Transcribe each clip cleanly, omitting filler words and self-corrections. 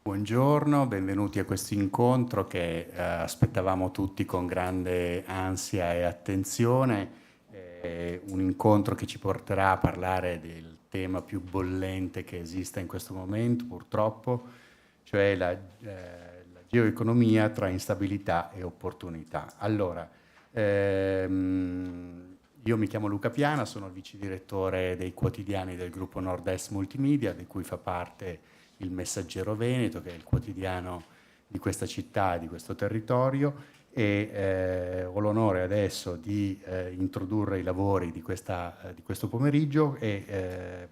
Buongiorno, benvenuti a questo incontro che aspettavamo tutti con grande ansia e attenzione. Un incontro che ci porterà a parlare del tema più bollente che esista in questo momento, purtroppo, cioè la geoeconomia tra instabilità e opportunità. Allora, io mi chiamo Luca Piana, sono il vice direttore dei quotidiani del gruppo Nord-Est Multimedia, di cui fa parte il Messaggero Veneto, che è il quotidiano di questa città, di questo territorio, e ho l'onore adesso di introdurre i lavori di questo pomeriggio e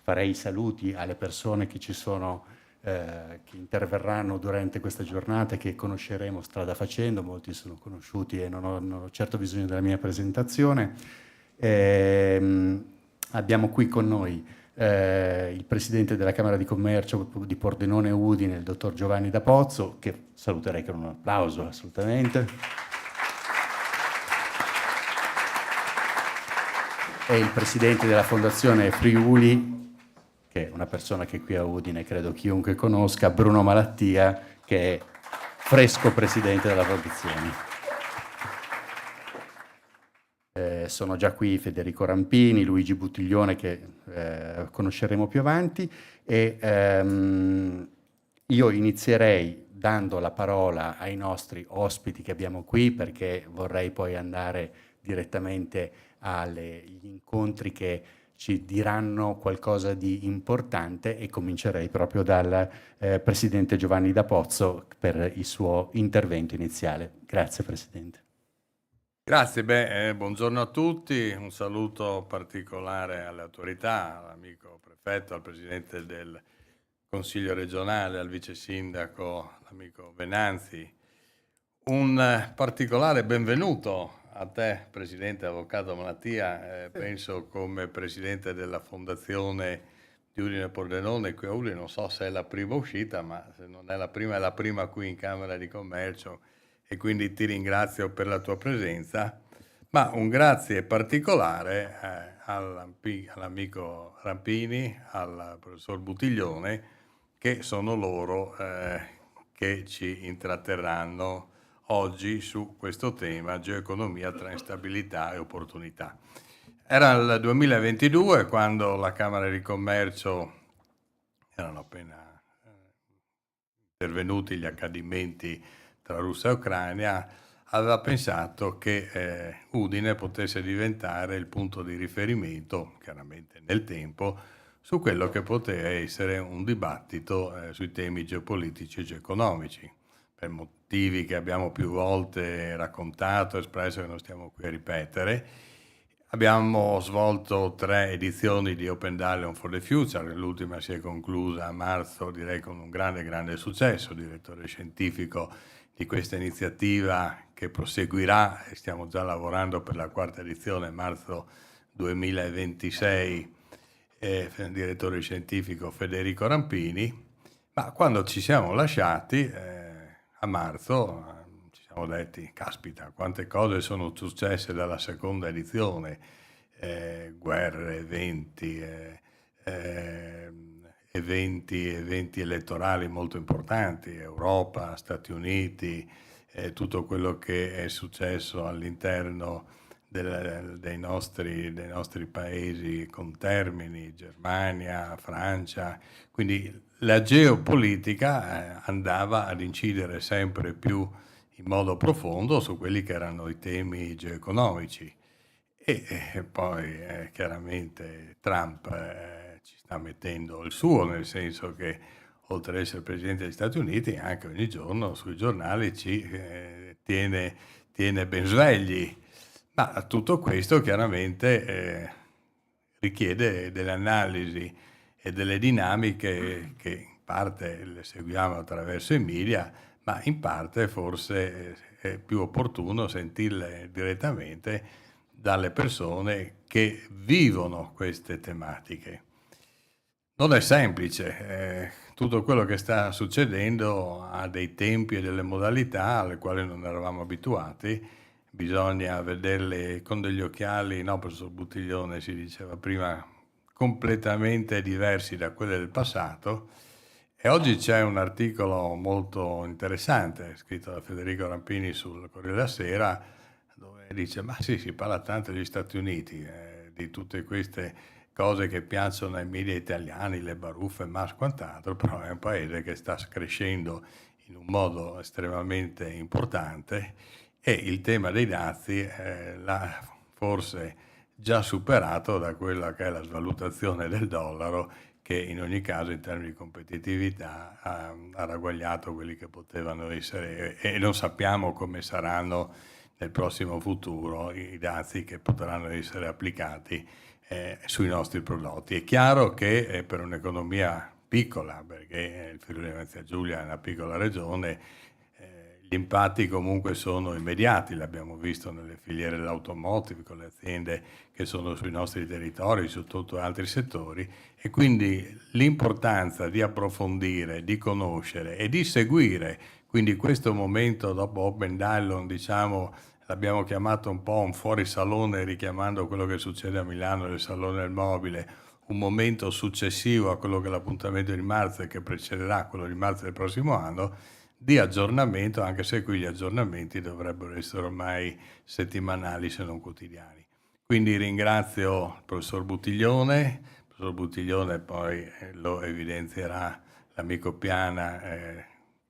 farei i saluti alle persone che ci sono, che interverranno durante questa giornata, che conosceremo strada facendo. Molti sono conosciuti e non ho certo bisogno della mia presentazione. Abbiamo qui con noi il presidente della Camera di Commercio di Pordenone e Udine, il dottor Giovanni D'Apozzo, che saluterei con un applauso assolutamente. E il presidente della Fondazione Friuli, che è una persona che qui a Udine credo chiunque conosca, Bruno Malattia, che è fresco presidente della Fondazione. Sono già qui Federico Rampini, Luigi Buttiglione, che conosceremo più avanti, e io inizierei dando la parola ai nostri ospiti che abbiamo qui, perché vorrei poi andare direttamente agli incontri che ci diranno qualcosa di importante, e comincerei proprio dal presidente Giovanni D'Apozzo per il suo intervento iniziale. Grazie, Presidente. Grazie, buongiorno a tutti, un saluto particolare alle autorità, all'amico prefetto, al presidente del Consiglio regionale, al vice sindaco, l'amico Venanzi. Un particolare benvenuto a te, presidente avvocato Malattia, penso come presidente della Fondazione di Udine Pordenone qui a Udine, non so se è la prima uscita, ma se non è la prima qui in Camera di Commercio, e quindi ti ringrazio per la tua presenza, ma un grazie particolare all'amico Rampini, al professor Buttiglione, che sono loro che ci intratterranno oggi su questo tema, geoeconomia tra instabilità e opportunità. Era il 2022 quando la Camera di Commercio erano appena intervenuti gli accadimenti tra Russia e Ucraina, aveva pensato che Udine potesse diventare il punto di riferimento, chiaramente nel tempo, su quello che poteva essere un dibattito sui temi geopolitici e geoeconomici, per motivi che abbiamo più volte raccontato, espresso, che non stiamo qui a ripetere. Abbiamo svolto 3 edizioni di Open Dialogue for the Future, l'ultima si è conclusa a marzo, direi con un grande successo, direttore scientifico di questa iniziativa che proseguirà, e stiamo già lavorando per la 4ª edizione, marzo 2026, direttore scientifico Federico Rampini. Ma quando ci siamo lasciati a marzo ci siamo detti, caspita, quante cose sono successe dalla 2ª edizione, guerre, eventi elettorali molto importanti, Europa, Stati Uniti, tutto quello che è successo all'interno dei nostri paesi con termini, Germania, Francia. Quindi la geopolitica andava ad incidere sempre più in modo profondo su quelli che erano i temi geoeconomici. E poi chiaramente Trump ci sta mettendo il suo, nel senso che oltre ad essere Presidente degli Stati Uniti, anche ogni giorno sui giornali ci tiene ben svegli. Ma tutto questo chiaramente richiede delle analisi e delle dinamiche che in parte le seguiamo attraverso i media, ma in parte forse è più opportuno sentirle direttamente dalle persone che vivono queste tematiche. Non è semplice, tutto quello che sta succedendo ha dei tempi e delle modalità alle quali non eravamo abituati, bisogna vederle con degli occhiali, no, professor Buttiglione, si diceva prima, completamente diversi da quelli del passato, E oggi c'è un articolo molto interessante scritto da Federico Rampini sul Corriere della Sera, dove dice: ma sì, si parla tanto degli Stati Uniti, di tutte queste cose che piacciono ai media italiani, le baruffe, Mars, quant'altro, però è un paese che sta crescendo in un modo estremamente importante e il tema dei dazi l'ha forse già superato da quella che è la svalutazione del dollaro, che in ogni caso in termini di competitività ha ragguagliato quelli che potevano essere, e non sappiamo come saranno nel prossimo futuro i dazi che potranno essere applicati sui nostri prodotti. È chiaro che per un'economia piccola, perché il Friuli Venezia Giulia è una piccola regione, gli impatti comunque sono immediati, l'abbiamo visto nelle filiere dell'automotive, con le aziende che sono sui nostri territori, su tutti altri settori, e quindi l'importanza di approfondire, di conoscere e di seguire, quindi questo momento dopo Open Dialogue, diciamo, l'abbiamo chiamato un po' un fuorisalone, richiamando quello che succede a Milano nel Salone del Mobile, un momento successivo a quello che è l'appuntamento di marzo e che precederà quello di marzo del prossimo anno, di aggiornamento, anche se qui gli aggiornamenti dovrebbero essere ormai settimanali se non quotidiani. Quindi ringrazio il professor Buttiglione. Il professor Buttiglione poi lo evidenzierà l'amico Piana,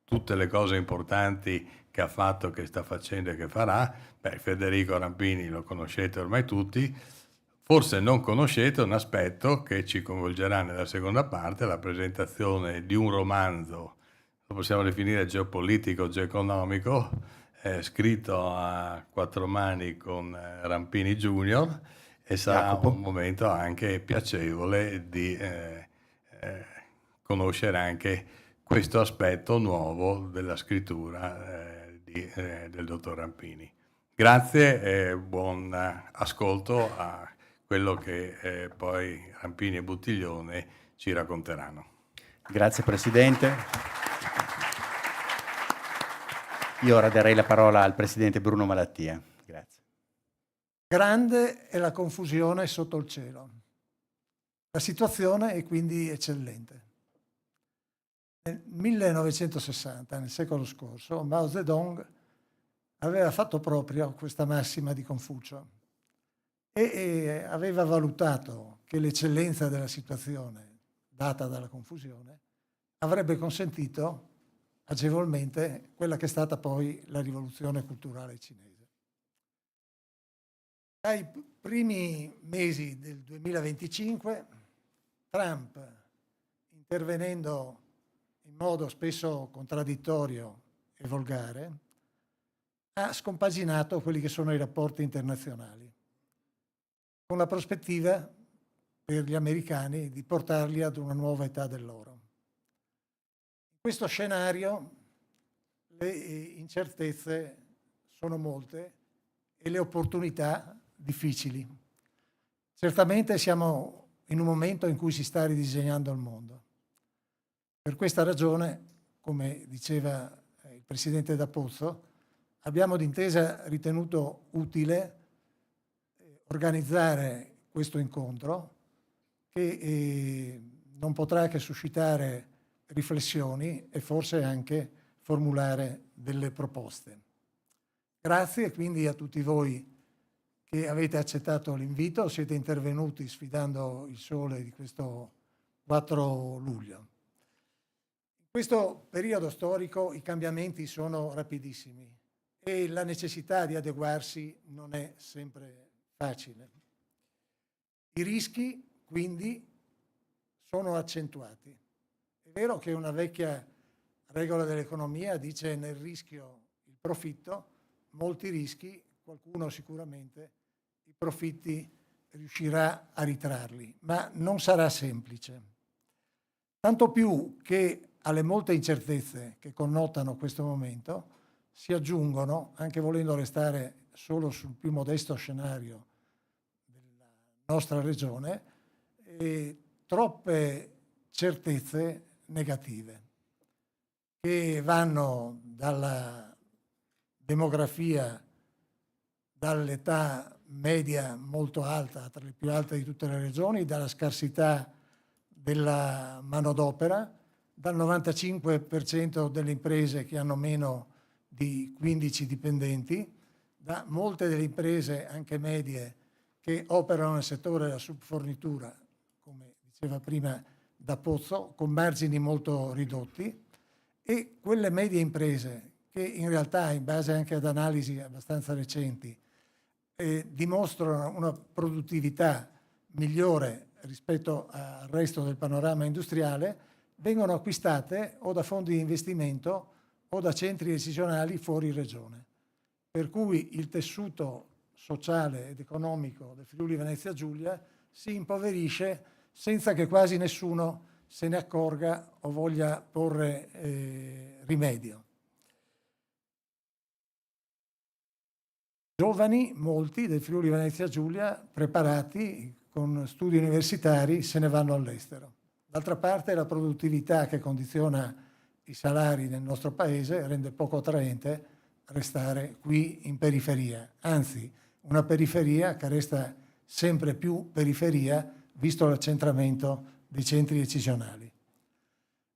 tutte le cose importanti che ha fatto, che sta facendo e che farà. Federico Rampini lo conoscete ormai tutti. Forse non conoscete un aspetto che ci coinvolgerà nella seconda parte, la presentazione di un romanzo, lo possiamo definire geopolitico, geoeconomico, scritto a quattro mani con Rampini Junior, e sarà Jacopo. un momento anche piacevole di conoscere anche questo aspetto nuovo della scrittura del dottor Rampini. Grazie e buon ascolto a quello che poi Rampini e Buttiglione ci racconteranno. Grazie Presidente. Io ora darei la parola al Presidente Bruno Malattia. Grazie. Grande è la confusione sotto il cielo. La situazione è quindi eccellente. Nel 1960, nel secolo scorso, Mao Zedong aveva fatto proprio questa massima di Confucio e aveva valutato che l'eccellenza della situazione, data dalla confusione, avrebbe consentito agevolmente quella che è stata poi la rivoluzione culturale cinese. Dai primi mesi del 2025, Trump, intervenendo in modo spesso contraddittorio e volgare, ha scompaginato quelli che sono i rapporti internazionali, con la prospettiva per gli americani di portarli ad una nuova età dell'oro. In questo scenario le incertezze sono molte e le opportunità difficili. Certamente siamo in un momento in cui si sta ridisegnando il mondo. Per questa ragione, come diceva il Presidente D'Apozzo, abbiamo d'intesa ritenuto utile organizzare questo incontro che non potrà che suscitare riflessioni e forse anche formulare delle proposte. Grazie quindi a tutti voi che avete accettato l'invito, siete intervenuti sfidando il sole di questo 4 luglio. In questo periodo storico i cambiamenti sono rapidissimi e la necessità di adeguarsi non è sempre facile. I rischi quindi sono accentuati. È vero che una vecchia regola dell'economia dice nel rischio il profitto, molti rischi, qualcuno sicuramente i profitti riuscirà a ritrarli, ma non sarà semplice. Tanto più che alle molte incertezze che connotano questo momento si aggiungono, anche volendo restare solo sul più modesto scenario della nostra regione, troppe certezze negative che vanno dalla demografia, dall'età media molto alta, tra le più alte di tutte le regioni, dalla scarsità della manodopera, dal 95% delle imprese che hanno meno di 15 dipendenti, da molte delle imprese anche medie che operano nel settore della subfornitura, come diceva prima da Pozzo, con margini molto ridotti, e quelle medie imprese che in realtà, in base anche ad analisi abbastanza recenti, dimostrano una produttività migliore rispetto al resto del panorama industriale, vengono acquistate o da fondi di investimento o da centri decisionali fuori regione. Per cui il tessuto sociale ed economico del Friuli Venezia Giulia si impoverisce senza che quasi nessuno se ne accorga o voglia porre rimedio. Giovani, molti del Friuli Venezia Giulia, preparati con studi universitari, se ne vanno all'estero. D'altra parte la produttività che condiziona i salari nel nostro paese rende poco attraente restare qui in periferia, anzi una periferia che resta sempre più periferia visto l'accentramento dei centri decisionali.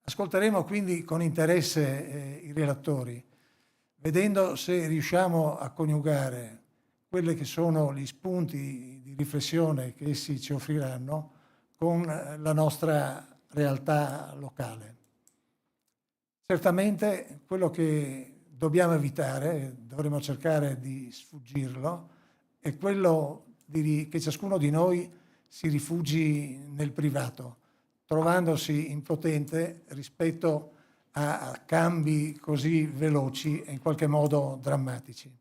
Ascolteremo quindi con interesse i relatori, vedendo se riusciamo a coniugare quelli che sono gli spunti di riflessione che essi ci offriranno con la nostra realtà locale. Certamente quello che dobbiamo evitare, dovremo cercare di sfuggirlo, è quello che ciascuno di noi si rifugi nel privato, trovandosi impotente rispetto a cambi così veloci e in qualche modo drammatici.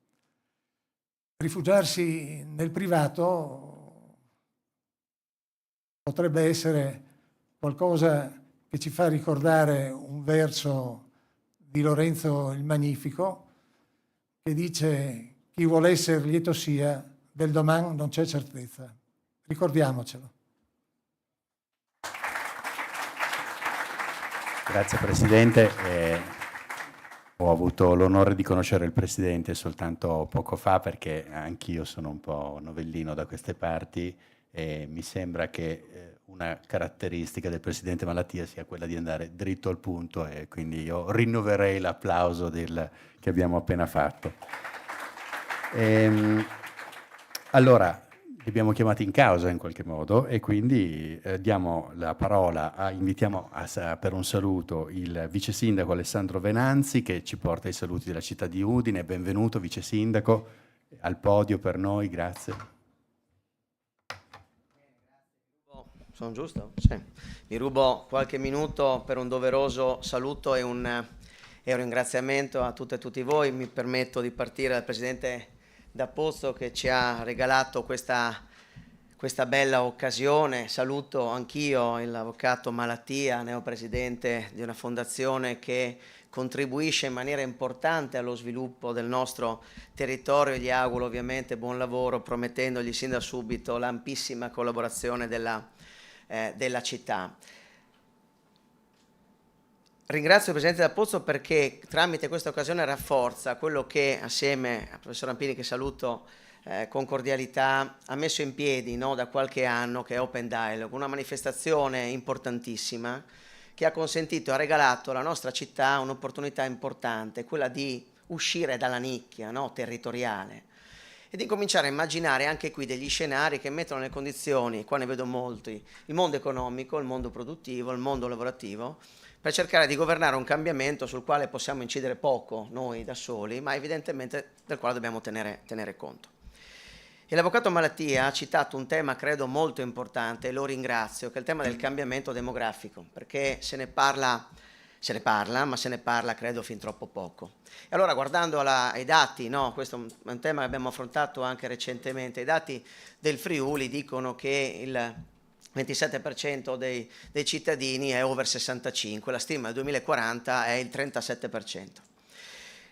Rifugiarsi nel privato potrebbe essere qualcosa che ci fa ricordare un verso di Lorenzo il Magnifico che dice: chi vuole essere lieto sia, del domani non c'è certezza. Ricordiamocelo. Grazie Presidente. Ho avuto l'onore di conoscere il Presidente soltanto poco fa perché anch'io sono un po' novellino da queste parti e mi sembra che una caratteristica del Presidente Malattia sia quella di andare dritto al punto e quindi io rinnoverei l'applauso che abbiamo appena fatto. Allora, li abbiamo chiamati in causa in qualche modo e quindi diamo la parola, invitiamo per un saluto il vice sindaco Alessandro Venanzi che ci porta i saluti della città di Udine. Benvenuto vice sindaco, al podio per noi, grazie. Sono giusto? Sì. Mi rubo qualche minuto per un doveroso saluto e un ringraziamento a tutte e tutti voi. Mi permetto di partire dal Presidente da Pozzo che ci ha regalato questa bella occasione. Saluto anch'io l'avvocato Malattia, neopresidente di una fondazione che contribuisce in maniera importante allo sviluppo del nostro territorio. Gli auguro ovviamente buon lavoro, promettendogli sin da subito l'ampissima collaborazione della città. Ringrazio il Presidente da Pozzo perché tramite questa occasione rafforza quello che assieme al professor Rampini, che saluto con cordialità, ha messo in piedi da qualche anno, che è Open Dialogue, una manifestazione importantissima che ha consentito e ha regalato alla nostra città un'opportunità importante, quella di uscire dalla nicchia territoriale e di cominciare a immaginare anche qui degli scenari che mettono nelle condizioni, qua ne vedo molti, il mondo economico, il mondo produttivo, il mondo lavorativo, per cercare di governare un cambiamento sul quale possiamo incidere poco noi da soli, ma evidentemente del quale dobbiamo tenere conto. E l'avvocato Malattia ha citato un tema credo molto importante e lo ringrazio, che è il tema del cambiamento demografico, perché se ne parla, ma se ne parla credo fin troppo poco. E allora guardando ai dati, questo è un tema che abbiamo affrontato anche recentemente, i dati del Friuli dicono che il 27% dei cittadini è over 65, la stima del 2040 è il 37%.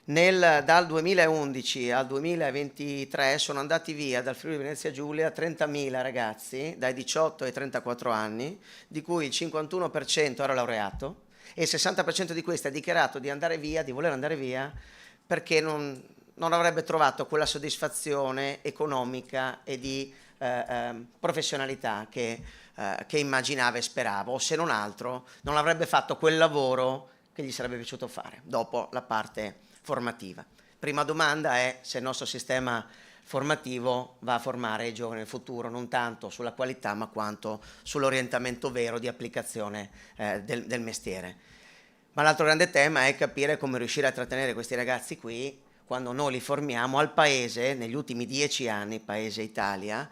Dal 2011 al 2023 sono andati via dal Friuli Venezia Giulia 30.000 ragazzi dai 18 ai 34 anni, di cui il 51% era laureato e il 60% di questi ha dichiarato di voler andare via perché non avrebbe trovato quella soddisfazione economica e di professionalità che immaginava e sperava, o se non altro non avrebbe fatto quel lavoro che gli sarebbe piaciuto fare dopo la parte formativa. Prima domanda è se il nostro sistema formativo va a formare i giovani del futuro, non tanto sulla qualità ma quanto sull'orientamento vero di applicazione del mestiere. Ma l'altro grande tema è capire come riuscire a trattenere questi ragazzi qui quando noi li formiamo al paese. Negli ultimi 10 anni, paese Italia,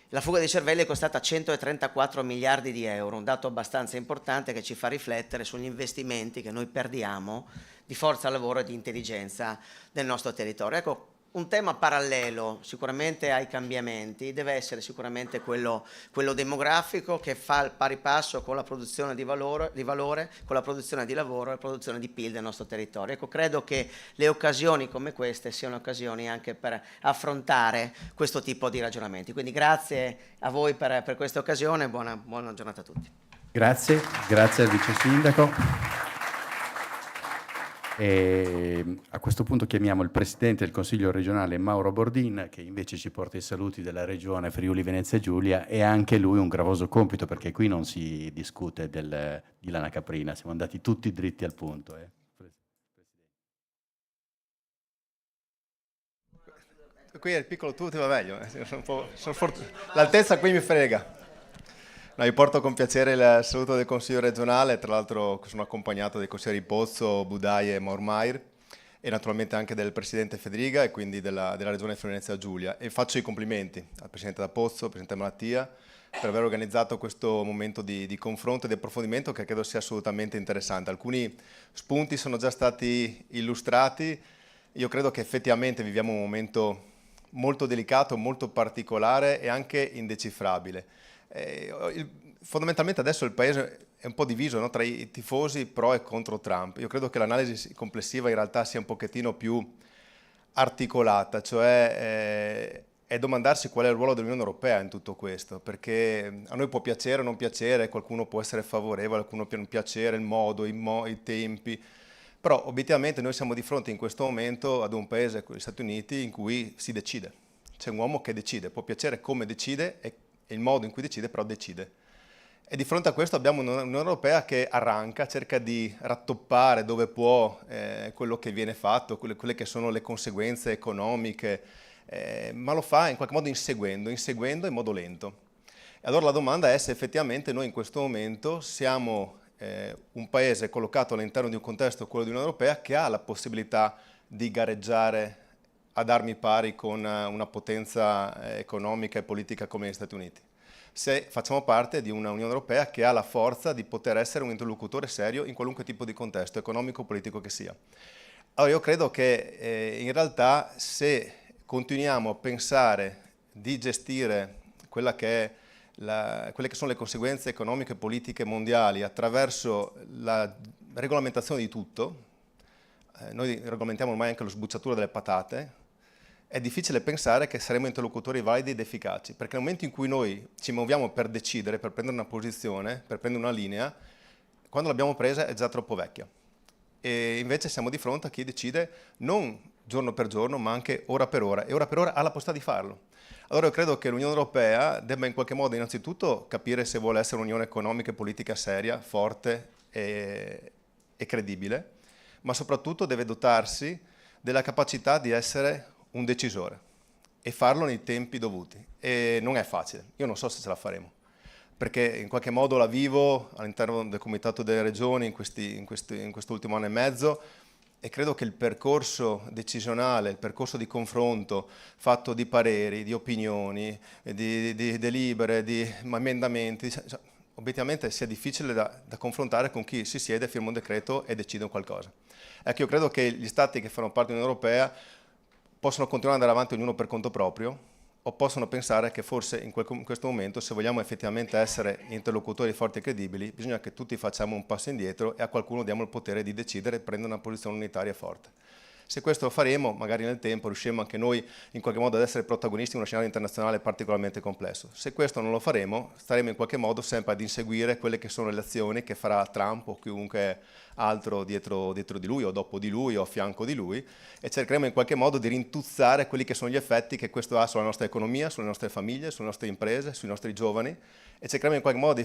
la fuga di cervelli è costata 134 miliardi di euro, un dato abbastanza importante che ci fa riflettere sugli investimenti che noi perdiamo di forza lavoro e di intelligenza del nostro territorio. Ecco, un tema parallelo sicuramente ai cambiamenti deve essere sicuramente quello demografico, che fa il pari passo con la produzione di valore, con la produzione di lavoro e la produzione di PIL del nostro territorio. Ecco, credo che le occasioni come queste siano occasioni anche per affrontare questo tipo di ragionamenti. Quindi grazie a voi per questa occasione, buona giornata a tutti. Grazie al Vice Sindaco. E a questo punto chiamiamo il Presidente del Consiglio regionale Mauro Bordin, che invece ci porta i saluti della Regione Friuli Venezia Giulia, e anche lui un gravoso compito, perché qui non si discute di lana caprina, siamo andati tutti dritti al punto. Qui è il piccolo tutto va meglio, l'altezza qui mi frega. No, io porto con piacere il saluto del Consiglio regionale, tra l'altro sono accompagnato dai consiglieri Pozzo, Budai e Maurmair, e naturalmente anche del Presidente Federiga e quindi della Regione Friuli Venezia Giulia, e faccio i complimenti al Presidente da Pozzo, al Presidente Malattia, per aver organizzato questo momento di confronto e di approfondimento che credo sia assolutamente interessante. Alcuni spunti sono già stati illustrati. Io credo che effettivamente viviamo un momento molto delicato, molto particolare e anche indecifrabile. Fondamentalmente adesso il Paese è un po' diviso, no? Tra i tifosi pro e contro Trump. Io credo che l'analisi complessiva in realtà sia un pochettino più articolata, cioè è domandarsi qual è il ruolo dell'Unione Europea in tutto questo, perché a noi può piacere o non piacere, qualcuno può essere favorevole, qualcuno può non piacere il modo, i tempi, però obiettivamente noi siamo di fronte in questo momento ad un paese, gli Stati Uniti, in cui si decide. C'è un uomo che decide, può piacere come decide e il modo in cui decide, però decide. E di fronte a questo abbiamo un'Unione Europea che arranca, cerca di rattoppare dove può quello che viene fatto, quelle che sono le conseguenze economiche, ma lo fa in qualche modo inseguendo in modo lento. E allora la domanda è se effettivamente noi in questo momento siamo un paese collocato all'interno di un contesto, quello dell'Unione Europea, che ha la possibilità di gareggiare ad armi pari con una potenza economica e politica come gli Stati Uniti. Se facciamo parte di una Unione Europea che ha la forza di poter essere un interlocutore serio in qualunque tipo di contesto economico o politico che sia. Allora io credo che in realtà se continuiamo a pensare di gestire quelle che sono le conseguenze economiche e politiche mondiali attraverso la regolamentazione di tutto, noi regolamentiamo ormai anche lo sbucciatura delle patate, è difficile pensare che saremo interlocutori validi ed efficaci, perché nel momento in cui noi ci muoviamo per decidere, per prendere una posizione, per prendere una linea, quando l'abbiamo presa è già troppo vecchia. E invece siamo di fronte a chi decide non giorno per giorno, ma anche ora per ora, e ora per ora ha la possibilità di farlo. Allora io credo che l'Unione Europea debba in qualche modo innanzitutto capire se vuole essere un'unione economica e politica seria, forte e credibile, ma soprattutto deve dotarsi della capacità di essere un decisore e farlo nei tempi dovuti. E non è facile, io non so se ce la faremo, perché in qualche modo la vivo all'interno del Comitato delle Regioni in quest'ultimo anno e mezzo, e credo che il percorso decisionale, il percorso di confronto fatto di pareri, di opinioni, di delibere, di emendamenti, obiettivamente sia difficile da confrontare con chi si siede, firma un decreto e decide qualcosa. Ecco, io credo che gli stati che fanno parte dell'Unione Europea possono continuare ad andare avanti ognuno per conto proprio, o possono pensare che forse in questo momento, se vogliamo effettivamente essere interlocutori forti e credibili, bisogna che tutti facciamo un passo indietro e a qualcuno diamo il potere di decidere e prendere una posizione unitaria forte. Se questo lo faremo, magari nel tempo riusciremo anche noi in qualche modo ad essere protagonisti in uno scenario internazionale particolarmente complesso. Se questo non lo faremo, staremo in qualche modo sempre ad inseguire quelle che sono le azioni che farà Trump o chiunque altro dietro di lui o dopo di lui o a fianco di lui, e cercheremo in qualche modo di rintuzzare quelli che sono gli effetti che questo ha sulla nostra economia, sulle nostre famiglie, sulle nostre imprese, sui nostri giovani, e cercheremo in qualche modo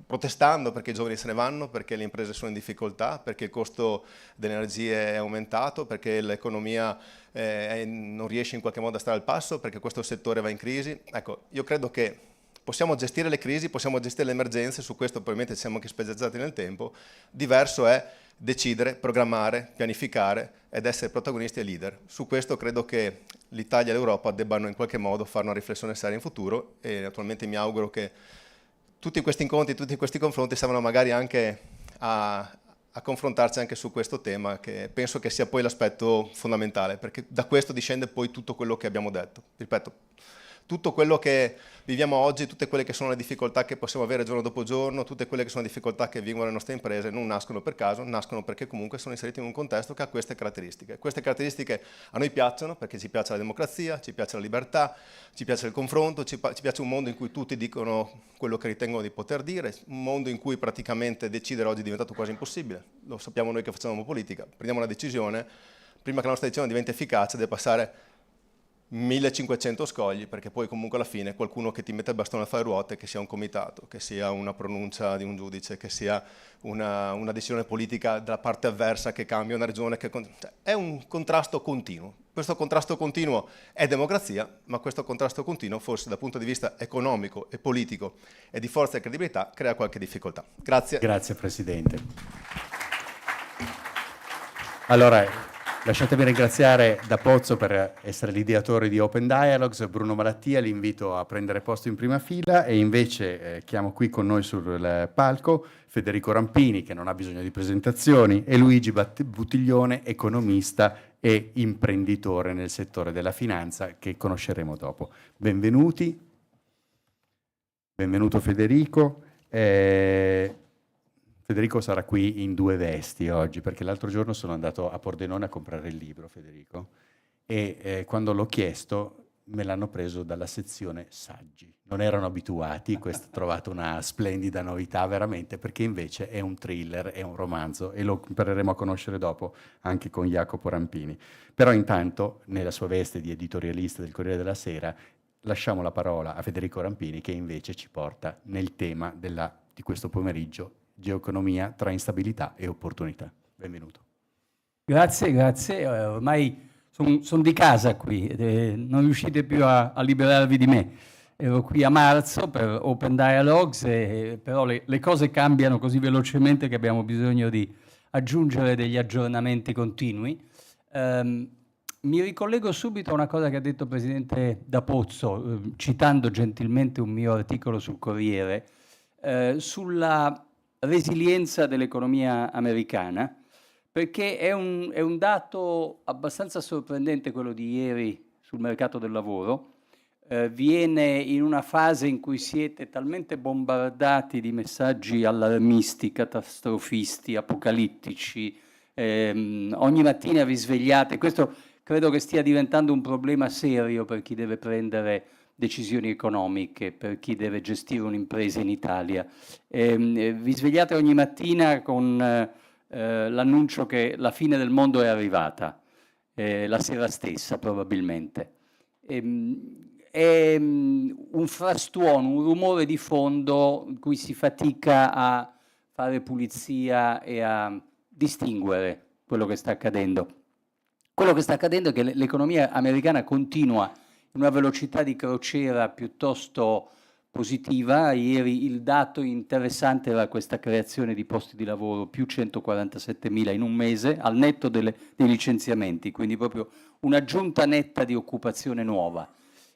protestando perché i giovani se ne vanno, perché le imprese sono in difficoltà, perché il costo delle energie è aumentato, perché l'economia non riesce in qualche modo a stare al passo, perché questo settore va in crisi. Ecco, io credo che possiamo gestire le crisi, possiamo gestire le emergenze, su questo probabilmente siamo anche specializzati nel tempo. Diverso è decidere, programmare, pianificare ed essere protagonisti e leader. Su questo credo che l'Italia e l'Europa debbano in qualche modo fare una riflessione seria in futuro, e naturalmente mi auguro che tutti questi incontri, tutti questi confronti servono magari anche a confrontarci anche su questo tema, che penso che sia poi l'aspetto fondamentale, perché da questo discende poi tutto quello che abbiamo detto. Ripeto, tutto quello che viviamo oggi, tutte quelle che sono le difficoltà che possiamo avere giorno dopo giorno, tutte quelle che sono le difficoltà che vivono le nostre imprese, non nascono per caso, nascono perché comunque sono inseriti in un contesto che ha queste caratteristiche. Queste caratteristiche a noi piacciono perché ci piace la democrazia, ci piace la libertà, ci piace il confronto, ci piace un mondo in cui tutti dicono quello che ritengono di poter dire, un mondo in cui praticamente decidere oggi è diventato quasi impossibile. Lo sappiamo noi che facciamo politica, prendiamo una decisione, prima che la nostra decisione diventi efficace deve passare 1500 scogli, perché poi comunque alla fine qualcuno che ti mette il bastone fra le ruote, che sia un comitato, che sia una pronuncia di un giudice, che sia una decisione politica dalla parte avversa che cambia una regione, cioè, è un contrasto continuo. Questo contrasto continuo è democrazia, ma questo contrasto continuo forse dal punto di vista economico e politico e di forza e credibilità crea qualche difficoltà. Grazie. Grazie Presidente. Allora, lasciatemi ringraziare Da Pozzo per essere l'ideatore di Open Dialogues, Bruno Malattia, li invito a prendere posto in prima fila, e invece chiamo qui con noi sul palco Federico Rampini, che non ha bisogno di presentazioni, e Luigi Buttiglione, economista e imprenditore nel settore della finanza, che conosceremo dopo. Benvenuti. Benvenuto Federico. Federico sarà qui in due vesti oggi, perché l'altro giorno sono andato a Pordenone a comprare il libro, Federico, e quando l'ho chiesto me l'hanno preso dalla sezione saggi. Non erano abituati, questo ho trovato una splendida novità veramente, perché invece è un thriller, è un romanzo, e lo impareremo a conoscere dopo anche con Jacopo Rampini. Però intanto, nella sua veste di editorialista del Corriere della Sera, lasciamo la parola a Federico Rampini, che invece ci porta nel tema di questo pomeriggio: geoeconomia tra instabilità e opportunità. Benvenuto. Grazie. Ormai sono di casa qui, non riuscite più a liberarvi di me. Ero qui a marzo per Open Dialogues, però le cose cambiano così velocemente che abbiamo bisogno di aggiungere degli aggiornamenti continui. Mi ricollego subito a una cosa che ha detto il Presidente Da Pozzo, citando gentilmente un mio articolo sul Corriere, sulla resilienza dell'economia americana, perché è un dato abbastanza sorprendente quello di ieri sul mercato del lavoro. Viene in una fase in cui siete talmente bombardati di messaggi allarmisti, catastrofisti, apocalittici, ogni mattina vi svegliate. Questo credo che stia diventando un problema serio per chi deve prendere decisioni economiche, per chi deve gestire un'impresa in Italia. Vi svegliate ogni mattina con l'annuncio che la fine del mondo è arrivata, la sera stessa probabilmente. È un frastuono, un rumore di fondo in cui si fatica a fare pulizia e a distinguere quello che sta accadendo. Quello che sta accadendo è che l'economia americana continua in una velocità di crociera piuttosto positiva. Ieri il dato interessante era questa creazione di posti di lavoro, più 147.000 in un mese, al netto dei licenziamenti, quindi proprio un'aggiunta netta di occupazione nuova.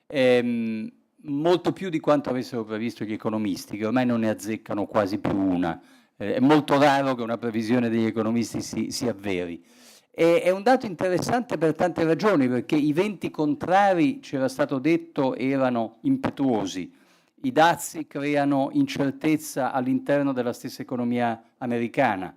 Molto più di quanto avessero previsto gli economisti, che ormai non ne azzeccano quasi più una. È molto raro che una previsione degli economisti si avveri. È un dato interessante per tante ragioni, perché i venti contrari, c'era stato detto, erano impetuosi. I dazi creano incertezza all'interno della stessa economia americana.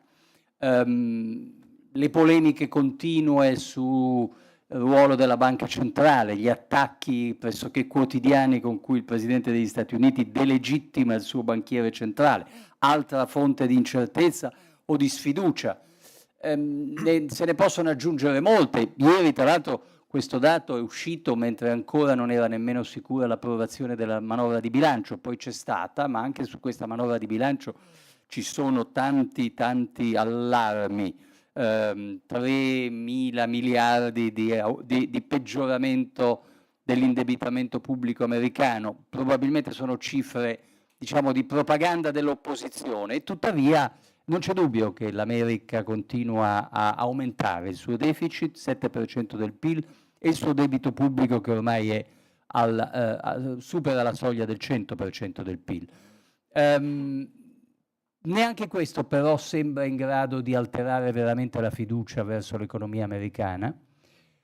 le polemiche continue sul ruolo della banca centrale, gli attacchi pressoché quotidiani con cui il Presidente degli Stati Uniti delegittima il suo banchiere centrale, altra fonte di incertezza o di sfiducia. Se ne possono aggiungere molte. Ieri, tra l'altro, questo dato è uscito mentre ancora non era nemmeno sicura l'approvazione della manovra di bilancio, poi c'è stata, ma anche su questa manovra di bilancio ci sono tanti allarmi. 3.000 miliardi di peggioramento dell'indebitamento pubblico americano, probabilmente sono cifre, diciamo, di propaganda dell'opposizione, e tuttavia non c'è dubbio che l'America continua a aumentare il suo deficit, 7% del PIL, e il suo debito pubblico che ormai è supera la soglia del 100% del PIL. Neanche questo però sembra in grado di alterare veramente la fiducia verso l'economia americana.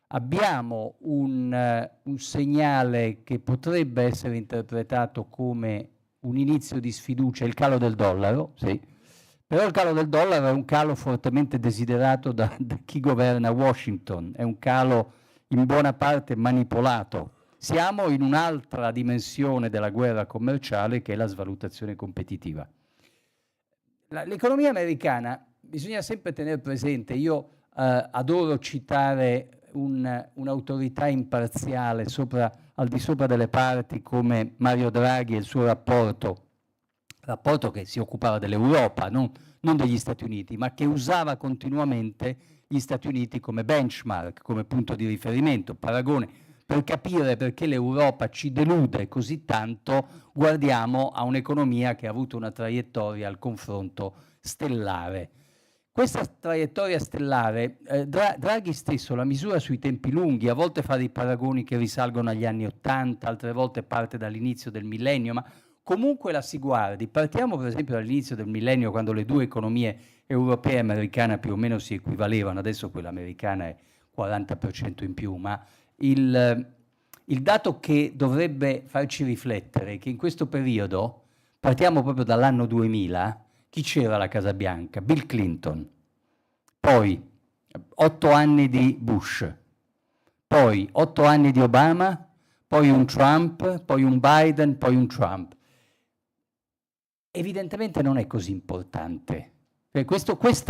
Abbiamo un segnale che potrebbe essere interpretato come un inizio di sfiducia, il calo del dollaro, sì. Però il calo del dollaro è un calo fortemente desiderato da chi governa Washington, è un calo in buona parte manipolato. Siamo in un'altra dimensione della guerra commerciale, che è la svalutazione competitiva. L'economia americana, bisogna sempre tenere presente, io adoro citare un'autorità imparziale al di sopra delle parti come Mario Draghi e il suo rapporto che si occupava dell'Europa, non degli Stati Uniti, ma che usava continuamente gli Stati Uniti come benchmark, come punto di riferimento, paragone. Per capire perché l'Europa ci delude così tanto, guardiamo a un'economia che ha avuto una traiettoria al confronto stellare. Questa traiettoria stellare, Draghi stesso la misura sui tempi lunghi, a volte fa dei paragoni che risalgono agli anni '80, altre volte parte dall'inizio del millennio, ma comunque la si guardi. Partiamo per esempio dall'inizio del millennio, quando le due economie europea e americana più o meno si equivalevano, adesso quella americana è 40% in più, ma il dato che dovrebbe farci riflettere è che in questo periodo, partiamo proprio dall'anno 2000, chi c'era alla Casa Bianca? Bill Clinton, poi 8 anni di Bush, poi 8 anni di Obama, poi un Trump, poi un Biden, poi un Trump. Evidentemente non è così importante. Questa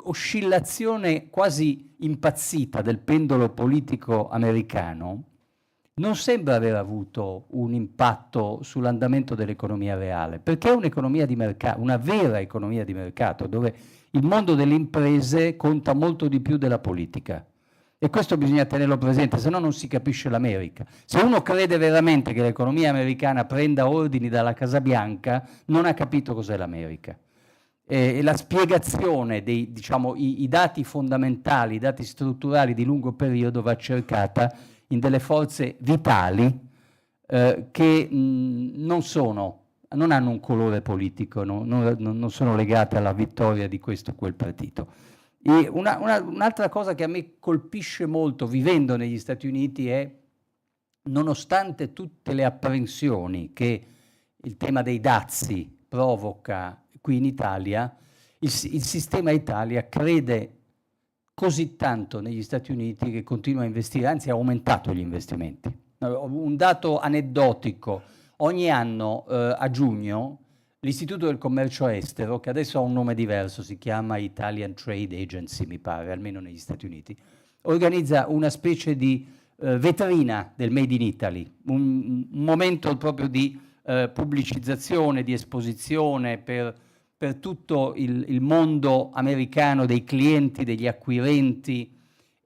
oscillazione quasi impazzita del pendolo politico americano non sembra aver avuto un impatto sull'andamento dell'economia reale, perché è un'economia di mercato, una vera economia di mercato, dove il mondo delle imprese conta molto di più della politica. E questo bisogna tenerlo presente, se no non si capisce l'America. Se uno crede veramente che l'economia americana prenda ordini dalla Casa Bianca, non ha capito cos'è l'America. E la spiegazione dei, diciamo, i dati fondamentali, i dati strutturali di lungo periodo va cercata in delle forze vitali che non hanno un colore politico, non sono legate alla vittoria di questo o quel partito. E un'altra cosa che a me colpisce molto vivendo negli Stati Uniti è, nonostante tutte le apprensioni che il tema dei dazi provoca qui in Italia, il sistema Italia crede così tanto negli Stati Uniti che continua a investire, anzi ha aumentato gli investimenti. Un dato aneddotico: ogni anno a giugno l'Istituto del Commercio Estero, che adesso ha un nome diverso, si chiama Italian Trade Agency, mi pare, almeno negli Stati Uniti, organizza una specie di vetrina del Made in Italy, un momento proprio di pubblicizzazione, di esposizione per tutto il mondo americano, dei clienti, degli acquirenti,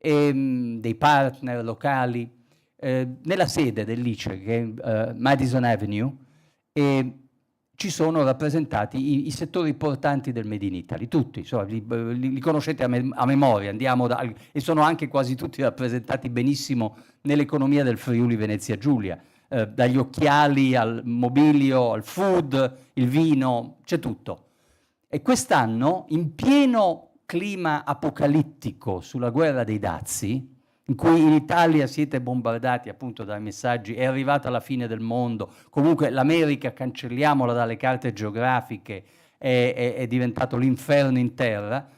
dei partner locali, nella sede dell'ICE, che è Madison Avenue, e ci sono rappresentati i settori portanti del Made in Italy, tutti, insomma, li conoscete a memoria, e sono anche quasi tutti rappresentati benissimo nell'economia del Friuli Venezia Giulia, dagli occhiali al mobilio, al food, il vino, c'è tutto. E quest'anno, in pieno clima apocalittico sulla guerra dei dazi, in cui in Italia siete bombardati appunto dai messaggi è arrivata la fine del mondo, comunque l'America cancelliamola dalle carte geografiche, è diventato l'inferno in terra,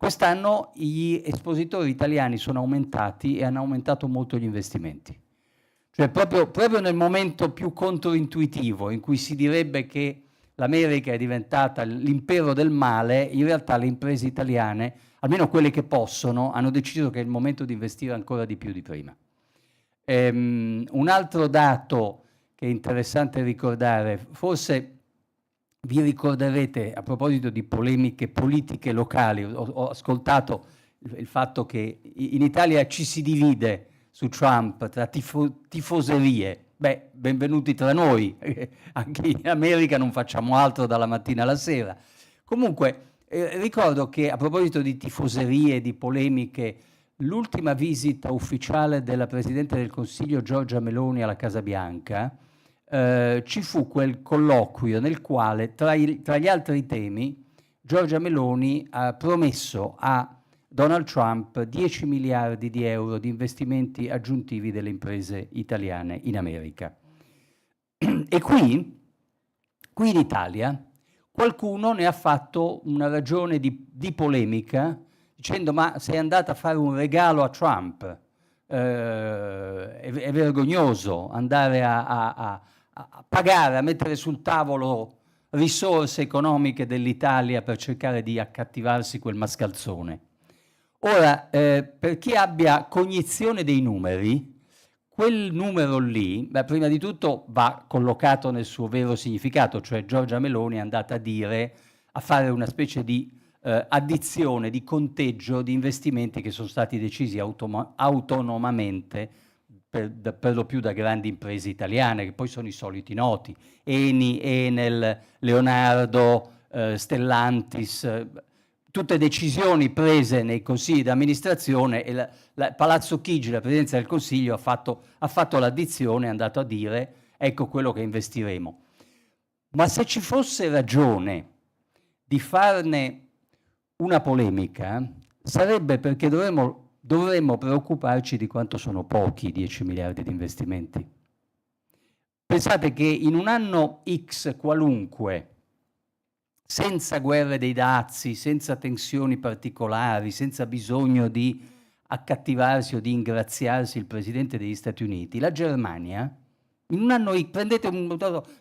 quest'anno gli espositori italiani sono aumentati e hanno aumentato molto gli investimenti. Cioè proprio nel momento più controintuitivo, in cui si direbbe che l'America è diventata l'impero del male, in realtà le imprese italiane, almeno quelle che possono, hanno deciso che è il momento di investire ancora di più di prima. Un altro dato che è interessante ricordare, forse vi ricorderete, a proposito di polemiche politiche locali, ho ascoltato il fatto che in Italia ci si divide su Trump tra tifoserie. Beh, benvenuti tra noi, anche in America non facciamo altro dalla mattina alla sera. Comunque, ricordo che a proposito di tifoserie, di polemiche, l'ultima visita ufficiale della Presidente del Consiglio Giorgia Meloni alla Casa Bianca, ci fu quel colloquio nel quale, tra gli altri temi, Giorgia Meloni ha promesso a Donald Trump 10 miliardi di euro di investimenti aggiuntivi delle imprese italiane in America. E qui in Italia qualcuno ne ha fatto una ragione di polemica, dicendo: ma sei andata a fare un regalo a Trump, è vergognoso andare a pagare, a mettere sul tavolo risorse economiche dell'Italia per cercare di accattivarsi quel mascalzone. Ora, per chi abbia cognizione dei numeri, quel numero lì, prima di tutto va collocato nel suo vero significato, cioè Giorgia Meloni è andata a fare una specie di addizione, di conteggio di investimenti che sono stati decisi autonomamente per lo più da grandi imprese italiane, che poi sono i soliti noti: Eni, Enel, Leonardo, Stellantis, tutte decisioni prese nei consigli di amministrazione, e Palazzo Chigi, la Presidenza del Consiglio, ha fatto l'addizione, è andato a dire: ecco quello che investiremo. Ma se ci fosse ragione di farne una polemica, sarebbe perché dovremmo preoccuparci di quanto sono pochi 10 miliardi di investimenti. Pensate che in un anno X qualunque, senza guerre dei dazi, senza tensioni particolari, senza bisogno di accattivarsi o di ingraziarsi il Presidente degli Stati Uniti, la Germania, in un anno, prendete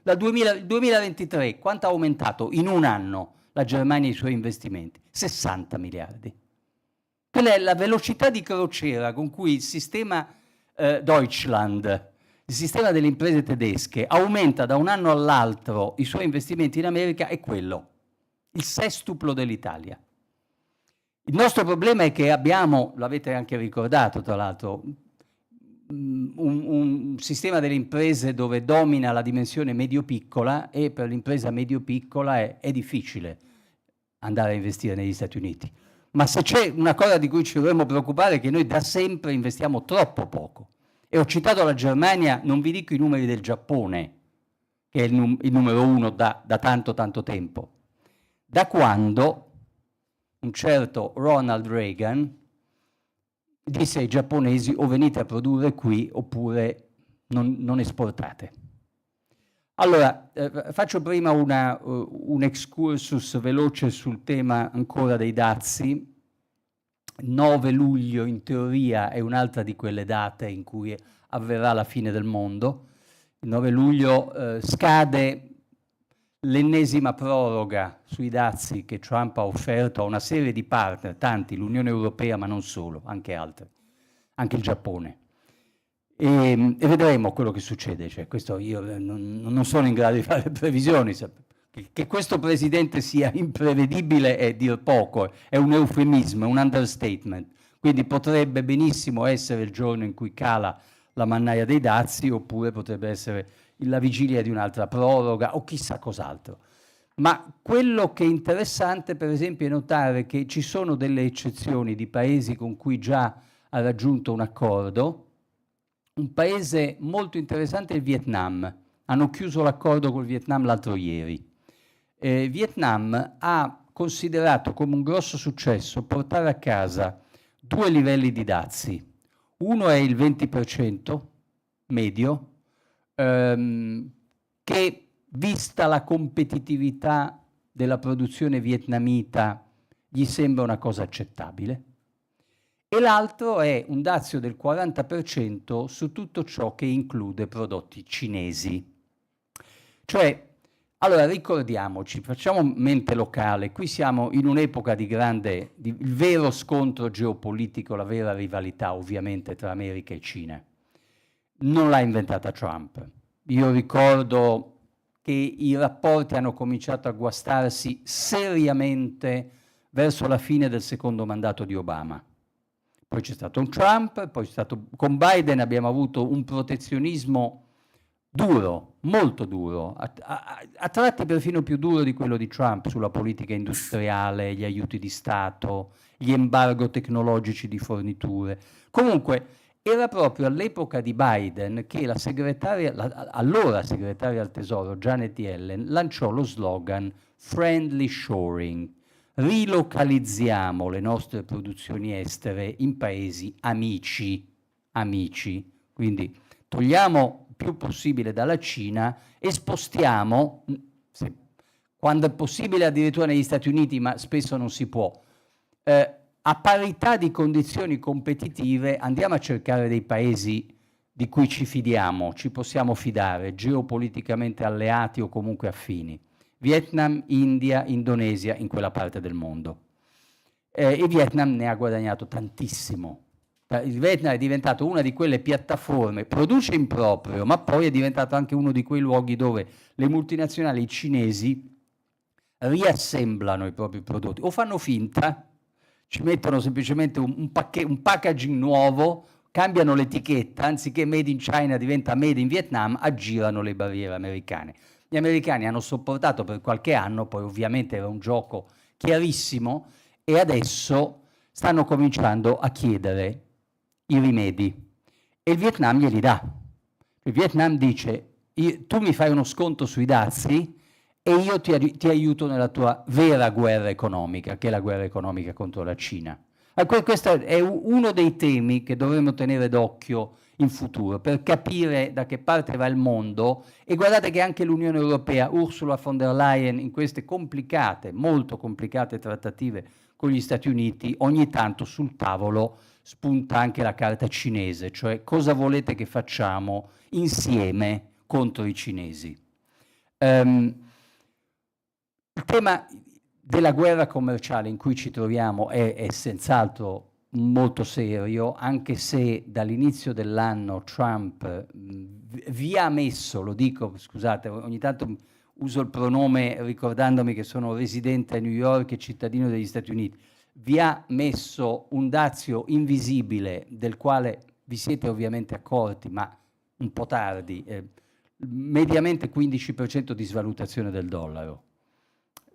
dal 2023, quanto ha aumentato in un anno la Germania i suoi investimenti? 60 miliardi. Quella è la velocità di crociera con cui il sistema Deutschland, il sistema delle imprese tedesche, aumenta da un anno all'altro i suoi investimenti in America, è quello, il sestuplo dell'Italia. Il nostro problema è che abbiamo, l'avete anche ricordato tra l'altro, un sistema delle imprese dove domina la dimensione medio-piccola, e per l'impresa medio-piccola è difficile andare a investire negli Stati Uniti. Ma se c'è una cosa di cui ci dovremmo preoccupare è che noi da sempre investiamo troppo poco. E ho citato la Germania, non vi dico i numeri del Giappone, che è il numero uno da tanto tempo. Da quando un certo Ronald Reagan disse ai giapponesi: o venite a produrre qui oppure non esportate. Allora, faccio prima un excursus veloce sul tema ancora dei dazi. 9 luglio in teoria è un'altra di quelle date in cui avverrà la fine del mondo. Il 9 luglio scade l'ennesima proroga sui dazi che Trump ha offerto a una serie di partner, tanti, l'Unione Europea ma non solo, anche altri, anche il Giappone. E vedremo quello che succede. Cioè, questo io non sono in grado di fare previsioni. Che questo presidente sia imprevedibile è dir poco, è un eufemismo, è un understatement. Quindi potrebbe benissimo essere il giorno in cui cala la mannaia dei dazi, oppure potrebbe essere la vigilia di un'altra proroga o chissà cos'altro. Ma quello che è interessante, per esempio, è notare che ci sono delle eccezioni di paesi con cui già ha raggiunto un accordo. Un paese molto interessante è il Vietnam. Hanno chiuso l'accordo col Vietnam l'altro ieri. Vietnam ha considerato come un grosso successo portare a casa 2 livelli di dazi. Uno è il 20% medio, che, vista la competitività della produzione vietnamita, gli sembra una cosa accettabile. E l'altro è un dazio del 40% su tutto ciò che include prodotti cinesi. Cioè, allora ricordiamoci, facciamo mente locale, qui siamo in un'epoca di il vero scontro geopolitico, la vera rivalità ovviamente tra America e Cina. Non l'ha inventata Trump. Io ricordo che i rapporti hanno cominciato a guastarsi seriamente verso la fine del secondo mandato di Obama. Poi c'è stato un Trump, poi con Biden abbiamo avuto un protezionismo duro, molto duro, a tratti perfino più duro di quello di Trump sulla politica industriale, gli aiuti di Stato, gli embargo tecnologici di forniture. Comunque era proprio all'epoca di Biden che allora segretaria al Tesoro Janet Yellen lanciò lo slogan Friendly Shoring. Rilocalizziamo le nostre produzioni estere in paesi amici, quindi togliamo il più possibile dalla Cina e spostiamo, quando è possibile addirittura negli Stati Uniti, ma spesso non si può, a parità di condizioni competitive andiamo a cercare dei paesi di cui ci fidiamo, ci possiamo fidare, geopoliticamente alleati o comunque affini. Vietnam, India, Indonesia, in quella parte del mondo. E Vietnam ne ha guadagnato tantissimo. Il Vietnam è diventato una di quelle piattaforme, produce in proprio, ma poi è diventato anche uno di quei luoghi dove le multinazionali cinesi riassemblano i propri prodotti o fanno finta, ci mettono semplicemente un packaging nuovo, cambiano l'etichetta, anziché Made in China diventa Made in Vietnam, aggirano le barriere americane. Gli americani hanno sopportato per qualche anno, poi ovviamente era un gioco chiarissimo, e adesso stanno cominciando a chiedere i rimedi. E il Vietnam glieli dà. Il Vietnam dice, tu mi fai uno sconto sui dazi e io ti aiuto nella tua vera guerra economica, che è la guerra economica contro la Cina. Questo è uno dei temi che dovremmo tenere d'occhio in futuro, per capire da che parte va il mondo. E guardate che anche l'Unione Europea, Ursula von der Leyen, in queste complicate, molto complicate trattative con gli Stati Uniti, ogni tanto sul tavolo spunta anche la carta cinese, cioè cosa volete che facciamo insieme contro i cinesi. Il tema della guerra commerciale in cui ci troviamo è senz'altro molto serio, anche se dall'inizio dell'anno Trump vi ha messo, lo dico, scusate, ogni tanto uso il pronome ricordandomi che sono residente a New York e cittadino degli Stati Uniti, vi ha messo un dazio invisibile del quale vi siete ovviamente accorti, ma un po' tardi, mediamente 15% di svalutazione del dollaro.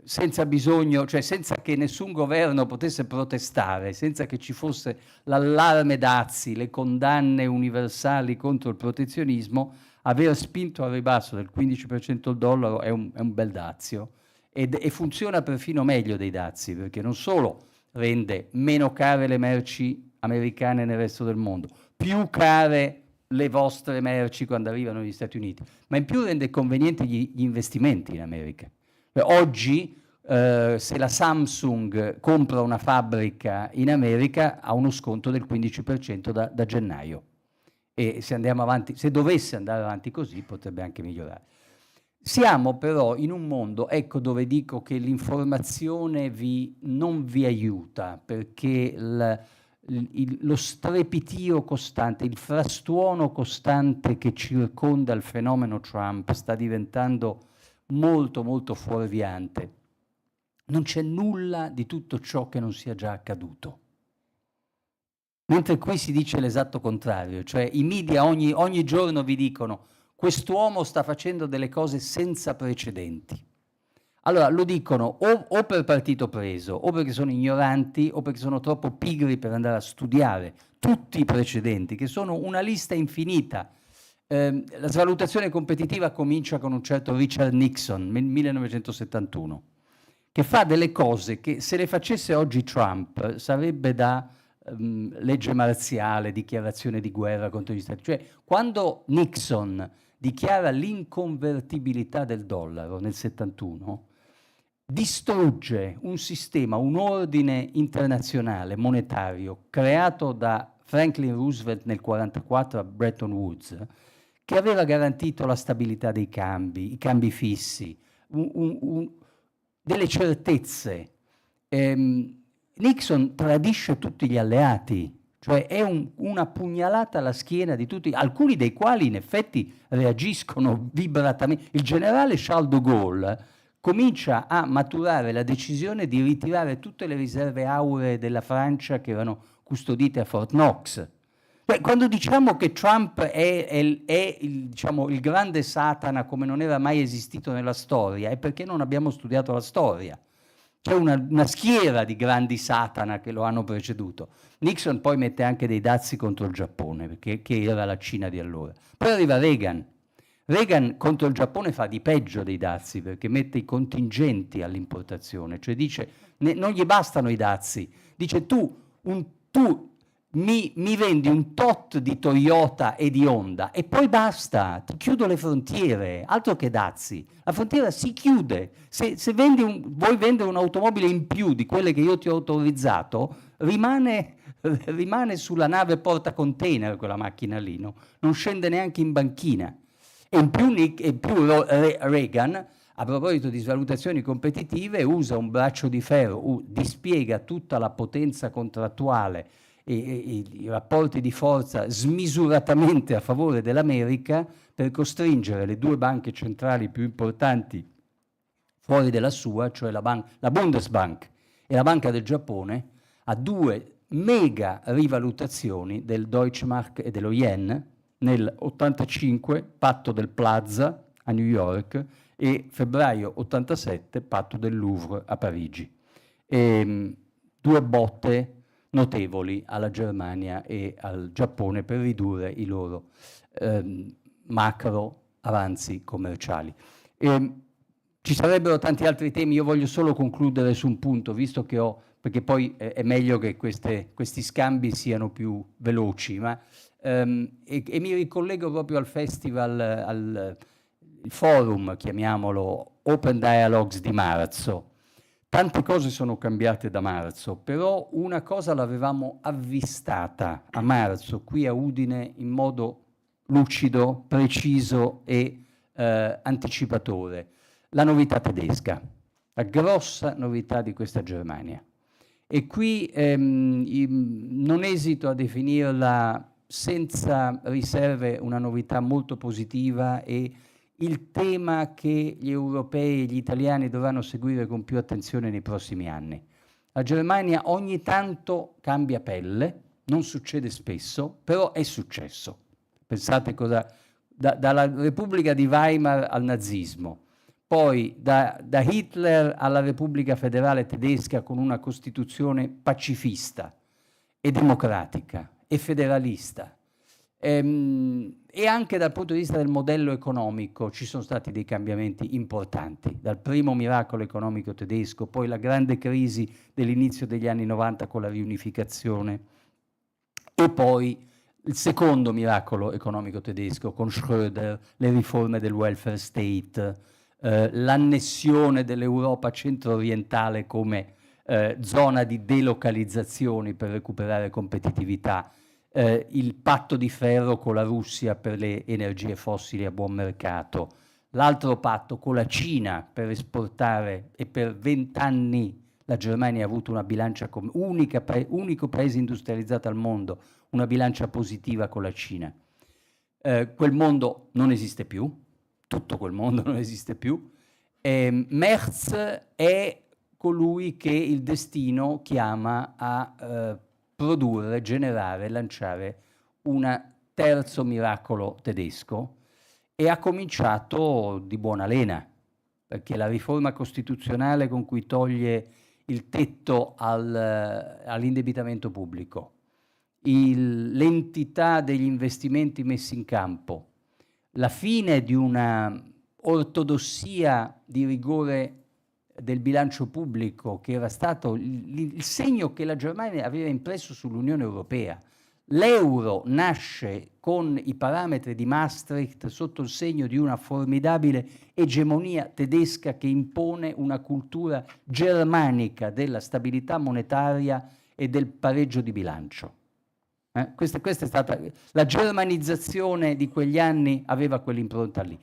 Senza bisogno, cioè senza che nessun governo potesse protestare, senza che ci fosse l'allarme dazi, le condanne universali contro il protezionismo, aver spinto al ribasso del 15% il dollaro è un bel dazio e funziona perfino meglio dei dazi, perché non solo rende meno care le merci americane nel resto del mondo, più care le vostre merci quando arrivano negli Stati Uniti, ma in più rende convenienti gli investimenti in America. Oggi se la Samsung compra una fabbrica in America ha uno sconto del 15% da gennaio, e se andiamo avanti, se dovesse andare avanti così, potrebbe anche migliorare. Siamo però in un mondo, ecco dove dico che l'informazione non vi aiuta, perché lo strepitio costante, il frastuono costante che circonda il fenomeno Trump sta diventando molto molto fuorviante. Non c'è nulla di tutto ciò che non sia già accaduto. Mentre qui si dice l'esatto contrario, cioè i media ogni giorno vi dicono quest'uomo sta facendo delle cose senza precedenti. Allora lo dicono o per partito preso, o perché sono ignoranti, o perché sono troppo pigri per andare a studiare tutti i precedenti, che sono una lista infinita. La svalutazione competitiva comincia con un certo Richard Nixon nel 1971, che fa delle cose che se le facesse oggi Trump sarebbe da legge marziale, dichiarazione di guerra contro gli Stati Uniti. Cioè, quando Nixon dichiara l'inconvertibilità del dollaro nel 71, distrugge un sistema, un ordine internazionale monetario creato da Franklin Roosevelt nel 1944 a Bretton Woods, che aveva garantito la stabilità dei cambi, i cambi fissi, delle certezze. Nixon tradisce tutti gli alleati, cioè è una pugnalata alla schiena di tutti, alcuni dei quali in effetti reagiscono vibratamente. Il generale Charles de Gaulle comincia a maturare la decisione di ritirare tutte le riserve auree della Francia che erano custodite a Fort Knox. Beh, quando diciamo che Trump è diciamo, il grande Satana come non era mai esistito nella storia, è perché non abbiamo studiato la storia. C'è una schiera di grandi Satana che lo hanno preceduto. Nixon poi mette anche dei dazi contro il Giappone, perché che era la Cina di allora. Poi arriva Reagan. Reagan contro il Giappone fa di peggio dei dazi, perché mette i contingenti all'importazione, cioè dice non gli bastano i dazi, dice tu mi vendi un tot di Toyota e di Honda e poi basta, ti chiudo le frontiere, altro che dazi. La frontiera si chiude. Se vuoi vendere un'automobile in più di quelle che io ti ho autorizzato, rimane sulla nave portacontainer quella macchina lì, no? Non scende neanche in banchina. E in più Reagan, a proposito di svalutazioni competitive, usa un braccio di ferro, dispiega tutta la potenza contrattuale e i rapporti di forza smisuratamente a favore dell'America per costringere le due banche centrali più importanti fuori della sua, cioè la Bundesbank e la Banca del Giappone, a due mega rivalutazioni del Deutschmark e dello Yen nel 85, patto del Plaza a New York, e febbraio 87, patto del Louvre a Parigi. Due botte notevoli alla Germania e al Giappone per ridurre i loro macro avanzi commerciali. Ci sarebbero tanti altri temi, io voglio solo concludere su un punto, visto che perché poi è meglio che questi scambi siano più veloci, ma e mi ricollego proprio al festival, il forum, chiamiamolo Open Dialogues di marzo. Tante cose sono cambiate da marzo, però una cosa l'avevamo avvistata a marzo qui a Udine in modo lucido, preciso e anticipatore. La novità tedesca, la grossa novità di questa Germania. E qui non esito a definirla senza riserve una novità molto positiva e il tema che gli europei e gli italiani dovranno seguire con più attenzione nei prossimi anni. La Germania ogni tanto cambia pelle, non succede spesso, però è successo. Pensate dalla Repubblica di Weimar al nazismo, poi da Hitler alla Repubblica Federale Tedesca con una Costituzione pacifista e democratica e federalista. E anche dal punto di vista del modello economico ci sono stati dei cambiamenti importanti, dal primo miracolo economico tedesco, poi la grande crisi dell'inizio degli anni 90 con la riunificazione e poi il secondo miracolo economico tedesco con Schröder, le riforme del welfare state, l'annessione dell'Europa centro-orientale come zona di delocalizzazioni per recuperare competitività, il patto di ferro con la Russia per le energie fossili a buon mercato, l'altro patto con la Cina per esportare, e per 20 anni la Germania ha avuto una bilancia come unico paese industrializzato al mondo, una bilancia positiva con la Cina. Quel mondo non esiste più, tutto quel mondo non esiste più. Merz è colui che il destino chiama a produrre, generare, lanciare un terzo miracolo tedesco e ha cominciato di buona lena, perché la riforma costituzionale con cui toglie il tetto all'indebitamento pubblico, l'entità degli investimenti messi in campo, la fine di una ortodossia di rigore del bilancio pubblico che era stato il segno che la Germania aveva impresso sull'Unione Europea. L'euro nasce con i parametri di Maastricht sotto il segno di una formidabile egemonia tedesca che impone una cultura germanica della stabilità monetaria e del pareggio di bilancio. Questa è stata la germanizzazione di quegli anni, aveva quell'impronta lì.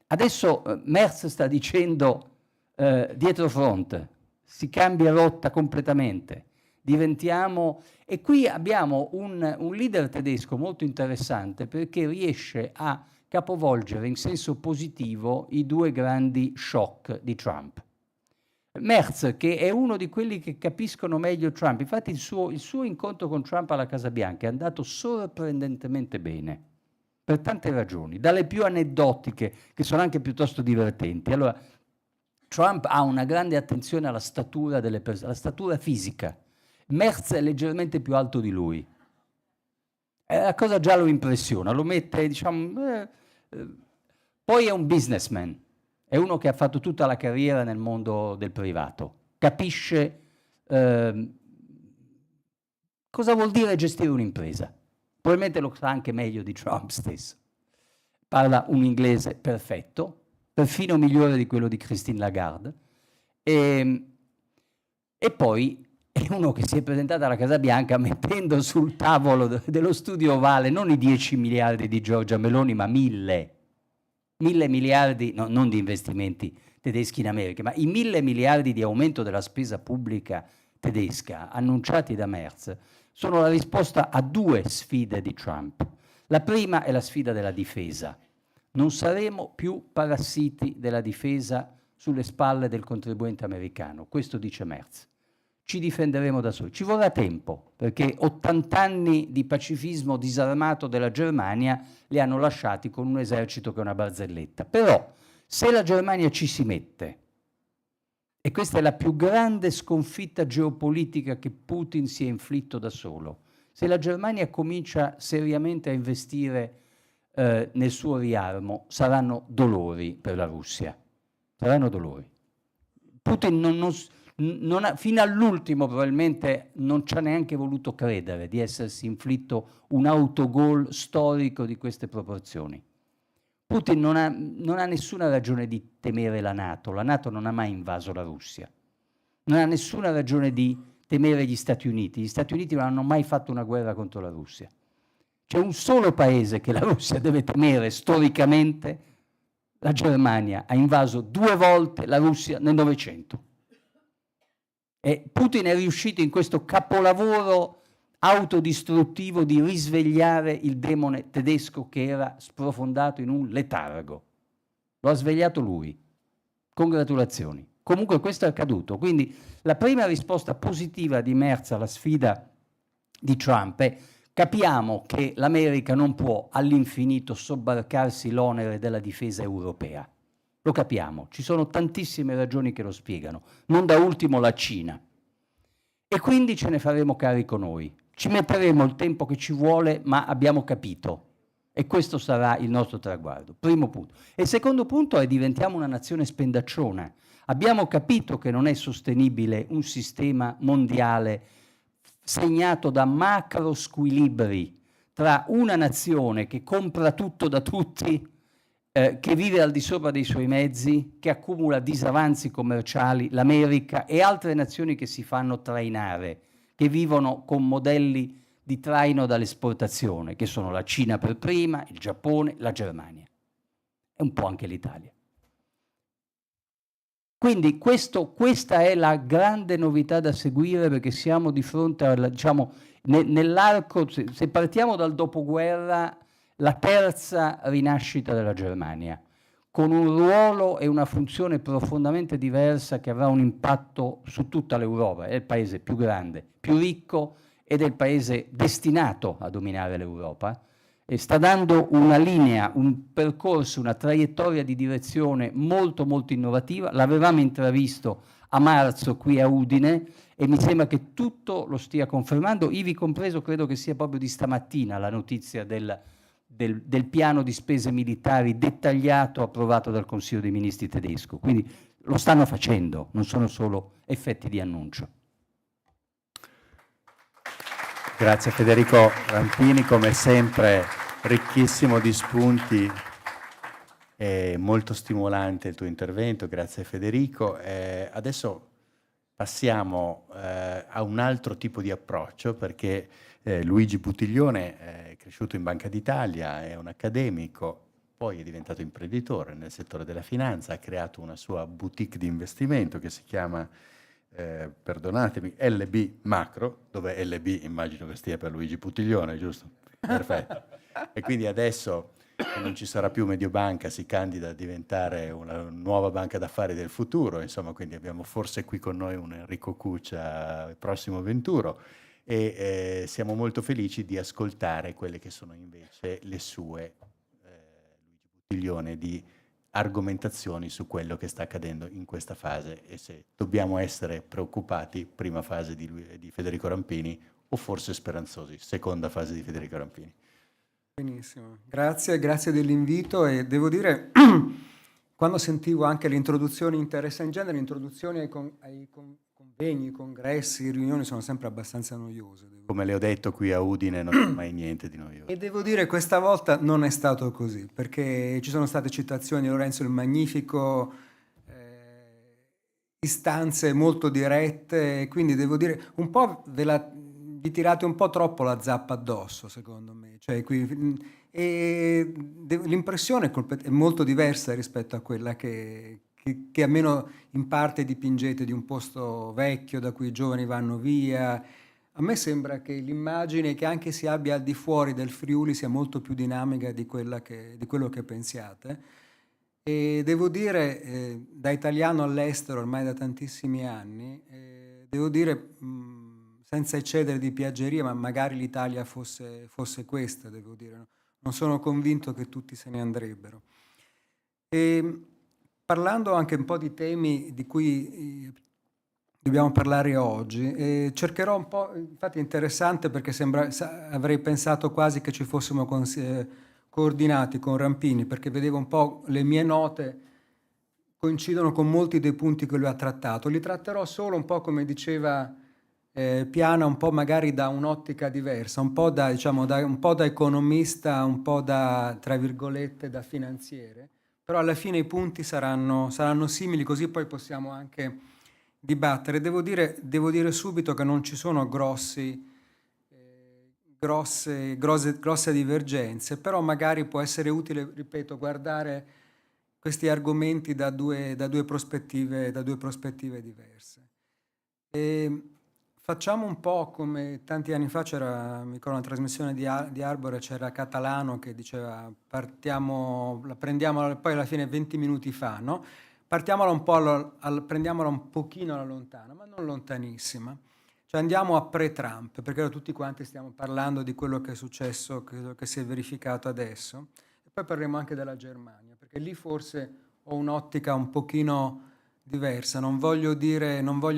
Adesso Merz sta dicendo dietro front, si cambia rotta completamente, diventiamo... E qui abbiamo un leader tedesco molto interessante perché riesce a capovolgere in senso positivo i due grandi shock di Trump. Merz, che è uno di quelli che capiscono meglio Trump, infatti il suo incontro con Trump alla Casa Bianca è andato sorprendentemente bene, per tante ragioni, dalle più aneddotiche, che sono anche piuttosto divertenti. Allora, Trump ha una grande attenzione alla statura delle persone, alla statura fisica. Merz è leggermente più alto di lui. La cosa già lo impressiona, lo mette, diciamo... Poi è un businessman, è uno che ha fatto tutta la carriera nel mondo del privato, capisce cosa vuol dire gestire un'impresa. Probabilmente lo sa anche meglio di Trump stesso. Parla un inglese perfetto, perfino migliore di quello di Christine Lagarde, e poi è uno che si è presentato alla Casa Bianca mettendo sul tavolo dello studio ovale non i 10 miliardi di Giorgia Meloni, ma 1.000 miliardi, no, non di investimenti tedeschi in America, ma i 1.000 miliardi di aumento della spesa pubblica tedesca annunciati da Merz sono la risposta a due sfide di Trump. La prima è la sfida della difesa. Non saremo più parassiti della difesa sulle spalle del contribuente americano, questo dice Merz. Ci difenderemo da soli. Ci vorrà tempo, perché 80 anni di pacifismo disarmato della Germania li hanno lasciati con un esercito che è una barzelletta. Però, se la Germania ci si mette, e questa è la più grande sconfitta geopolitica che Putin si è inflitto da solo, se la Germania comincia seriamente a investire nel suo riarmo, saranno dolori per la Russia. Saranno dolori. Putin fino all'ultimo probabilmente non ci ha neanche voluto credere di essersi inflitto un autogol storico di queste proporzioni. Putin non ha nessuna ragione di temere la NATO non ha mai invaso la Russia, non ha nessuna ragione di temere gli Stati Uniti non hanno mai fatto una guerra contro la Russia. C'è un solo paese che la Russia deve temere storicamente, la Germania ha invaso 2 volte la Russia nel Novecento. E Putin è riuscito in questo capolavoro autodistruttivo di risvegliare il demone tedesco che era sprofondato in un letargo. Lo ha svegliato lui. Congratulazioni. Comunque questo è accaduto. Quindi la prima risposta positiva di Merz alla sfida di Trump è: capiamo che l'America non può all'infinito sobbarcarsi l'onere della difesa europea. Lo capiamo, ci sono tantissime ragioni che lo spiegano, non da ultimo la Cina. E quindi ce ne faremo carico noi. Ci metteremo il tempo che ci vuole, ma abbiamo capito. E questo sarà il nostro traguardo. Primo punto. E il secondo punto è: diventiamo una nazione spendacciona. Abbiamo capito che non è sostenibile un sistema mondiale segnato da macro squilibri tra una nazione che compra tutto da tutti, che vive al di sopra dei suoi mezzi, che accumula disavanzi commerciali, l'America, e altre nazioni che si fanno trainare, che vivono con modelli di traino dall'esportazione, che sono la Cina per prima, il Giappone, la Germania e un po' anche l'Italia. Quindi questa è la grande novità da seguire, perché siamo di fronte a, diciamo, nell'arco, se partiamo dal dopoguerra, la terza rinascita della Germania, con un ruolo e una funzione profondamente diversa che avrà un impatto su tutta l'Europa. È il paese più grande, più ricco, ed è il paese destinato a dominare l'Europa, e sta dando una linea, un percorso, una traiettoria di direzione molto molto innovativa. L'avevamo intravisto a marzo qui a Udine e mi sembra che tutto lo stia confermando, ivi compreso, credo che sia proprio di stamattina la notizia del piano di spese militari dettagliato approvato dal Consiglio dei Ministri tedesco. Quindi lo stanno facendo, non sono solo effetti di annuncio. Grazie Federico Rampini, come sempre ricchissimo di spunti e molto stimolante il tuo intervento, grazie Federico. Adesso passiamo a un altro tipo di approccio, perché Luigi Buttiglione è cresciuto in Banca d'Italia, è un accademico, poi è diventato imprenditore nel settore della finanza, ha creato una sua boutique di investimento che si chiama, perdonatemi, LB Macro, dove LB immagino che stia per Luigi Buttiglione, giusto? Perfetto. E quindi adesso che non ci sarà più Mediobanca, si candida a diventare una nuova banca d'affari del futuro, insomma, quindi abbiamo forse qui con noi un Enrico Cuccia, il prossimo Venturo, e siamo molto felici di ascoltare quelle che sono invece le sue, Luigi Buttiglione, di argomentazioni su quello che sta accadendo in questa fase e se dobbiamo essere preoccupati, prima fase di Federico Rampini, o forse speranzosi, seconda fase di Federico Rampini. Benissimo, grazie dell'invito e devo dire, quando sentivo anche le introduzioni interessanti, in genere le introduzioni ai convegni, congressi, riunioni sono sempre abbastanza noiose. Come le ho detto qui a Udine non c'è mai niente di noioso. E devo dire questa volta non è stato così, perché ci sono state citazioni di Lorenzo il Magnifico, istanze molto dirette, quindi devo dire un po' vi tirate un po' troppo la zappa addosso, secondo me. Cioè, l'impressione è molto diversa rispetto a quella che almeno in parte dipingete di un posto vecchio da cui i giovani vanno via. A me sembra che l'immagine che anche si abbia al di fuori del Friuli sia molto più dinamica di quello che pensiate. E devo dire, da italiano all'estero ormai da tantissimi anni, devo dire, senza eccedere di piaggeria, ma magari l'Italia fosse questa, devo dire. No? Non sono convinto che tutti se ne andrebbero. E, parlando anche un po' di temi di cui dobbiamo parlare oggi, cercherò un po', infatti è interessante perché avrei pensato quasi che ci fossimo coordinati con Rampini, perché vedevo un po' le mie note coincidono con molti dei punti che lui ha trattato. Li tratterò solo un po' come diceva Piana, un po' magari da un'ottica diversa, un po' da economista, un po' da, tra virgolette, da finanziere, però alla fine i punti saranno simili, così poi possiamo anche dibattere. Devo dire subito che non ci sono grosse divergenze, però magari può essere utile, ripeto, guardare questi argomenti da due prospettive diverse. Facciamo un po' come tanti anni fa mi ricordo una trasmissione di Arbore, c'era Catalano che diceva la prendiamola poi alla fine 20 minuti fa, no? Prendiamola un pochino alla lontana, ma non lontanissima. Cioè andiamo a pre-Trump, perché tutti quanti stiamo parlando di quello che è successo, che si è verificato adesso. E poi parleremo anche della Germania, perché lì forse ho un'ottica un pochino diversa. Non voglio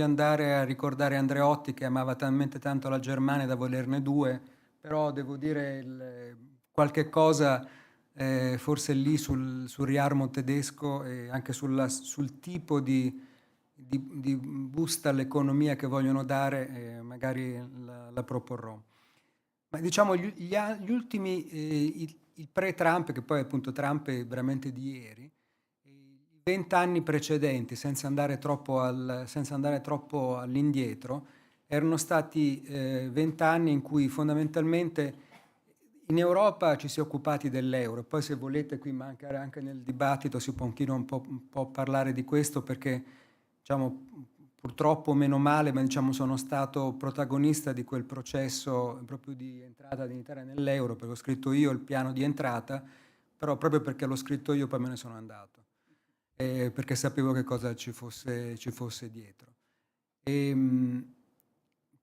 andare a ricordare Andreotti che amava talmente tanto la Germania da volerne due, però devo dire qualche cosa forse lì sul riarmo tedesco e anche sul tipo di busta all'economia che vogliono dare, magari la proporrò. Ma diciamo gli ultimi, il pre-Trump, che poi appunto Trump è veramente di ieri, 20 anni precedenti, senza andare troppo all'indietro, erano stati 20 anni in cui fondamentalmente in Europa ci si è occupati dell'euro. Poi se volete qui anche nel dibattito si può un po' parlare di questo, perché diciamo, purtroppo meno male, ma diciamo, sono stato protagonista di quel processo proprio di entrata dell'Italia nell'euro, perché ho scritto io il piano di entrata, però proprio perché l'ho scritto io poi me ne sono andato. Perché sapevo che cosa ci fosse dietro.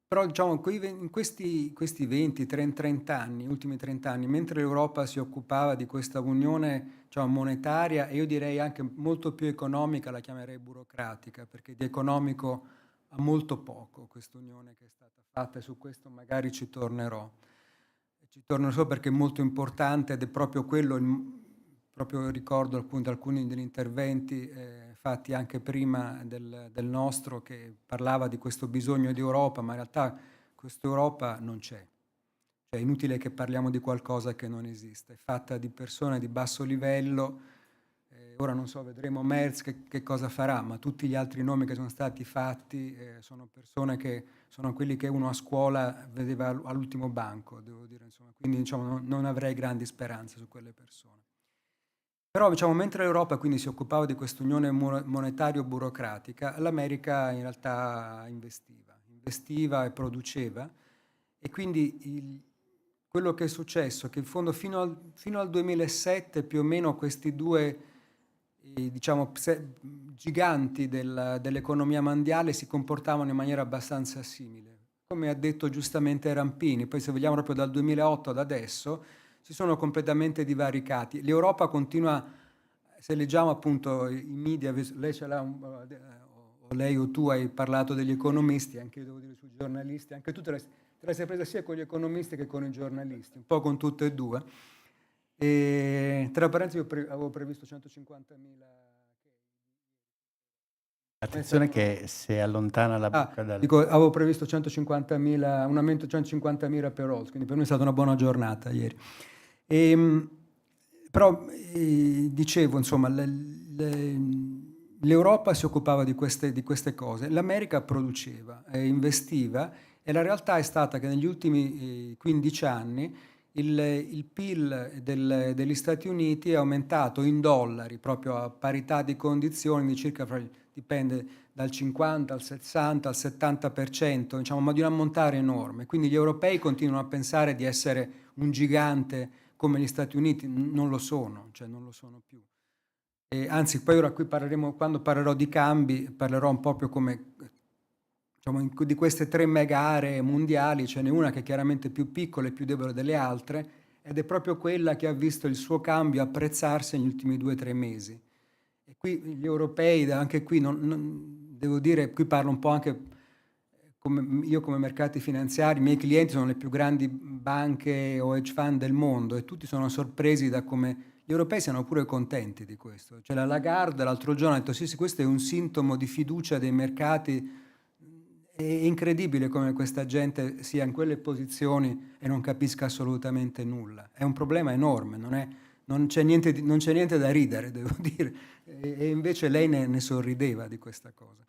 Però diciamo, in questi 20-30 anni, ultimi 30 anni, mentre l'Europa si occupava di questa unione, diciamo, monetaria e io direi anche molto più economica, la chiamerei burocratica, perché di economico ha molto poco questa unione che è stata fatta, e su questo magari ci tornerò. Ci tornerò solo perché è molto importante ed è proprio quello. Proprio ricordo appunto alcuni degli interventi fatti anche prima del nostro, che parlava di questo bisogno di Europa, ma in realtà questa Europa non c'è. Cioè è inutile che parliamo di qualcosa che non esiste, è fatta di persone di basso livello. Ora non so, vedremo Merz che cosa farà, ma tutti gli altri nomi che sono stati fatti sono persone che sono quelli che uno a scuola vedeva all'ultimo banco, devo dire, insomma. Quindi diciamo, non avrei grandi speranze su quelle persone. Però diciamo, mentre l'Europa quindi si occupava di questa unione monetario-burocratica, l'America in realtà investiva e produceva, e quindi quello che è successo è che in fondo fino al 2007 più o meno questi due diciamo, giganti dell'economia mondiale si comportavano in maniera abbastanza simile. Come ha detto giustamente Rampini, poi se vogliamo proprio dal 2008 ad adesso, si sono completamente divaricati. L'Europa continua, se leggiamo appunto i media, lei ce l'ha, o lei o tu hai parlato degli economisti, anche io devo dire sui giornalisti, anche tu te la sei presa sia con gli economisti che con i giornalisti, un po' con tutte e due. E tra parentesi io avevo previsto 150.000. Attenzione che se allontana la bocca dal... Dico, avevo previsto 150.000, un aumento di 150.000 per Rolls, quindi per me è stata una buona giornata ieri. Però dicevo, insomma, l'Europa si occupava di queste cose, l'America produceva, investiva, e la realtà è stata che negli ultimi 15 anni il PIL degli Stati Uniti è aumentato in dollari, proprio a parità di condizioni, di circa, dipende dal 50 al 60 al 70%, diciamo, ma di un ammontare enorme. Quindi gli europei continuano a pensare di essere un gigante come gli Stati Uniti, non lo sono, cioè non lo sono più. Anzi, poi ora qui parleremo, quando parlerò di cambi, parlerò un po' più come, diciamo, di queste 3 mega aree mondiali, ce n'è una che è chiaramente più piccola e più debole delle altre, ed è proprio quella che ha visto il suo cambio apprezzarsi negli ultimi 2-3 mesi. E qui gli europei, anche qui, devo dire, qui parlo un po' anche come mercati finanziari, i miei clienti sono le più grandi banche o hedge fund del mondo, e tutti sono sorpresi da come gli europei siano pure contenti di questo. Cioè la Lagarde l'altro giorno ha detto sì, questo è un sintomo di fiducia dei mercati. È incredibile come questa gente sia in quelle posizioni e non capisca assolutamente nulla. È un problema enorme, non c'è niente da ridere, devo dire. E invece lei ne sorrideva di questa cosa.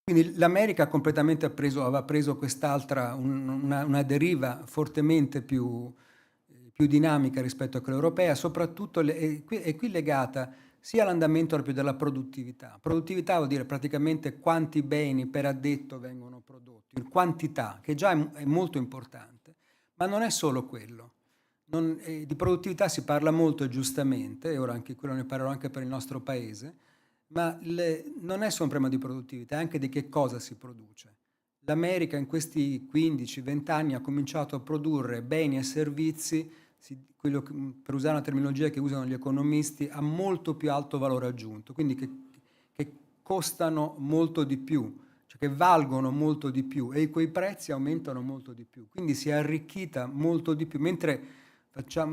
Quindi l'America completamente aveva preso quest'altra, una deriva fortemente più dinamica rispetto a quella europea, soprattutto è qui legata sia all'andamento proprio della produttività. Produttività vuol dire praticamente quanti beni per addetto vengono prodotti, quantità, che già è molto importante, ma non è solo quello. Di produttività si parla molto giustamente, e ora anche quello ne parlerò anche per il nostro paese, ma non è solo un problema di produttività, è anche di che cosa si produce. L'America in questi 15-20 anni ha cominciato a produrre beni e servizi, per usare una terminologia che usano gli economisti, a molto più alto valore aggiunto, quindi che costano molto di più, cioè che valgono molto di più, e quei prezzi aumentano molto di più. Quindi si è arricchita molto di più, mentre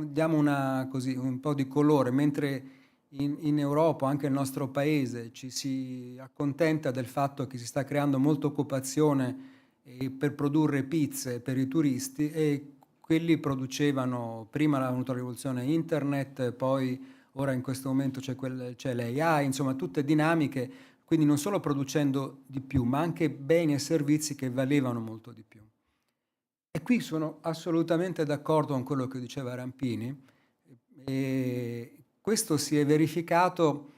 diamo un po' di colore, mentre in Europa, anche nel nostro paese, ci si accontenta del fatto che si sta creando molta occupazione per produrre pizze per i turisti, e quelli producevano, prima la venuta la rivoluzione internet, poi ora in questo momento c'è l'AI, insomma tutte dinamiche, quindi non solo producendo di più, ma anche beni e servizi che valevano molto di più. E qui sono assolutamente d'accordo con quello che diceva Rampini, e questo si è verificato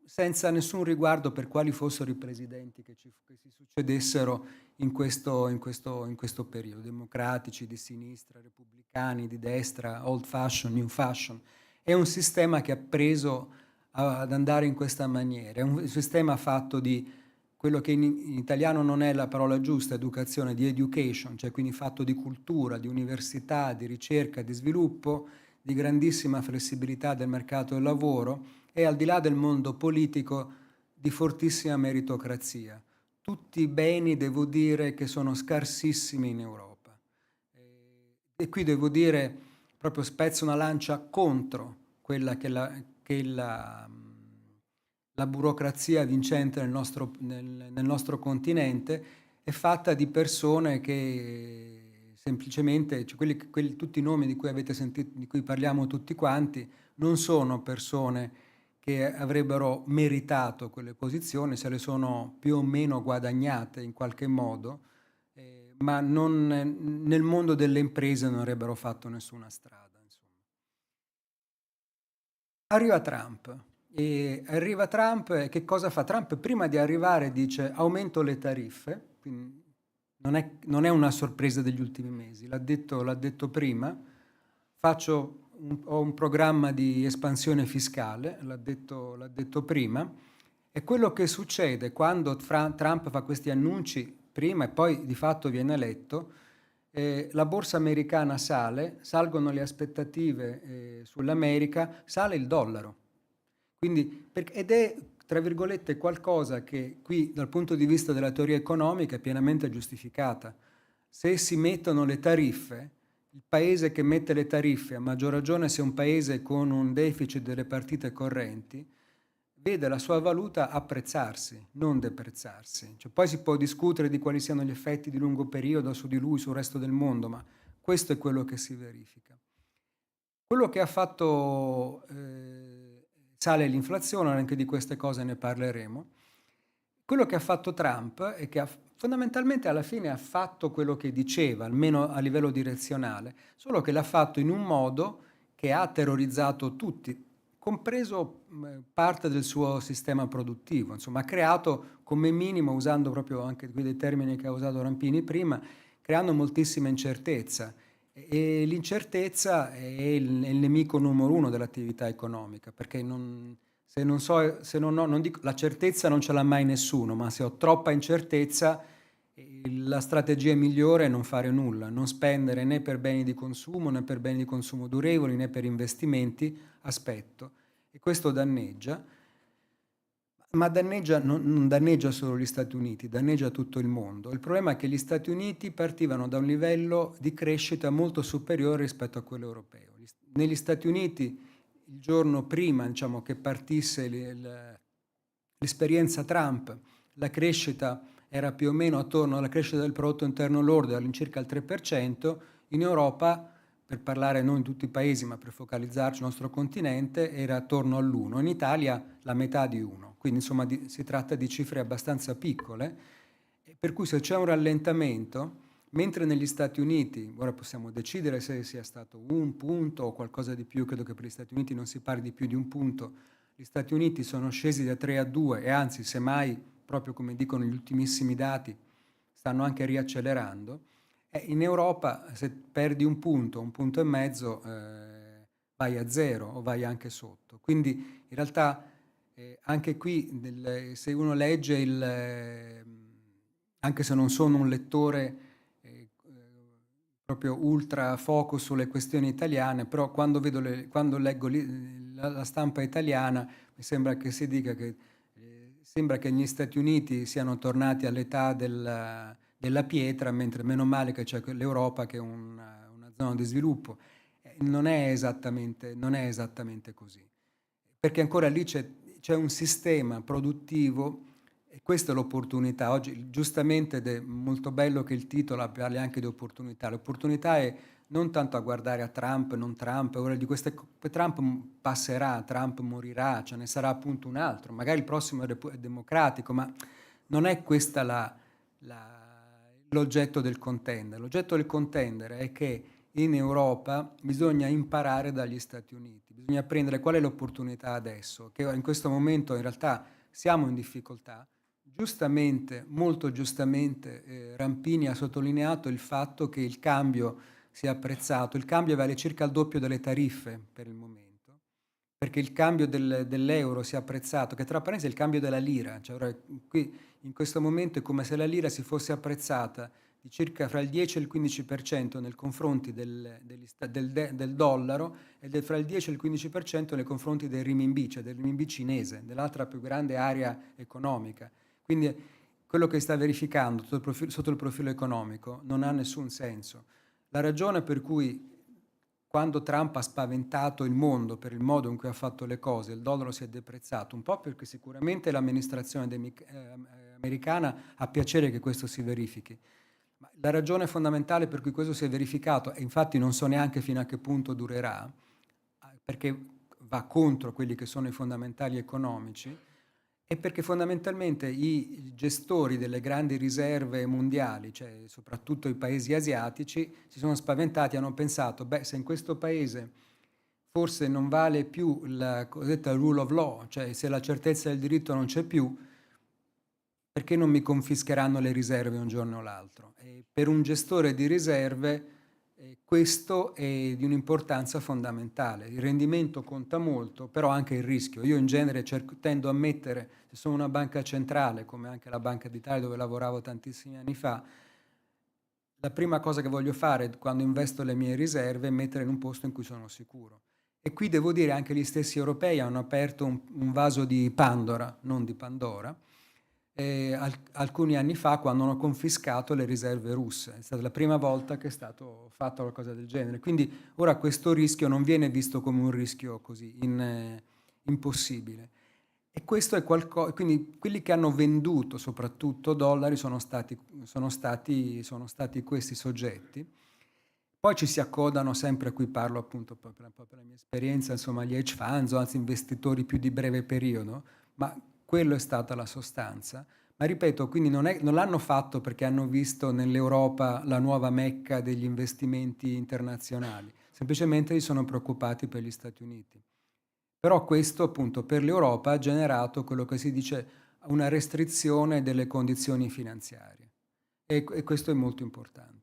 senza nessun riguardo per quali fossero i presidenti che si succedessero in questo periodo, democratici, di sinistra, repubblicani, di destra, old fashion, new fashion. È un sistema che ha preso ad andare in questa maniera, è un sistema fatto di quello che in italiano non è la parola giusta, educazione, di education, cioè quindi fatto di cultura, di università, di ricerca, di sviluppo, di grandissima flessibilità del mercato del lavoro, e al di là del mondo politico di fortissima meritocrazia. Tutti beni, devo dire, che sono scarsissimi in Europa. E qui devo dire, proprio spezzo una lancia contro quella che è la burocrazia vincente nel nostro continente, è fatta di persone che semplicemente cioè tutti i nomi di cui avete sentito, di cui parliamo tutti quanti, non sono persone che avrebbero meritato quelle posizioni, se le sono più o meno guadagnate in qualche modo, ma nel mondo delle imprese non avrebbero fatto nessuna strada. Insomma. Arriva Trump. E che cosa fa? Trump prima di arrivare dice aumento le tariffe, quindi non è una sorpresa degli ultimi mesi, l'ha detto prima, ho un programma di espansione fiscale, l'ha detto prima, e quello che succede quando Trump fa questi annunci prima e poi di fatto viene eletto, la borsa americana salgono le aspettative sull'America, sale il dollaro. Quindi, ed è, tra virgolette, qualcosa che qui dal punto di vista della teoria economica è pienamente giustificata. Se si mettono le tariffe, il paese che mette le tariffe, a maggior ragione se è un paese con un deficit delle partite correnti, vede la sua valuta apprezzarsi, non deprezzarsi. Cioè, poi si può discutere di quali siano gli effetti di lungo periodo su di lui, sul resto del mondo, ma questo è quello che si verifica. Quello che ha fatto, sale l'inflazione, anche di queste cose ne parleremo. Quello che ha fatto Trump è che fondamentalmente alla fine ha fatto quello che diceva, almeno a livello direzionale, solo che l'ha fatto in un modo che ha terrorizzato tutti, compreso parte del suo sistema produttivo. Insomma, ha creato come minimo, usando proprio anche qui dei termini che ha usato Rampini prima, creando moltissima incertezza. E l'incertezza è il nemico numero uno dell'attività economica, perché la certezza non ce l'ha mai nessuno, ma se ho troppa incertezza, la strategia migliore è non fare nulla, non spendere né per beni di consumo, né per beni di consumo durevoli, né per investimenti, aspetto. E questo danneggia, ma non danneggia solo gli Stati Uniti, danneggia tutto il mondo. Il problema è che gli Stati Uniti partivano da un livello di crescita molto superiore rispetto a quello europeo. Negli Stati Uniti, il giorno prima, diciamo, che partisse l'esperienza Trump, la crescita era più o meno attorno alla crescita del prodotto interno lordo all'incirca il 3%, in Europa, per parlare non in tutti i paesi ma per focalizzarci sul nostro continente, era attorno all'1, in Italia la metà di 1, quindi insomma si tratta di cifre abbastanza piccole, per cui se c'è un rallentamento, mentre negli Stati Uniti, ora possiamo decidere se sia stato 1 punto o qualcosa di più, credo che per gli Stati Uniti non si parli di più di 1 punto, gli Stati Uniti sono scesi da 3 a 2 e anzi, semmai, proprio come dicono gli ultimissimi dati, stanno anche riaccelerando. In Europa, se perdi 1 punto e mezzo, vai a 0 o vai anche sotto. Quindi in realtà anche qui, se uno legge, anche se non sono un lettore proprio ultra focus sulle questioni italiane, però quando leggo la stampa italiana mi sembra che si dica che sembra che gli Stati Uniti siano tornati all'età della pietra, mentre meno male che c'è l'Europa che è una zona di sviluppo. Non è esattamente così, perché ancora lì c'è un sistema produttivo e questa è l'opportunità. Oggi giustamente ed è molto bello che il titolo parli anche di opportunità. L'opportunità è non tanto a guardare a Trump, non Trump, ora di Trump passerà, Trump morirà, ce ne sarà appunto un altro, magari il prossimo è democratico, ma non è questa l'oggetto del contender. L'oggetto del contender è che in Europa bisogna imparare dagli Stati Uniti, bisogna prendere qual è l'opportunità adesso, che in questo momento in realtà siamo in difficoltà. Giustamente, molto giustamente, Rampini ha sottolineato il fatto che il cambio sia apprezzato. Il cambio vale circa il doppio delle tariffe per il momento, perché il cambio dell'euro sia apprezzato, che tra parentesi è il cambio della lira. Cioè ora, qui in questo momento è come se la lira si fosse apprezzata di circa fra il 10 e il 15% nei confronti del dollaro e fra il 10 e il 15% nei confronti del renminbi, cioè del renminbi cinese, dell'altra più grande area economica. Quindi quello che sta verificando sotto il profilo economico non ha nessun senso. La ragione per cui quando Trump ha spaventato il mondo per il modo in cui ha fatto le cose, il dollaro si è deprezzato, un po' perché sicuramente l'amministrazione americana ha piacere che questo si verifichi, Ma la ragione fondamentale per cui questo si è verificato, e infatti non so neanche fino a che punto durerà, perché va contro quelli che sono i fondamentali economici, è perché fondamentalmente i gestori delle grandi riserve mondiali, cioè soprattutto i paesi asiatici, si sono spaventati e hanno pensato, beh, se in questo paese forse non vale più la cosiddetta rule of law, cioè se la certezza del diritto non c'è più, perché non mi confischeranno le riserve un giorno o l'altro? E per un gestore di riserve questo è di un'importanza fondamentale. Il rendimento conta molto, però anche il rischio. Io in genere tendo a mettere, se sono una banca centrale, come anche la Banca d'Italia dove lavoravo tantissimi anni fa, la prima cosa che voglio fare quando investo le mie riserve è mettere in un posto in cui sono sicuro. E qui devo dire anche gli stessi europei hanno aperto un vaso di Pandora, non di Pandora, alcuni anni fa quando hanno confiscato le riserve russe. È stata la prima volta che è stato fatto qualcosa del genere. Quindi ora questo rischio non viene visto come un rischio così impossibile. E questo è qualcosa, quindi quelli che hanno venduto soprattutto dollari sono stati questi soggetti. Poi ci si accodano sempre, qui parlo appunto per la mia esperienza, insomma gli hedge funds, o anzi investitori più di breve periodo, ma quello è stata la sostanza. Ma ripeto, quindi non l'hanno fatto perché hanno visto nell'Europa la nuova mecca degli investimenti internazionali, semplicemente si sono preoccupati per gli Stati Uniti. Però questo appunto per l'Europa ha generato quello che si dice una restrizione delle condizioni finanziarie e questo è molto importante.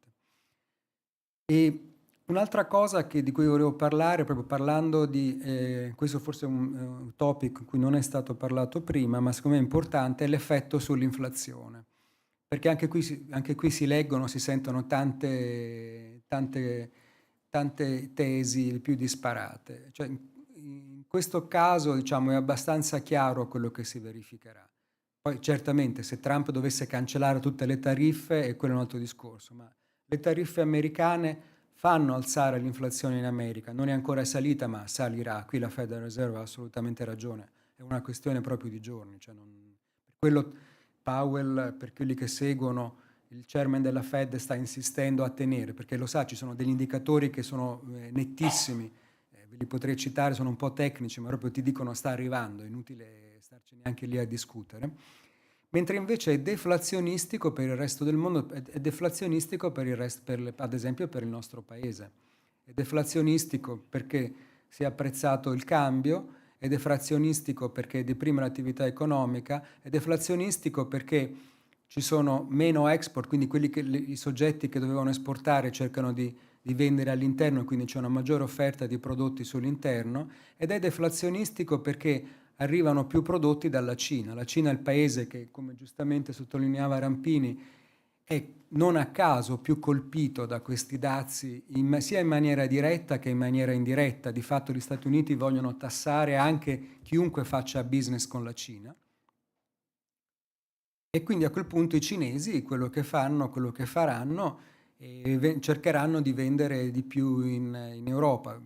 E un'altra cosa di cui volevo parlare, proprio parlando di, questo forse è un topic in cui non è stato parlato prima, ma secondo me è importante, è l'effetto sull'inflazione. Perché anche qui si leggono, si sentono tante tesi più disparate. Cioè, in questo caso, diciamo, è abbastanza chiaro quello che si verificherà. Poi certamente se Trump dovesse cancellare tutte le tariffe, è quello un altro discorso, ma le tariffe americane fanno alzare l'inflazione in America, non è ancora salita ma salirà, qui la Federal Reserve ha assolutamente ragione, è una questione proprio di giorni, cioè per quello Powell, per quelli che seguono, il chairman della Fed sta insistendo a tenere, perché lo sa, ci sono degli indicatori che sono nettissimi, ve li potrei citare, sono un po' tecnici, ma proprio ti dicono sta arrivando, è inutile starci neanche lì a discutere. Mentre invece è deflazionistico per il resto del mondo, è deflazionistico per il resto, ad esempio per il nostro paese. È deflazionistico perché si è apprezzato il cambio, è deflazionistico perché deprime l'attività economica, è deflazionistico perché ci sono meno export, quindi i soggetti che dovevano esportare cercano di vendere all'interno e quindi c'è una maggiore offerta di prodotti sull'interno, ed è deflazionistico perché arrivano più prodotti dalla Cina. La Cina è il paese che, come giustamente sottolineava Rampini, è non a caso più colpito da questi dazi sia in maniera diretta che in maniera indiretta. Di fatto gli Stati Uniti vogliono tassare anche chiunque faccia business con la Cina. E quindi a quel punto i cinesi quello che faranno, cercheranno di vendere di più in Europa.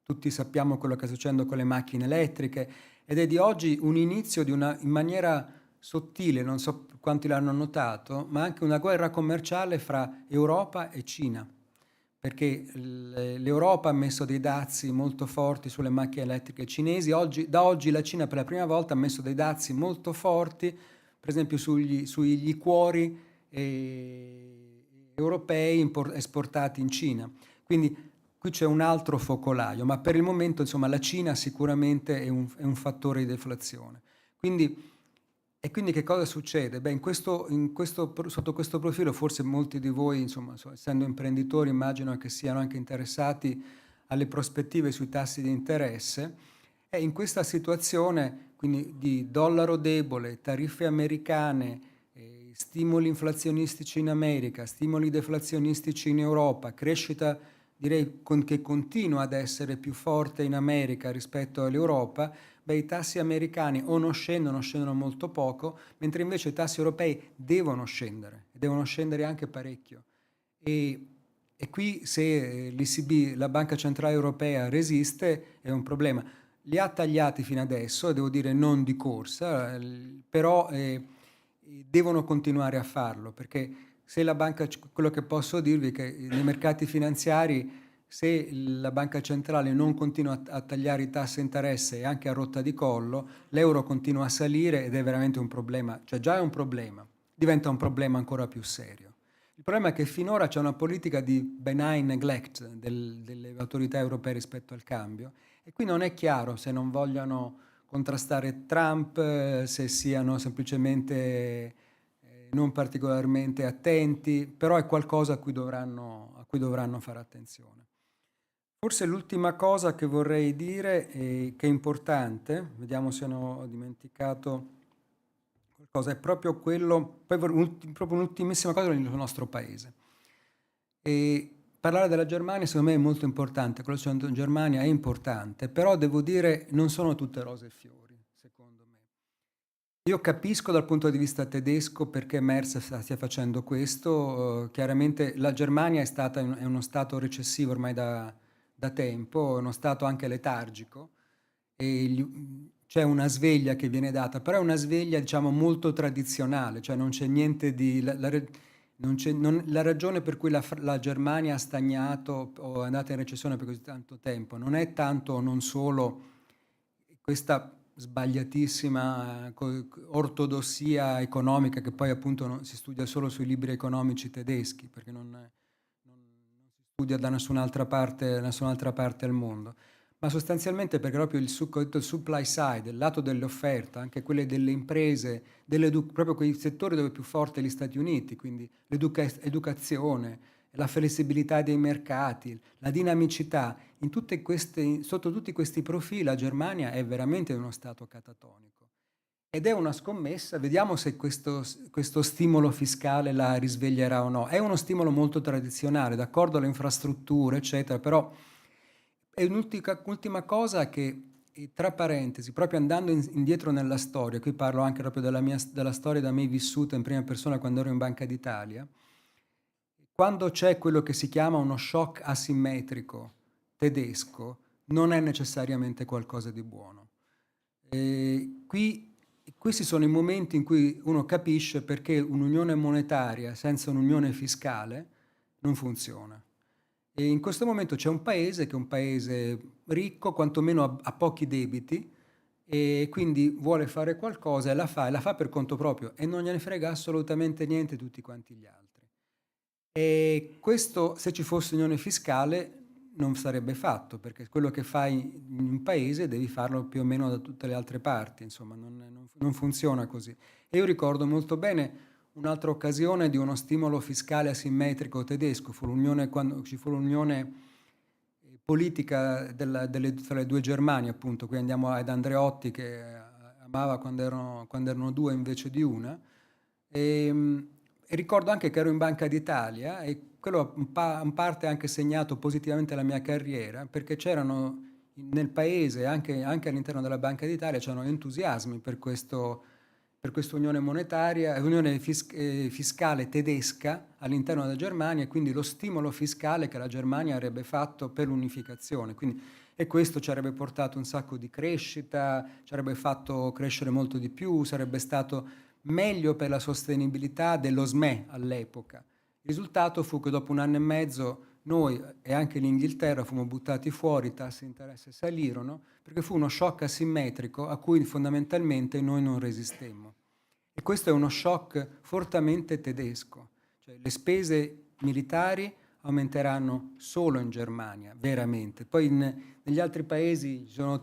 Tutti sappiamo quello che sta succedendo con le macchine elettriche ed è di oggi un inizio in maniera sottile, non so quanti l'hanno notato, ma anche una guerra commerciale fra Europa e Cina, perché l'Europa ha messo dei dazi molto forti sulle macchine elettriche cinesi. Da oggi la Cina per la prima volta ha messo dei dazi molto forti, per esempio sui liquori europei esportati in Cina. Quindi qui c'è un altro focolaio, ma per il momento insomma la Cina sicuramente è un fattore di deflazione. Quindi che cosa succede? Beh, sotto questo profilo forse molti di voi, insomma, essendo imprenditori, immagino che siano anche interessati alle prospettive sui tassi di interesse. E in questa situazione quindi di dollaro debole, tariffe americane, stimoli inflazionistici in America, stimoli deflazionistici in Europa, crescita direi che continua ad essere più forte in America rispetto all'Europa, i tassi americani o non scendono molto poco, mentre invece i tassi europei devono scendere anche parecchio. E qui se l'ECB, la Banca Centrale Europea, resiste è un problema. Li ha tagliati fino adesso, devo dire non di corsa, però devono continuare a farlo, perché se la banca, quello che posso dirvi è che nei mercati finanziari, se la banca centrale non continua a tagliare i tassi di interesse e anche a rotta di collo, l'euro continua a salire ed è veramente un problema, cioè già è un problema, diventa un problema ancora più serio. Il problema è che finora c'è una politica di benign neglect delle autorità europee rispetto al cambio, e qui non è chiaro se non vogliano contrastare Trump, se siano semplicemente non particolarmente attenti, però è qualcosa a cui dovranno fare attenzione. Forse l'ultima cosa che vorrei dire, che è importante, vediamo se ne ho dimenticato qualcosa, è proprio quello, proprio un'ultimissima cosa sul nostro paese. E parlare della Germania secondo me è molto importante, quello che c'è in Germania è importante, però devo dire non sono tutte rose e fiori, secondo me. Io capisco dal punto di vista tedesco perché Merz stia facendo questo, chiaramente la Germania è uno stato recessivo ormai da tempo, è uno stato anche letargico, e c'è una sveglia che viene data, però è una sveglia diciamo molto tradizionale, cioè non c'è niente di... La ragione per cui la Germania ha stagnato o è andata in recessione per così tanto tempo non è tanto o non solo questa sbagliatissima ortodossia economica che poi appunto si studia solo sui libri economici tedeschi, perché non si studia da nessun'altra parte al mondo, ma sostanzialmente perché proprio il supply side, il lato dell'offerta, anche quelle delle imprese, proprio quei settori dove è più forte gli Stati Uniti, quindi l'educazione, la flessibilità dei mercati, la dinamicità, sotto tutti questi profili la Germania è veramente in uno stato catatonico. Ed è una scommessa, vediamo se questo stimolo fiscale la risveglierà o no. È uno stimolo molto tradizionale, d'accordo alle infrastrutture, eccetera, però è un'ultima cosa che, tra parentesi, proprio andando indietro nella storia, qui parlo anche proprio della storia da me vissuta in prima persona quando ero in Banca d'Italia, quando c'è quello che si chiama uno shock asimmetrico tedesco, non è necessariamente qualcosa di buono. Questi sono i momenti in cui uno capisce perché un'unione monetaria senza un'unione fiscale non funziona. E in questo momento c'è un paese che è un paese ricco, quantomeno ha pochi debiti, e quindi vuole fare qualcosa e la fa per conto proprio e non gliene frega assolutamente niente tutti quanti gli altri. E questo, se ci fosse unione fiscale, non sarebbe fatto, perché quello che fai in un paese devi farlo più o meno da tutte le altre parti, insomma, non funziona così. E io ricordo molto bene un'altra occasione di uno stimolo fiscale asimmetrico tedesco, quando ci fu l'unione politica tra le due Germanie, appunto. Qui andiamo ad Andreotti che amava quando erano due invece di una. E ricordo anche che ero in Banca d'Italia e quello in parte ha anche segnato positivamente la mia carriera, perché c'erano nel paese, anche all'interno della Banca d'Italia, c'erano entusiasmi per questa unione monetaria, unione fiscale tedesca all'interno della Germania, e quindi lo stimolo fiscale che la Germania avrebbe fatto per l'unificazione. E questo ci avrebbe portato un sacco di crescita, ci avrebbe fatto crescere molto di più, sarebbe stato meglio per la sostenibilità dello SME all'epoca. Il risultato fu che dopo 1 anno e mezzo noi e anche l'Inghilterra fummo buttati fuori, i tassi di interesse salirono, perché fu uno shock asimmetrico a cui fondamentalmente noi non resistemmo. E questo è uno shock fortemente tedesco, cioè le spese militari aumenteranno solo in Germania, veramente. Poi negli altri paesi ci sono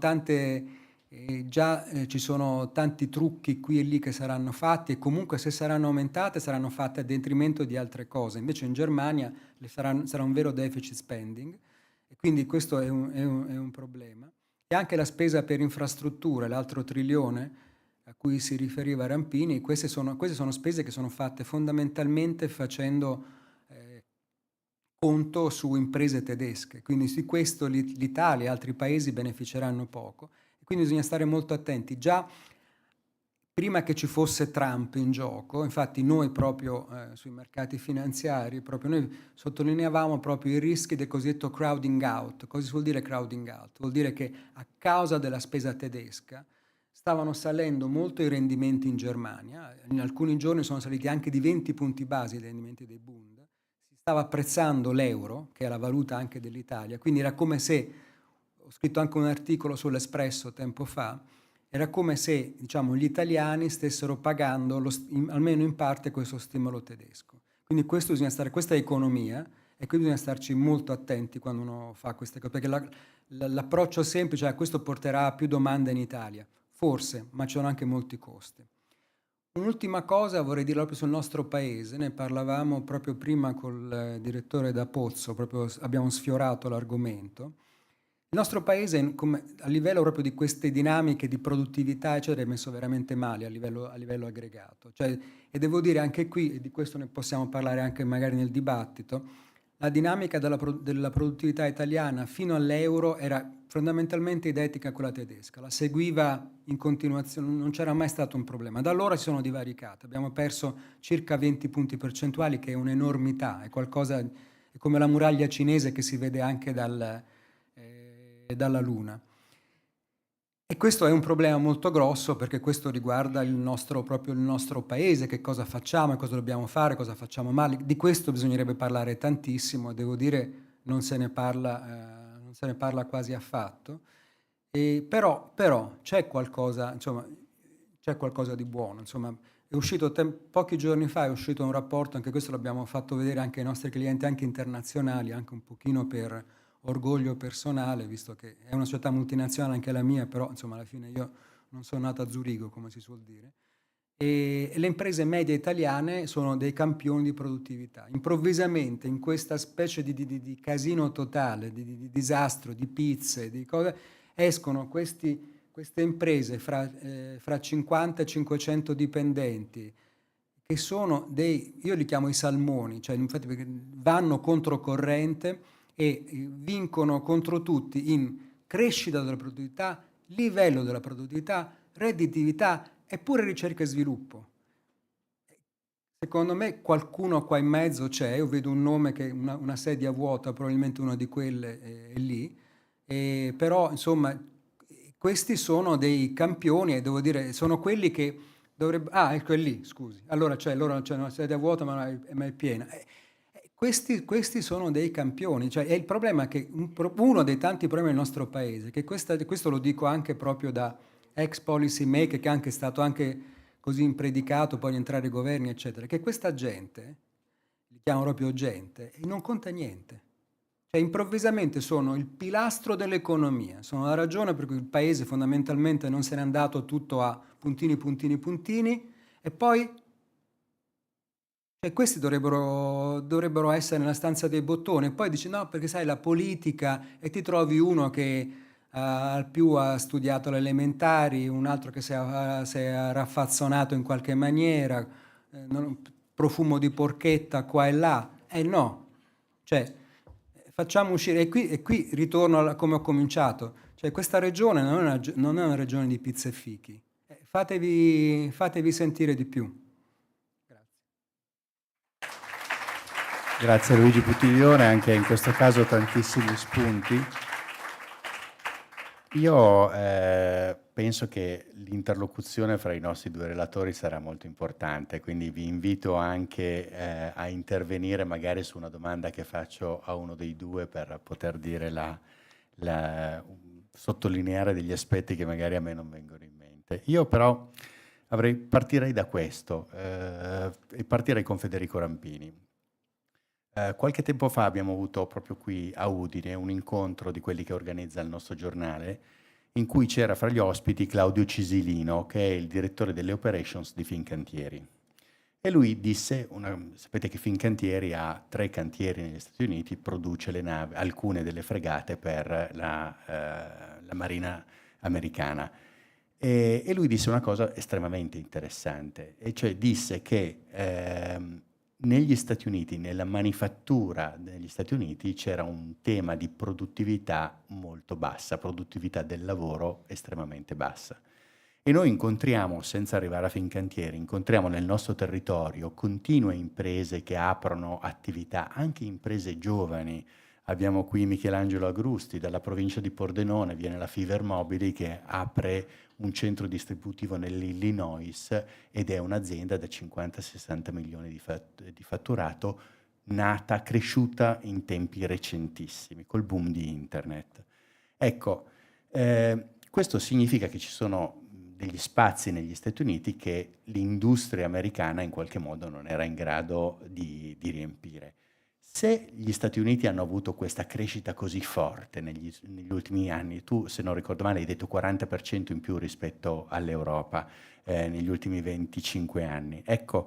ci sono tanti trucchi qui e lì che saranno fatti, e comunque se saranno aumentate saranno fatte a detrimento di altre cose. Invece in Germania sarà un vero deficit spending, e quindi questo è un problema. E anche la spesa per infrastrutture, l'altro trilione a cui si riferiva Rampini, queste sono spese che sono fatte fondamentalmente facendo conto su imprese tedesche, quindi di questo l'Italia e altri paesi beneficeranno poco. Quindi bisogna stare molto attenti. Già prima che ci fosse Trump in gioco, infatti noi proprio sui mercati finanziari, proprio noi sottolineavamo proprio i rischi del cosiddetto crowding out. Cosa vuol dire crowding out? Vuol dire che a causa della spesa tedesca stavano salendo molto i rendimenti in Germania, in alcuni giorni sono saliti anche di 20 punti base i rendimenti dei Bund, si stava apprezzando l'euro, che è la valuta anche dell'Italia, quindi era come se, ho scritto anche un articolo sull'Espresso tempo fa, era come se, diciamo, gli italiani stessero pagando almeno in parte questo stimolo tedesco. Quindi questa è economia, e qui bisogna starci molto attenti quando uno fa queste cose, perché l'approccio semplice è questo porterà a più domanda in Italia, forse, ma ci sono anche molti costi. Un'ultima cosa vorrei dirla proprio sul nostro paese, ne parlavamo proprio prima col direttore da Pozzo, proprio abbiamo sfiorato l'argomento. Il nostro paese, a livello proprio di queste dinamiche di produttività, eccetera, è messo veramente male a livello aggregato. Cioè, e devo dire anche qui, e di questo ne possiamo parlare anche magari nel dibattito, la dinamica della produttività italiana fino all'euro era fondamentalmente identica a quella tedesca, la seguiva in continuazione, non c'era mai stato un problema. Da allora si sono divaricate, abbiamo perso circa 20 punti percentuali, che è un'enormità, è qualcosa, è come la muraglia cinese che si vede anche dalla Luna. E questo è un problema molto grosso, perché questo riguarda proprio il nostro paese, che cosa facciamo e cosa dobbiamo fare, cosa facciamo male. Di questo bisognerebbe parlare tantissimo, devo dire non se ne parla quasi affatto. Però c'è qualcosa, insomma, c'è qualcosa di buono. Insomma, è uscito pochi giorni fa, è uscito un rapporto, anche questo l'abbiamo fatto vedere anche ai nostri clienti, anche internazionali, anche un pochino per orgoglio personale, visto che è una società multinazionale anche la mia, però insomma alla fine io non sono nato a Zurigo, come si suol dire, e le imprese medie italiane sono dei campioni di produttività. Improvvisamente, in questa specie di casino totale, di disastro, di pizze, di cose, escono queste imprese fra 50 e 500 dipendenti, che sono io li chiamo i salmoni, cioè infatti perché vanno controcorrente e vincono contro tutti in crescita della produttività, livello della produttività, redditività e pure ricerca e sviluppo. Secondo me qualcuno qua in mezzo c'è, io vedo un nome che è una sedia vuota, probabilmente una di quelle è lì, però insomma questi sono dei campioni e devo dire, sono quelli che dovrebbero... Ah, ecco, è lì, scusi. Allora c'è una sedia vuota ma è piena. Questi sono dei campioni, cioè è il problema è che uno dei tanti problemi del nostro paese, che questo lo dico anche proprio da ex policy maker, che è anche stato anche così impredicato poi di entrare ai governi, eccetera, che questa gente, li chiamo proprio gente, e non conta niente. Cioè improvvisamente sono il pilastro dell'economia, sono la ragione per cui il paese fondamentalmente non se n'è andato tutto a puntini, puntini, puntini, e poi... E questi dovrebbero essere nella stanza dei bottoni. Poi dici no, perché sai la politica, e ti trovi uno che al più ha studiato le elementari, un altro che si è raffazzonato in qualche maniera, profumo di porchetta qua e là. No, cioè facciamo uscire, e qui ritorno a come ho cominciato, cioè questa regione non è una regione di pizze e fichi, fatevi sentire di più. Grazie a Luigi Putiglione, anche in questo caso tantissimi spunti. Io penso che l'interlocuzione fra i nostri due relatori sarà molto importante, quindi vi invito anche a intervenire magari su una domanda che faccio a uno dei due per poter dire sottolineare degli aspetti che magari a me non vengono in mente. Io però partirei da questo e partirei con Federico Rampini. Qualche tempo fa abbiamo avuto proprio qui a Udine un incontro di quelli che organizza il nostro giornale, in cui c'era fra gli ospiti Claudio Cisilino, che è il direttore delle operations di Fincantieri. E lui disse, sapete che Fincantieri ha 3 cantieri negli Stati Uniti, produce le navi, alcune delle fregate per la Marina americana. E lui disse una cosa estremamente interessante, e cioè disse che negli Stati Uniti, nella manifattura negli Stati Uniti, c'era un tema di produttività molto bassa, produttività del lavoro estremamente bassa. E noi incontriamo, senza arrivare a Fincantieri, incontriamo nel nostro territorio continue imprese che aprono attività, anche imprese giovani, Abbiamo qui Michelangelo Agrusti, dalla provincia di Pordenone viene la Fiver Mobili che apre un centro distributivo nell'Illinois ed è un'azienda da 50-60 milioni di fatturato, nata, cresciuta in tempi recentissimi, col boom di internet. Ecco, questo significa che ci sono degli spazi negli Stati Uniti che l'industria americana in qualche modo non era in grado di riempire. Se gli Stati Uniti hanno avuto questa crescita così forte negli ultimi anni, tu se non ricordo male hai detto 40% in più rispetto all'Europa negli ultimi 25 anni, ecco,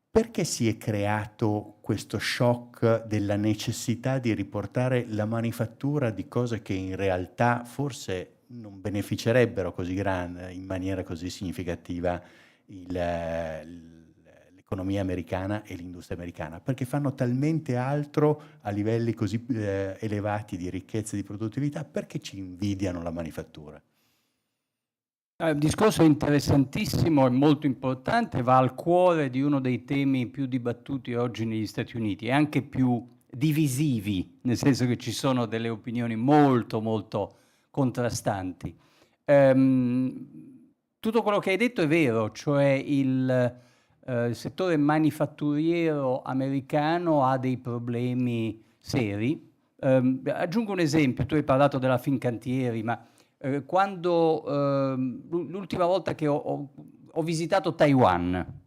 perché si è creato questo shock della necessità di riportare la manifattura di cose che in realtà forse non beneficerebbero così in maniera così significativa l'economia americana e l'industria americana, perché fanno talmente altro a livelli così elevati di ricchezza e di produttività, perché ci invidiano la manifattura? Il discorso è interessantissimo e molto importante, va al cuore di uno dei temi più dibattuti oggi negli Stati Uniti e anche più divisivi, nel senso che ci sono delle opinioni molto molto contrastanti. Tutto quello che hai detto è vero, cioè il settore manifatturiero americano ha dei problemi seri. Aggiungo un esempio, tu hai parlato della Fincantieri, ma quando l'ultima volta che ho visitato Taiwan,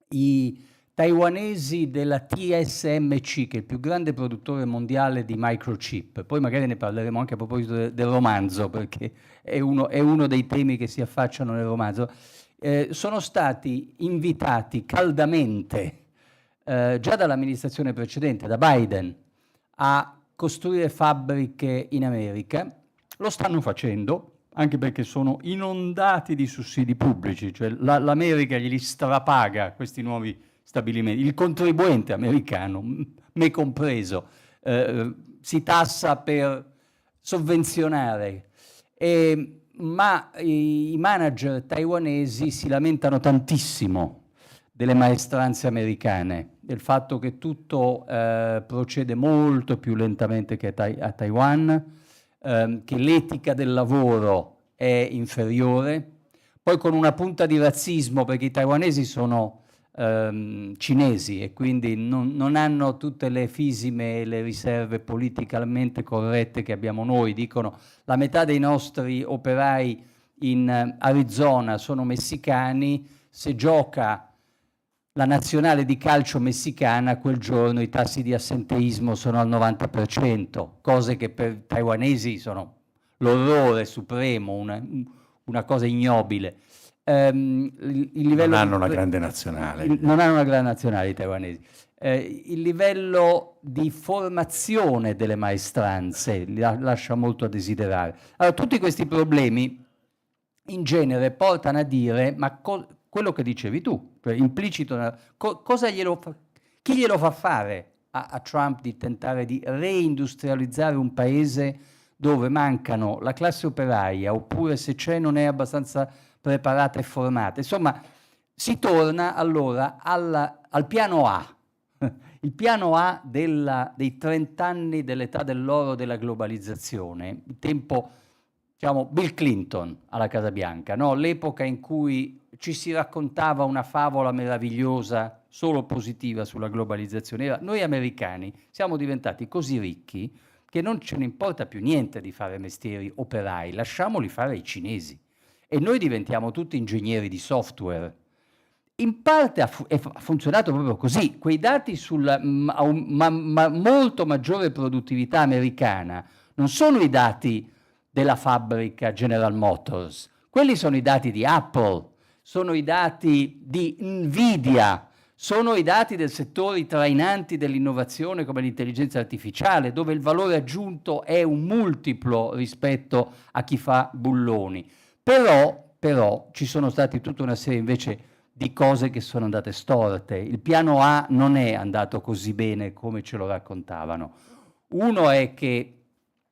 i taiwanesi della TSMC, che è il più grande produttore mondiale di microchip, poi magari ne parleremo anche a proposito del romanzo, perché è uno dei temi che si affacciano nel romanzo, sono stati invitati caldamente già dall'amministrazione precedente, da Biden, a costruire fabbriche in America. Lo stanno facendo, anche perché sono inondati di sussidi pubblici, cioè l'America glieli strapaga questi nuovi stabilimenti, il contribuente americano, me compreso, si tassa per sovvenzionare, ma i manager taiwanesi si lamentano tantissimo delle maestranze americane, del fatto che tutto procede molto più lentamente che a Taiwan, che l'etica del lavoro è inferiore, poi con una punta di razzismo, perché i taiwanesi sono cinesi e quindi non hanno tutte le fisime e le riserve politicamente corrette che abbiamo noi. Dicono la metà dei nostri operai in Arizona sono messicani, se gioca la nazionale di calcio messicana, quel giorno i tassi di assenteismo sono al 90%, cose che per i taiwanesi sono l'orrore supremo, una cosa ignobile. Non hanno una grande nazionale. Non hanno una grande nazionale i taiwanesi. Il livello di formazione delle maestranze lascia molto a desiderare. Allora, tutti questi problemi in genere portano a dire, ma quello che dicevi tu, cioè implicito, chi glielo fa fare a Trump di tentare di reindustrializzare un paese dove mancano la classe operaia, oppure se c'è non è abbastanza preparata e formata. Insomma, si torna allora al piano A, il piano A dei 30 anni dell'età dell'oro della globalizzazione, il tempo, diciamo, Bill Clinton alla Casa Bianca, no? L'epoca in cui ci si raccontava una favola meravigliosa, solo positiva sulla globalizzazione. Noi americani siamo diventati così ricchi che non ce ne importa più niente di fare mestieri operai, lasciamoli fare ai cinesi. E noi diventiamo tutti ingegneri di software. In parte ha funzionato proprio così. Quei dati sulla molto maggiore produttività americana non sono i dati della fabbrica General Motors, quelli sono i dati di Apple, sono i dati di Nvidia, sono i dati del settore trainanti dell'innovazione come l'intelligenza artificiale, dove il valore aggiunto è un multiplo rispetto a chi fa bulloni. Però ci sono stati tutta una serie invece di cose che sono andate storte. Il piano A non è andato così bene come ce lo raccontavano. Uno è che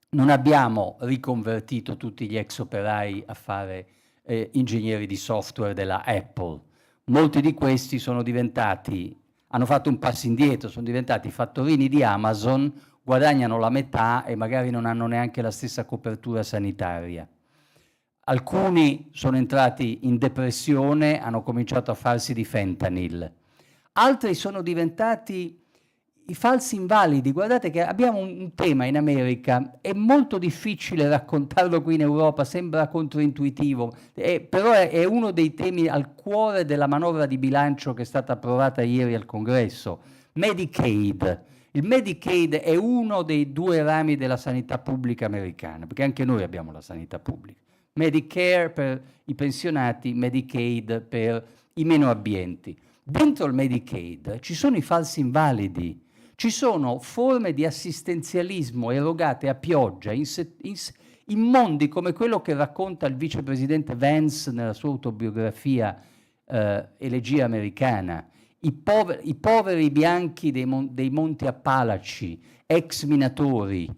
non abbiamo riconvertito tutti gli ex operai a fare ingegneri di software della Apple. Molti di questi sono diventati hanno fatto un passo indietro, sono diventati fattorini di Amazon, guadagnano la metà e magari non hanno neanche la stessa copertura sanitaria. Alcuni sono entrati in depressione, hanno cominciato a farsi di fentanyl. Altri sono diventati i falsi invalidi. Guardate che abbiamo un tema in America, è molto difficile raccontarlo qui in Europa, sembra controintuitivo, però è uno dei temi al cuore della manovra di bilancio che è stata approvata ieri al Congresso. Medicaid. Il Medicaid è uno dei 2 rami della sanità pubblica americana, perché anche noi abbiamo la sanità pubblica. Medicare per i pensionati, Medicaid per i meno abbienti. Dentro il Medicaid ci sono i falsi invalidi, ci sono forme di assistenzialismo erogate a pioggia in mondi come quello che racconta il vicepresidente Vance nella sua autobiografia Elegia americana, i poveri bianchi dei Monti Appalachi, ex minatori,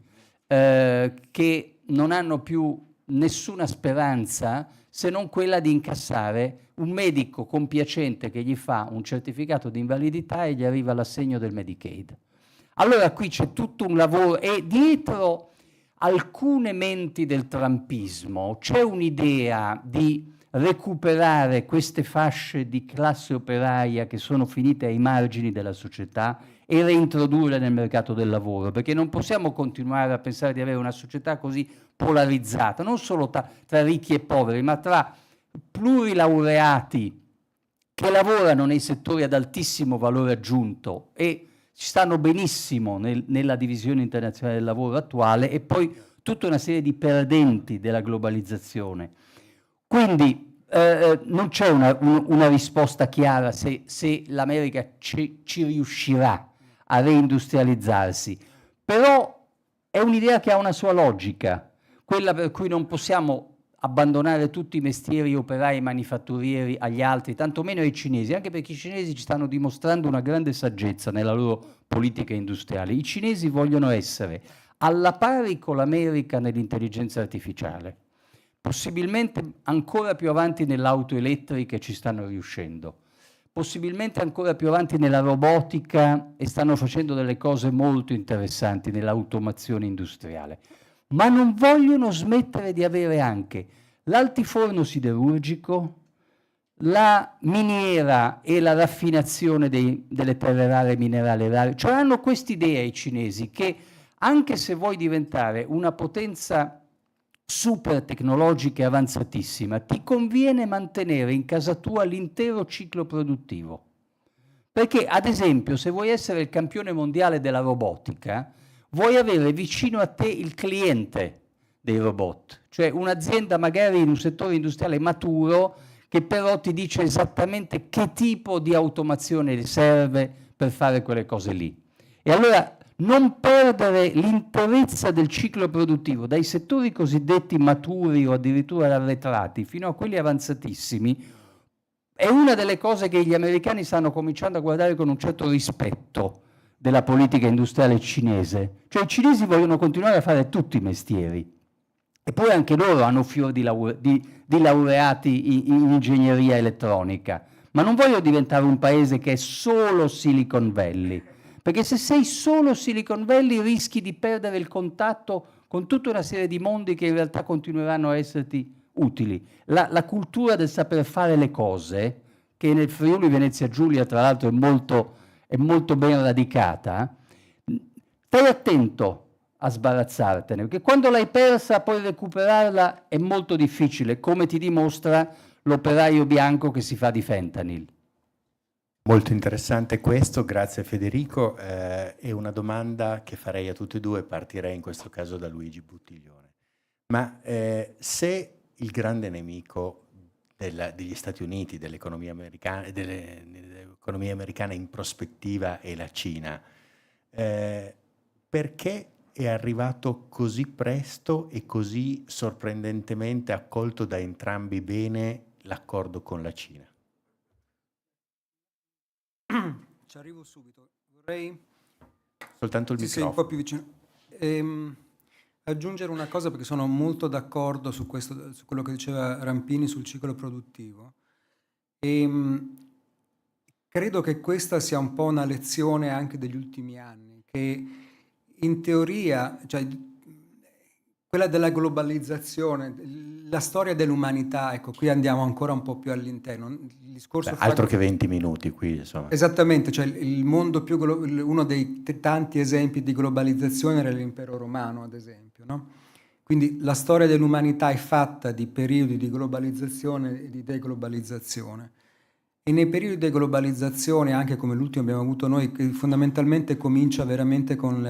che non hanno più nessuna speranza se non quella di incassare un medico compiacente che gli fa un certificato di invalidità e gli arriva l'assegno del Medicaid. Allora qui c'è tutto un lavoro e dietro alcune menti del trumpismo c'è un'idea di recuperare queste fasce di classe operaia che sono finite ai margini della società e reintrodurle nel mercato del lavoro, perché non possiamo continuare a pensare di avere una società così polarizzata, non solo tra ricchi e poveri, ma tra plurilaureati che lavorano nei settori ad altissimo valore aggiunto e ci stanno benissimo nella divisione internazionale del lavoro attuale, e poi tutta una serie di perdenti della globalizzazione. Quindi non c'è una risposta chiara se l'America ci riuscirà a reindustrializzarsi, però è un'idea che ha una sua logica, quella per cui non possiamo abbandonare tutti i mestieri operai e manifatturieri agli altri, tantomeno ai cinesi, anche perché i cinesi ci stanno dimostrando una grande saggezza nella loro politica industriale. I cinesi vogliono essere alla pari con l'America nell'intelligenza artificiale, possibilmente ancora più avanti nell'auto elettrica e ci stanno riuscendo, possibilmente ancora più avanti nella robotica e stanno facendo delle cose molto interessanti nell'automazione industriale. Ma non vogliono smettere di avere anche l'altiforno siderurgico, la miniera e la raffinazione delle terre rare e minerali rari. Cioè hanno quest'idea i cinesi che anche se vuoi diventare una potenza super tecnologica e avanzatissima, ti conviene mantenere in casa tua l'intero ciclo produttivo. Perché, ad esempio, se vuoi essere il campione mondiale della robotica, vuoi avere vicino a te il cliente dei robot, cioè un'azienda magari in un settore industriale maturo che però ti dice esattamente che tipo di automazione serve per fare quelle cose lì. E allora non perdere l'interezza del ciclo produttivo dai settori cosiddetti maturi o addirittura arretrati fino a quelli avanzatissimi è una delle cose che gli americani stanno cominciando a guardare con un certo rispetto della politica industriale cinese. Cioè i cinesi vogliono continuare a fare tutti i mestieri e poi anche loro hanno fior di laureati in ingegneria elettronica, ma non vogliono diventare un paese che è solo Silicon Valley, perché se sei solo Silicon Valley rischi di perdere il contatto con tutta una serie di mondi che in realtà continueranno a esserti utili. La cultura del saper fare le cose, che nel Friuli Venezia Giulia tra l'altro è molto ben radicata, stai attento a sbarazzartene, perché quando l'hai persa poi recuperarla è molto difficile, come ti dimostra l'operaio bianco che si fa di fentanyl. Molto interessante questo, grazie Federico. È una domanda che farei a tutti e due, partirei in questo caso da Luigi Buttiglione. Ma se il grande nemico degli Stati Uniti, dell'economia americana in prospettiva è la Cina, perché è arrivato così presto e così sorprendentemente accolto da entrambi bene l'accordo con la Cina? Ci arrivo subito. Vorrei Soltanto il sei un microfono. po' più vicino. Aggiungere una cosa, perché sono molto d'accordo su questo, su quello che diceva Rampini sul ciclo produttivo. credo che questa sia un po' una lezione anche degli ultimi anni, che in teoria, cioè, quella della globalizzazione, la storia dell'umanità, ecco, qui andiamo ancora un po' più all'interno. Il discorso Altro che 20 minuti qui, insomma. Esattamente, cioè il mondo più uno dei tanti esempi di globalizzazione era l'impero romano, ad esempio, no? Quindi la storia dell'umanità è fatta di periodi di globalizzazione e di deglobalizzazione. E nei periodi di deglobalizzazione, anche come l'ultimo abbiamo avuto noi, che fondamentalmente comincia veramente con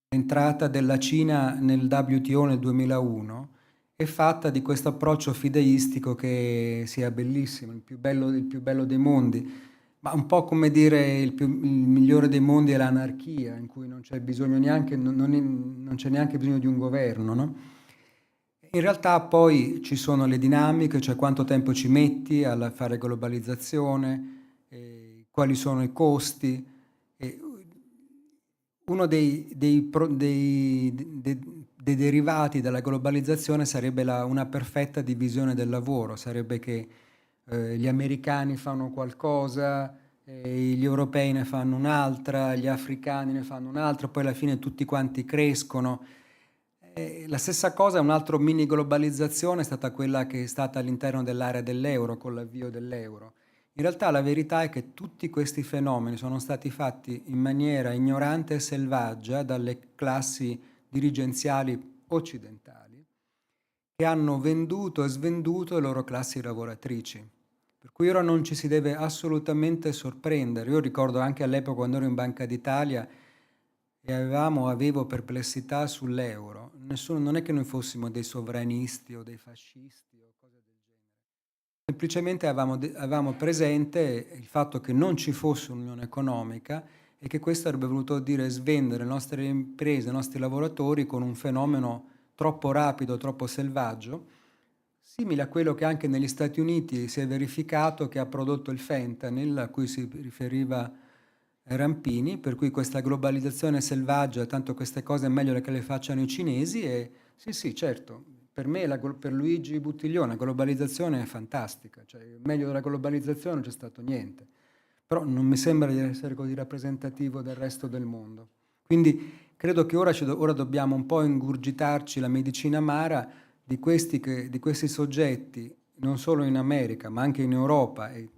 l'entrata della Cina nel WTO nel 2001, è fatta di questo approccio fideistico che sia bellissimo, il più bello dei mondi, ma un po' come dire il migliore dei mondi è l'anarchia, in cui non c'è bisogno neanche, non c'è neanche bisogno di un governo, no? In realtà poi ci sono le dinamiche, cioè quanto tempo ci metti a fare globalizzazione, quali sono i costi. Uno dei derivati della globalizzazione sarebbe una perfetta divisione del lavoro, sarebbe che gli americani fanno qualcosa, gli europei ne fanno un'altra, gli africani ne fanno un'altra, poi alla fine tutti quanti crescono. La stessa cosa, un'altra mini globalizzazione è stata quella che è stata all'interno dell'area dell'euro, con l'avvio dell'euro. In realtà la verità è che tutti questi fenomeni sono stati fatti in maniera ignorante e selvaggia dalle classi dirigenziali occidentali che hanno venduto e svenduto le loro classi lavoratrici. Per cui ora non ci si deve assolutamente sorprendere. Io ricordo anche all'epoca quando ero in Banca d'Italia e avevo perplessità sull'euro. Non è che noi fossimo dei sovranisti o dei fascisti o cose del genere. Semplicemente avevamo presente il fatto che non ci fosse un'unione economica e che questo avrebbe voluto dire svendere le nostre imprese, i nostri lavoratori con un fenomeno troppo rapido, troppo selvaggio, simile a quello che anche negli Stati Uniti si è verificato, che ha prodotto il fentanyl, a cui si riferiva Rampini, per cui questa globalizzazione selvaggia, tanto queste cose è meglio che le facciano i cinesi, e sì, certo, per me, per Luigi Buttiglione, la globalizzazione è fantastica, cioè meglio della globalizzazione non c'è stato niente, però non mi sembra di essere così rappresentativo del resto del mondo. Quindi credo che ora dobbiamo un po' ingurgitarci la medicina amara di questi soggetti, non solo in America, ma anche in Europa, e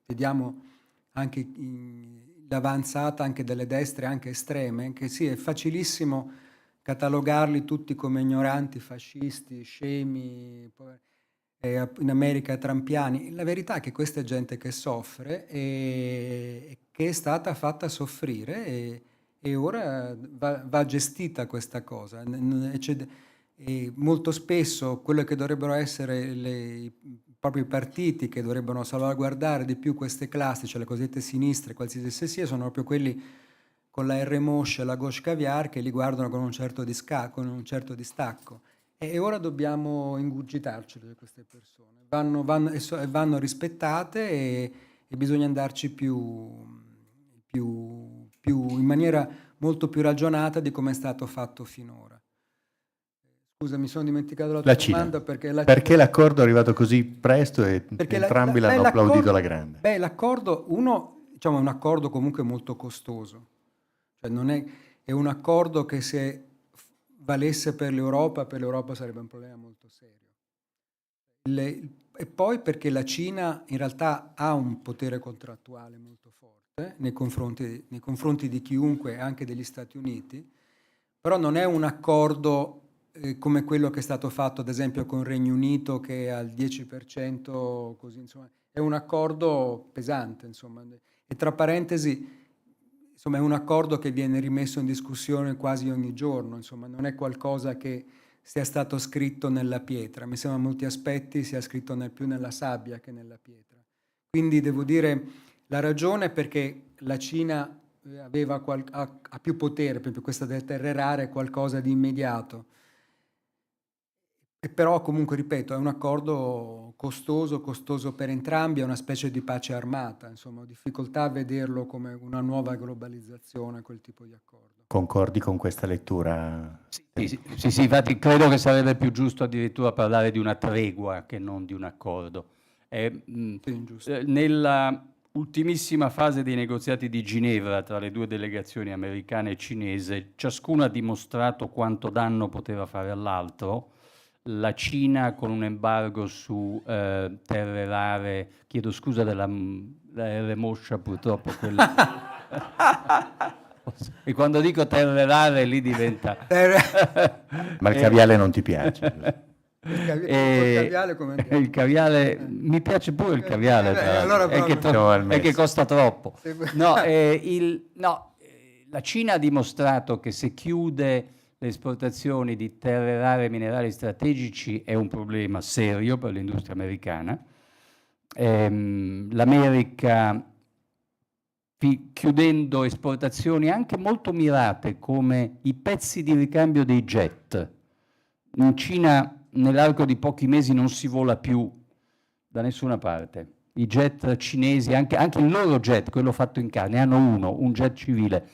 vediamo anche l'avanzata anche delle destre, anche estreme, che sì, è facilissimo catalogarli tutti come ignoranti, fascisti, scemi, in America trampiani. La verità è che questa è gente che soffre e che è stata fatta soffrire e ora va gestita questa cosa. E molto spesso quello che dovrebbero essere proprio i partiti che dovrebbero salvaguardare di più queste classi, cioè le cosiddette sinistre, qualsiasi esse sia, sono proprio quelli con la R Moscia e la gauche caviar che li guardano con un certo distacco. E ora dobbiamo ingurgitarci di queste persone. Vanno rispettate e bisogna andarci in maniera molto più ragionata di come è stato fatto finora. Scusa, mi sono dimenticato la tua domanda. Perché l'accordo è arrivato così presto e entrambi l'hanno applaudito alla grande? Beh, l'accordo, è un accordo comunque molto costoso. Cioè è un accordo che se valesse per l'Europa sarebbe un problema molto serio. E poi perché la Cina in realtà ha un potere contrattuale molto forte nei confronti di chiunque, anche degli Stati Uniti, però non è un accordo come quello che è stato fatto ad esempio con il Regno Unito, che è al 10%, così, insomma, è un accordo pesante, insomma, e tra parentesi, insomma, è un accordo che viene rimesso in discussione quasi ogni giorno, insomma, non è qualcosa che sia stato scritto nella pietra, mi sembra molti aspetti sia scritto più nella sabbia che nella pietra. Quindi devo dire, la ragione è perché la Cina ha più potere, per esempio questa deterrerare è qualcosa di immediato. E però comunque, ripeto, è un accordo costoso per entrambi, è una specie di pace armata, insomma, ho difficoltà a vederlo come una nuova globalizzazione, quel tipo di accordo. Concordi con questa lettura? Sì, infatti credo che sarebbe più giusto addirittura parlare di una tregua che non di un accordo. Sì, giusto. Nella ultimissima fase dei negoziati di Ginevra tra le due delegazioni americana e cinese, ciascuno ha dimostrato quanto danno poteva fare all'altro. La Cina con un embargo su terre rare, chiedo scusa la R moscia purtroppo, e quando dico terre rare lì diventa... Ma il caviale non ti piace? Il caviale come anche- Il caviale, mi piace pure il caviale, tra l'altro, allora è che proprio- è che costa troppo. Sì. No, la Cina ha dimostrato che se chiude le esportazioni di terre rare e minerali strategici è un problema serio per l'industria americana. L'America, chiudendo esportazioni anche molto mirate come i pezzi di ricambio dei jet. In Cina nell'arco di pochi mesi non si vola più da nessuna parte. I jet cinesi, anche il loro jet, quello fatto in casa, ne hanno un jet civile,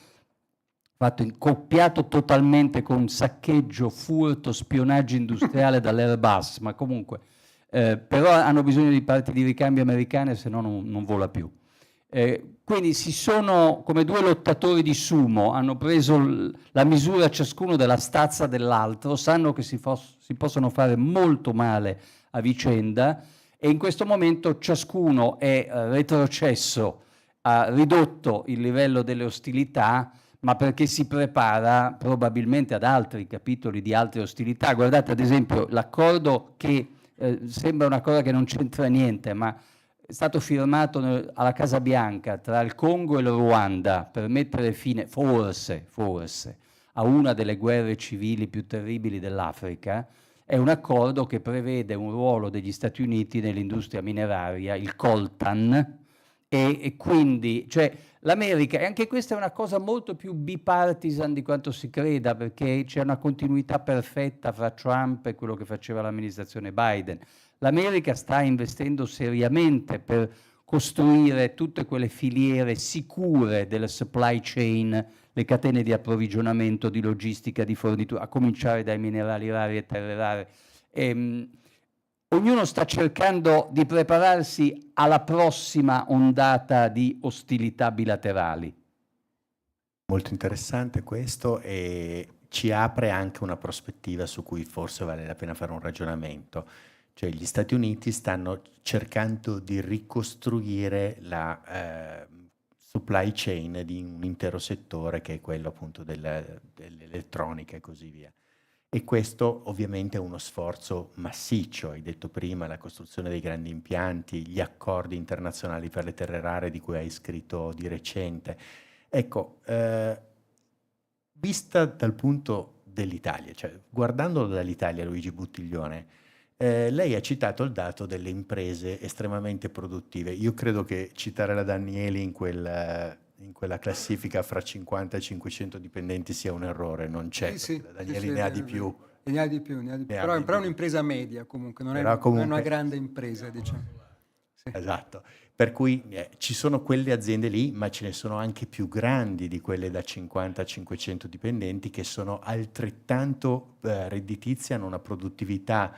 coppiato totalmente con saccheggio, furto, spionaggio industriale dall'Airbus, ma comunque, però hanno bisogno di parti di ricambio americane, se no non vola più. Quindi si sono come due lottatori di sumo, hanno preso la misura ciascuno della stazza dell'altro, sanno che si possono fare molto male a vicenda e in questo momento ciascuno è retrocesso, ha ridotto il livello delle ostilità, ma perché si prepara probabilmente ad altri capitoli di altre ostilità. Guardate ad esempio l'accordo che sembra una cosa che non c'entra niente, ma è stato firmato alla Casa Bianca tra il Congo e il Ruanda per mettere fine, forse, a una delle guerre civili più terribili dell'Africa. È un accordo che prevede un ruolo degli Stati Uniti nell'industria mineraria, il coltan, e quindi, cioè, l'America, e anche questa è una cosa molto più bipartisan di quanto si creda, perché c'è una continuità perfetta fra Trump e quello che faceva l'amministrazione Biden. L'America sta investendo seriamente per costruire tutte quelle filiere sicure della supply chain, le catene di approvvigionamento, di logistica, di fornitura, a cominciare dai minerali rari e terre rare. Ognuno sta cercando di prepararsi alla prossima ondata di ostilità bilaterali. Molto interessante questo e ci apre anche una prospettiva su cui forse vale la pena fare un ragionamento. Cioè gli Stati Uniti stanno cercando di ricostruire la supply chain di un intero settore che è quello appunto dell'elettronica e così via. E questo ovviamente è uno sforzo massiccio, hai detto prima, la costruzione dei grandi impianti, gli accordi internazionali per le terre rare di cui hai scritto di recente. Ecco, vista dal punto dell'Italia, cioè guardandolo dall'Italia, Luigi Buttiglione, lei ha citato il dato delle imprese estremamente produttive. Io credo che citare la Danieli in quella classifica fra 50 e 500 dipendenti sia un errore, non c'è, Sì, la Danieli ne ha di più. Ne ha di più. Però è un'impresa media comunque, non è una grande impresa, diciamo. Sì. Esatto, per cui ci sono quelle aziende lì, ma ce ne sono anche più grandi di quelle da 50 a 500 dipendenti che sono altrettanto redditizie, hanno una produttività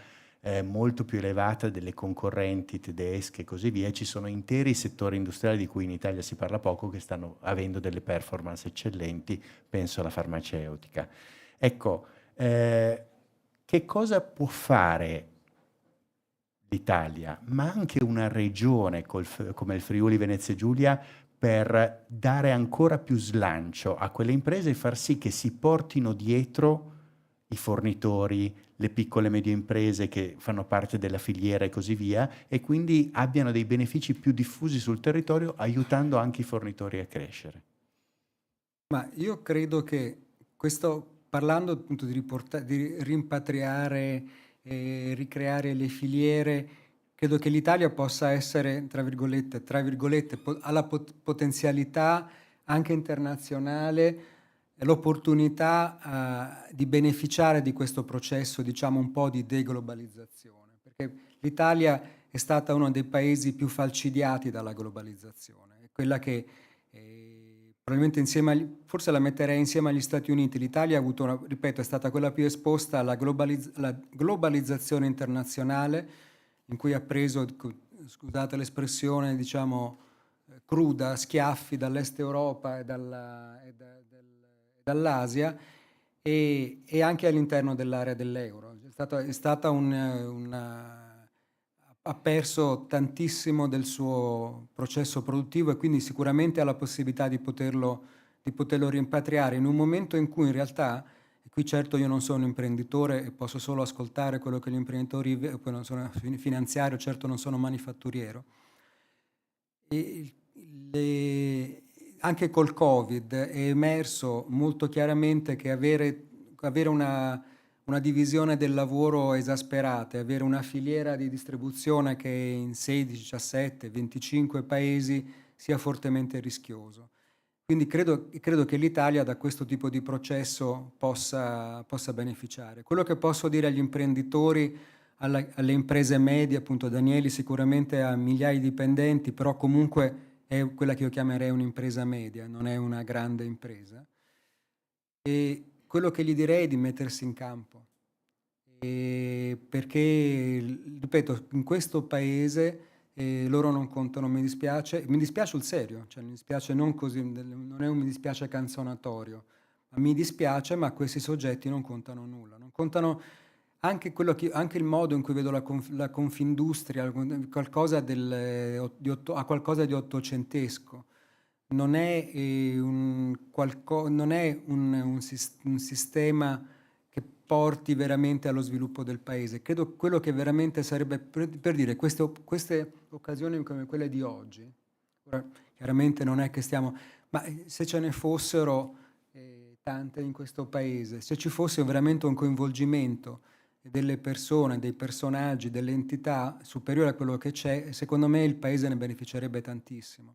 molto più elevata delle concorrenti tedesche e così via. Ci sono interi settori industriali di cui in Italia si parla poco che stanno avendo delle performance eccellenti, penso alla farmaceutica. Ecco, che cosa può fare l'Italia, ma anche una regione come il Friuli Venezia Giulia per dare ancora più slancio a quelle imprese e far sì che si portino dietro i fornitori, le piccole e medie imprese che fanno parte della filiera e così via, e quindi abbiano dei benefici più diffusi sul territorio, aiutando anche i fornitori a crescere. Ma io credo che parlando appunto di rimpatriare e ricreare le filiere, credo che l'Italia possa essere, tra virgolette, alla potenzialità anche internazionale, l'opportunità di beneficiare di questo processo, diciamo, un po' di deglobalizzazione, perché l'Italia è stata uno dei paesi più falcidiati dalla globalizzazione, è quella che probabilmente forse la metterei insieme agli Stati Uniti. L'Italia ha avuto, ripeto, è stata quella più esposta alla globalizzazione internazionale, in cui ha preso scusate l'espressione, diciamo, cruda, schiaffi dall'Est Europa e dall'Asia, e anche all'interno dell'area dell'euro. Ha perso tantissimo del suo processo produttivo e quindi sicuramente ha la possibilità di poterlo rimpatriare in un momento in cui in realtà, e qui certo io non sono imprenditore e posso solo ascoltare quello che gli imprenditori, poi non sono finanziario, certo non sono manifatturiero. Anche col Covid è emerso molto chiaramente che avere una divisione del lavoro esasperata, avere una filiera di distribuzione che in 16, 17, 25 paesi sia fortemente rischioso. Quindi credo che l'Italia da questo tipo di processo possa beneficiare. Quello che posso dire agli imprenditori, alle imprese medie, appunto Danieli sicuramente ha migliaia di dipendenti, però comunque è quella che io chiamerei un'impresa media, non è una grande impresa. E quello che gli direi è di mettersi in campo, perché, ripeto, in questo paese loro non contano, mi dispiace sul serio, cioè mi dispiace non così, non è un mi dispiace canzonatorio, ma mi dispiace, ma questi soggetti non contano nulla, non contano anche il modo in cui vedo la Confindustria, ha qualcosa di ottocentesco. Non è un sistema che porti veramente allo sviluppo del paese. Credo quello che veramente sarebbe, per dire, queste occasioni come quelle di oggi, ora, chiaramente non è che stiamo, ma se ce ne fossero tante in questo paese, se ci fosse veramente un coinvolgimento delle persone, dei personaggi, delle entità superiore a quello che c'è, secondo me il paese ne beneficerebbe tantissimo.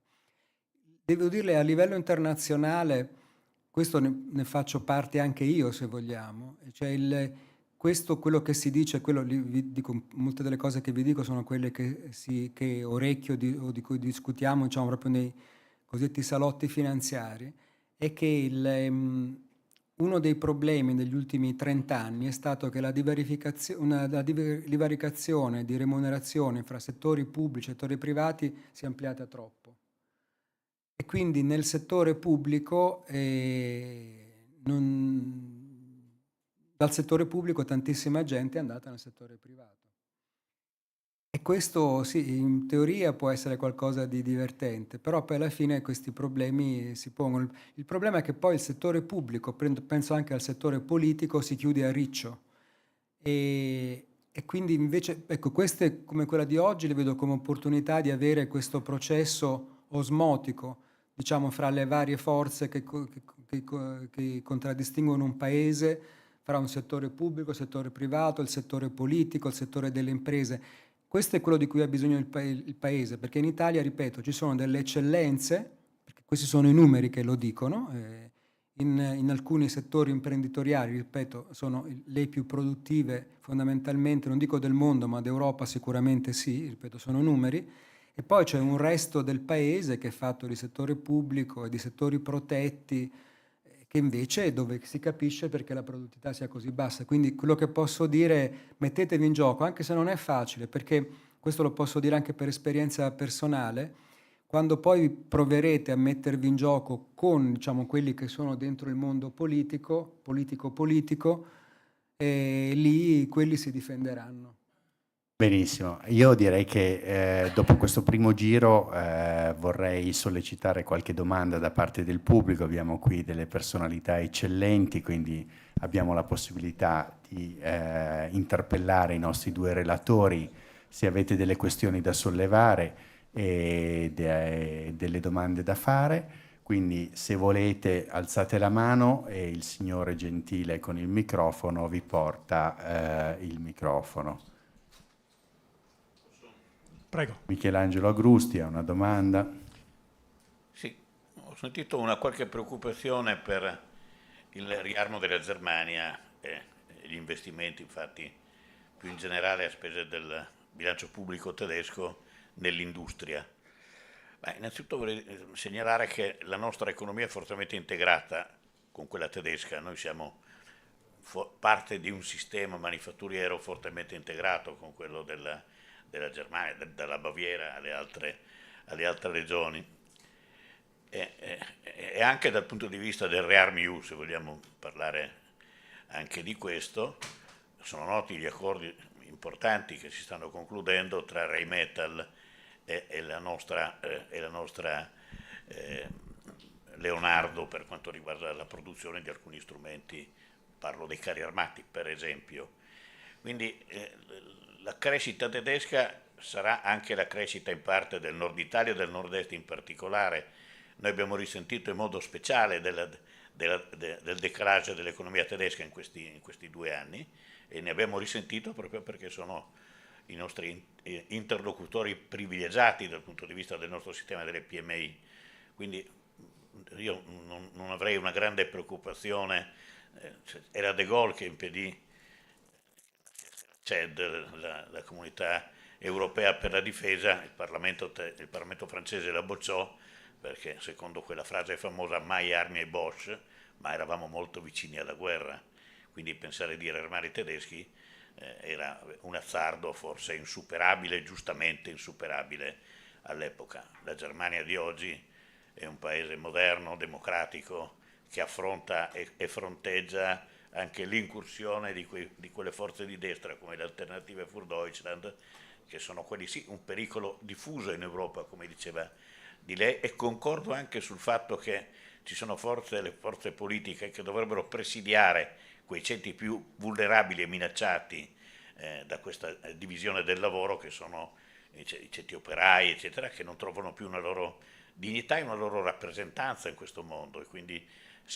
Devo dirle, a livello internazionale, questo ne faccio parte anche io, se vogliamo, cioè quello che si dice, vi dico, molte delle cose che vi dico sono quelle che orecchio o di cui discutiamo, diciamo, proprio nei cosiddetti salotti finanziari, è che uno dei problemi degli ultimi 30 anni è stato che la divaricazione di remunerazione fra settori pubblici e settori privati si è ampliata troppo. E quindi nel settore pubblico, dal settore pubblico tantissima gente è andata nel settore privato. E questo sì, in teoria può essere qualcosa di divertente, però poi alla fine questi problemi si pongono. Il problema è che poi il settore pubblico, penso anche al settore politico, si chiude a riccio. E quindi invece, ecco, queste come quella di oggi le vedo come opportunità di avere questo processo osmotico, diciamo, fra le varie forze che contraddistinguono un paese, fra un settore pubblico, il settore privato, il settore politico, il settore delle imprese. Questo è quello di cui ha bisogno il paese, perché in Italia, ripeto, ci sono delle eccellenze, perché questi sono i numeri che lo dicono, in alcuni settori imprenditoriali, ripeto, sono le più produttive fondamentalmente, non dico del mondo, ma d'Europa sicuramente sì, ripeto, sono numeri, e poi c'è un resto del paese che è fatto di settore pubblico e di settori protetti, che invece è dove si capisce perché la produttività sia così bassa. Quindi quello che posso dire è mettetevi in gioco, anche se non è facile, perché questo lo posso dire anche per esperienza personale, quando poi proverete a mettervi in gioco con, diciamo, quelli che sono dentro il mondo politico, lì quelli si difenderanno. Benissimo, io direi che dopo questo primo giro vorrei sollecitare qualche domanda da parte del pubblico. Abbiamo qui delle personalità eccellenti, quindi abbiamo la possibilità di interpellare i nostri due relatori se avete delle questioni da sollevare e delle domande da fare. Quindi se volete alzate la mano e il signore gentile con il microfono vi porta il microfono. Prego. Michelangelo Agrusti ha una domanda. Sì, ho sentito una qualche preoccupazione per il riarmo della Germania e gli investimenti, infatti, più in generale a spese del bilancio pubblico tedesco nell'industria. Beh, innanzitutto vorrei segnalare che la nostra economia è fortemente integrata con quella tedesca. Noi siamo parte di un sistema manifatturiero fortemente integrato con quello della Germania, dalla Baviera alle altre regioni. E anche dal punto di vista del rearm-EU, se vogliamo parlare anche di questo, sono noti gli accordi importanti che si stanno concludendo tra Rheinmetall e la nostra Leonardo per quanto riguarda la produzione di alcuni strumenti, parlo dei carri armati per esempio. Quindi la crescita tedesca sarà anche la crescita in parte del nord Italia e del nord-est in particolare. Noi abbiamo risentito in modo speciale del decalage dell'economia tedesca in questi 2 anni e ne abbiamo risentito proprio perché sono i nostri interlocutori privilegiati dal punto di vista del nostro sistema delle PMI. Quindi io non avrei una grande preoccupazione, era De Gaulle che impedì la comunità europea per la difesa, il Parlamento francese la bocciò perché secondo quella frase famosa mai armi ai Bosch, ma eravamo molto vicini alla guerra, quindi pensare di riarmare i tedeschi era un azzardo forse insuperabile, giustamente insuperabile all'epoca. La Germania di oggi è un paese moderno, democratico, che affronta e fronteggia anche l'incursione di quelle forze di destra come le Alternative für Deutschland, che sono quelli sì un pericolo diffuso in Europa, come diceva di lei, e concordo anche sul fatto che ci sono le forze politiche che dovrebbero presidiare quei ceti più vulnerabili e minacciati da questa divisione del lavoro, che sono i ceti operai, eccetera, che non trovano più una loro dignità e una loro rappresentanza in questo mondo e quindi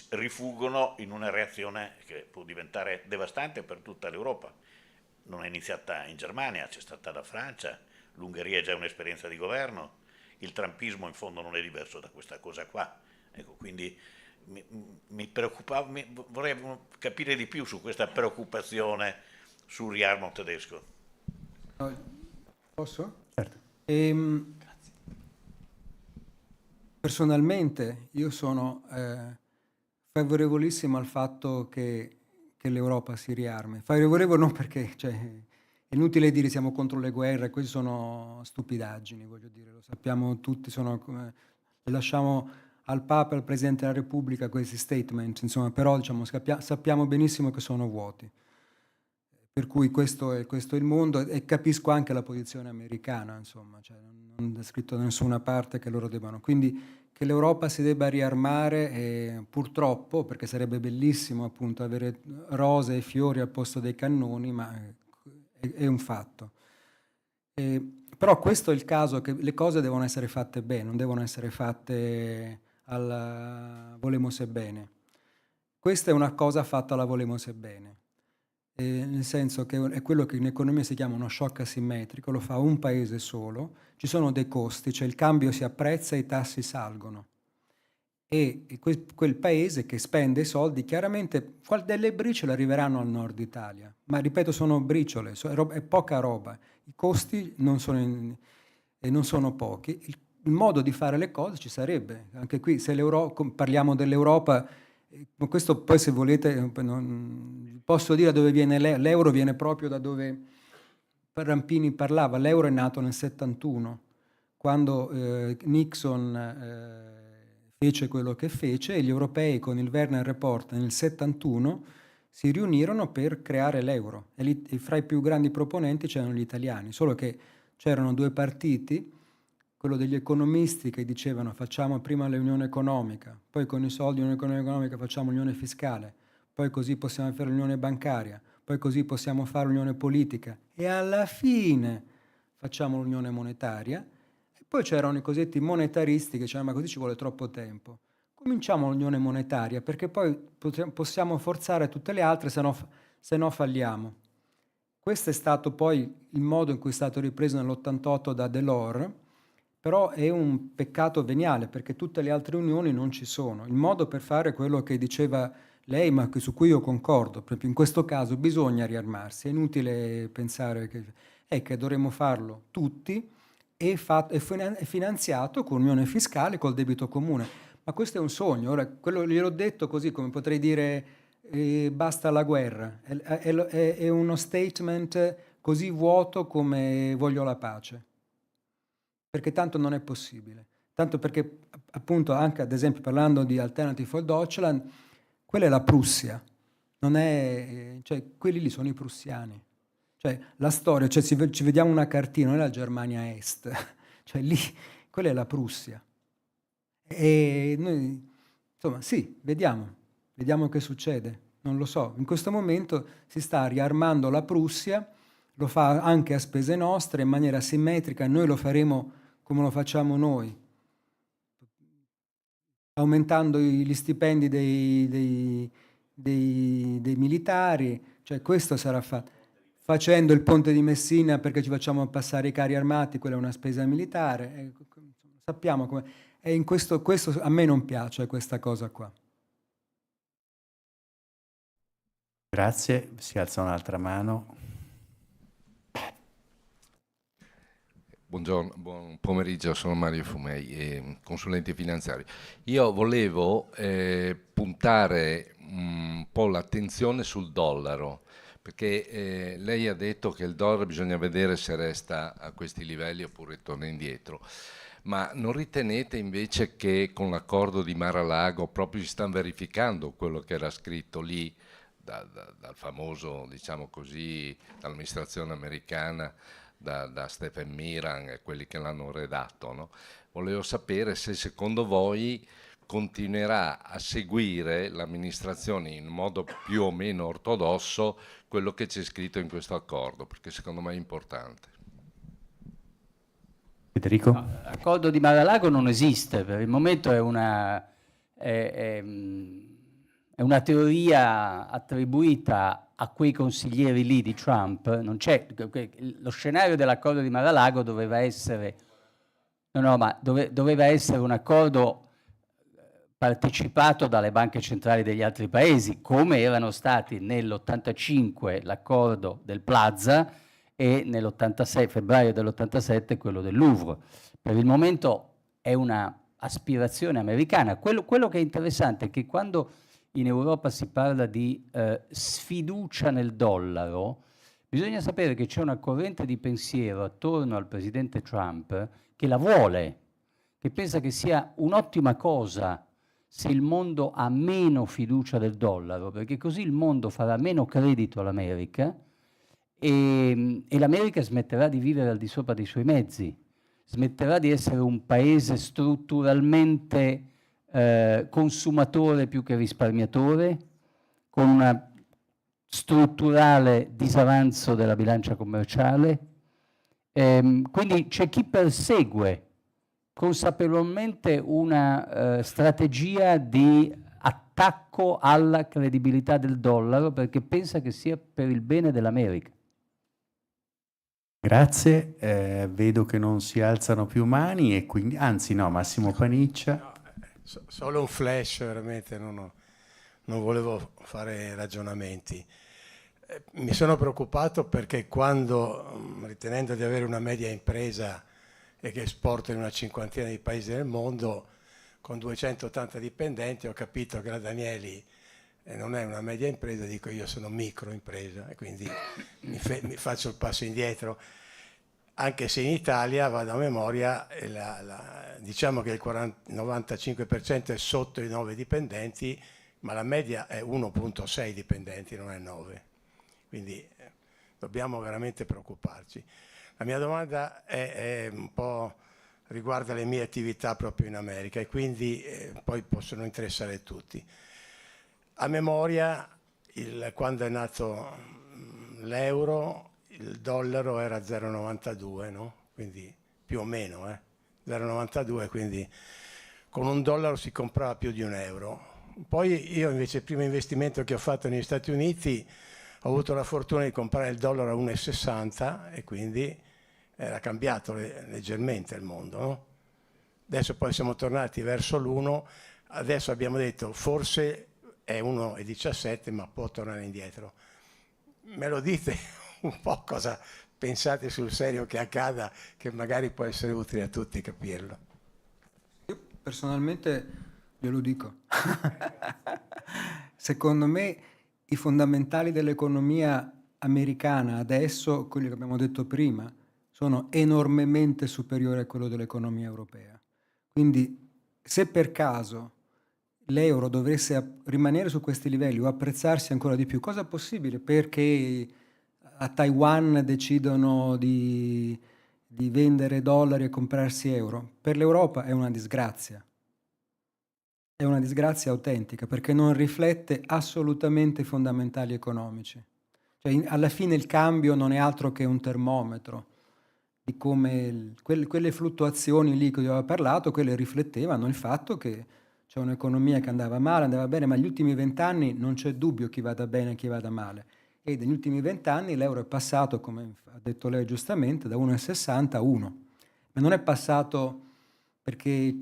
rifuggono in una reazione che può diventare devastante per tutta l'Europa. Non è iniziata in Germania, c'è stata la Francia, l'Ungheria è già un'esperienza di governo, il trumpismo in fondo non è diverso da questa cosa qua. Ecco, quindi vorrei capire di più su questa preoccupazione sul riarmo tedesco. Posso? Certo. Personalmente io sono favorevolissimo al fatto che l'Europa si riarmi. Favorevole non perché è inutile dire siamo contro le guerre, queste sono stupidaggini, voglio dire, lo sappiamo tutti, lasciamo al Papa e al Presidente della Repubblica questi statement, insomma, però sappiamo benissimo che sono vuoti. Per cui questo è il mondo e capisco anche la posizione americana, insomma, non è scritto da nessuna parte che loro debbano. Quindi che l'Europa si debba riarmare, purtroppo, perché sarebbe bellissimo appunto avere rose e fiori al posto dei cannoni, ma è un fatto. Però questo è il caso, che le cose devono essere fatte bene, non devono essere fatte alla volemo bene. Questa è una cosa fatta alla volemo bene. Nel senso che è quello che in economia si chiama uno shock asimmetrico, lo fa un paese solo, ci sono dei costi, cioè il cambio si apprezza e i tassi salgono. E quel paese che spende i soldi, chiaramente delle briciole arriveranno al nord Italia, ma ripeto sono briciole, è poca roba, i costi non sono pochi, il modo di fare le cose ci sarebbe, anche qui se parliamo dell'Europa. Questo poi se volete posso dire da dove viene l'euro, viene proprio da dove Rampini parlava. L'euro è nato nel 71 quando Nixon fece quello che fece e gli europei con il Werner Report nel 71 si riunirono per creare l'euro e fra i più grandi proponenti c'erano gli italiani, solo che c'erano 2 partiti, quello degli economisti che dicevano facciamo prima l'unione economica, poi con i soldi dell'unione economica facciamo l'unione fiscale, poi così possiamo fare l'unione bancaria, poi così possiamo fare l'unione politica e alla fine facciamo l'unione monetaria. E poi c'erano i cosiddetti monetaristi che dicevano ma così ci vuole troppo tempo. Cominciamo l'unione monetaria perché poi possiamo forzare tutte le altre, se no falliamo. Questo è stato poi il modo in cui è stato ripreso nell'88 da Delors, però è un peccato veniale perché tutte le altre unioni non ci sono. Il modo per fare quello che diceva lei, ma su cui io concordo, proprio in questo caso bisogna riarmarsi, è inutile pensare che dovremmo farlo tutti e finanziato con unione fiscale, col debito comune. Ma questo è un sogno, ora quello gliel'ho detto così come potrei dire basta la guerra, è uno statement così vuoto come voglio la pace, perché tanto non è possibile. Tanto perché, appunto, anche ad esempio parlando di Alternative for Deutschland, quella è la Prussia, non è, cioè quelli lì sono i prussiani. Cioè la storia, cioè ci vediamo una cartina, non è la Germania Est, cioè lì, quella è la Prussia. E noi, insomma, sì, vediamo che succede, non lo so. In questo momento si sta riarmando la Prussia, lo fa anche a spese nostre, in maniera simmetrica, noi lo faremo come lo facciamo noi, aumentando gli stipendi dei militari, cioè questo sarà fatto. Facendo il ponte di Messina perché ci facciamo passare i carri armati, quella è una spesa militare. Sappiamo come. E in questo a me non piace questa cosa qua. Grazie, si alza un'altra mano. Buongiorno, buon pomeriggio, sono Mario Fumei, consulente finanziario. Io volevo puntare un po' l'attenzione sul dollaro, perché lei ha detto che il dollaro bisogna vedere se resta a questi livelli oppure torna indietro. Ma non ritenete invece che con l'accordo di Mar-a-Lago proprio si sta verificando quello che era scritto lì dal famoso, diciamo così, dall'amministrazione americana, da Stephen Miran e quelli che l'hanno redatto, no? Volevo sapere se secondo voi continuerà a seguire l'amministrazione in modo più o meno ortodosso quello che c'è scritto in questo accordo, perché secondo me è importante. Federico? L'accordo di Mar-a-Lago non esiste, per il momento è una teoria attribuita a quei consiglieri lì di Trump. Non c'è, lo scenario dell'accordo di Mar-a-Lago doveva essere, doveva essere un accordo partecipato dalle banche centrali degli altri paesi, come erano stati nell'85 l'accordo del Plaza e nell'86, febbraio dell'87 quello del Louvre. Per il momento è una aspirazione americana. Quello che è interessante è che quando in Europa si parla di sfiducia nel dollaro, bisogna sapere che c'è una corrente di pensiero attorno al presidente Trump che la vuole, che pensa che sia un'ottima cosa se il mondo ha meno fiducia del dollaro, perché così il mondo farà meno credito all'America e l'America smetterà di vivere al di sopra dei suoi mezzi, smetterà di essere un paese strutturalmente consumatore più che risparmiatore, con un strutturale disavanzo della bilancia commerciale. Quindi c'è chi persegue consapevolmente una strategia di attacco alla credibilità del dollaro perché pensa che sia per il bene dell'America. Grazie, vedo che non si alzano più mani e quindi, anzi no, Massimo Paniccia. Solo un flash, veramente, non volevo fare ragionamenti. Mi sono preoccupato perché quando, ritenendo di avere una media impresa e che esporta in una cinquantina di paesi del mondo, con 280 dipendenti, ho capito che la Danieli non è una media impresa, dico io sono microimpresa e quindi mi faccio il passo indietro. Anche se in Italia, vado a memoria, diciamo che il 95% è sotto i 9 dipendenti, ma la media è 1,6 dipendenti, non è 9. Quindi dobbiamo veramente preoccuparci. La mia domanda è un po' riguarda le mie attività proprio in America e quindi poi possono interessare tutti. A memoria, quando è nato l'euro, il dollaro era 0,92, no? Quindi più o meno, 0,92, quindi con un dollaro si comprava più di un euro. Poi io invece il primo investimento che ho fatto negli Stati Uniti ho avuto la fortuna di comprare il dollaro a 1,60 e quindi era cambiato leggermente il mondo, no? Adesso poi siamo tornati verso l'1, adesso abbiamo detto forse è 1,17 ma può tornare indietro. Me lo dite un po' cosa pensate sul serio che accada, che magari può essere utile a tutti capirlo? Io personalmente glielo dico. Secondo me i fondamentali dell'economia americana adesso, quelli che abbiamo detto prima, sono enormemente superiori a quello dell'economia europea. Quindi se per caso l'euro dovesse rimanere su questi livelli o apprezzarsi ancora di più, cosa è possibile? Perché a Taiwan decidono di vendere dollari e comprarsi euro? Per l'Europa è una disgrazia. È una disgrazia autentica perché non riflette assolutamente i fondamentali economici. Cioè, alla fine il cambio non è altro che un termometro di come quelle fluttuazioni lì che vi avevo parlato, quelle riflettevano il fatto che c'è un'economia che andava male, andava bene, ma negli ultimi 20 anni non c'è dubbio chi vada bene e chi vada male. E negli ultimi 20 anni l'euro è passato, come ha detto lei giustamente, da 1,60 a 1. Ma non è passato perché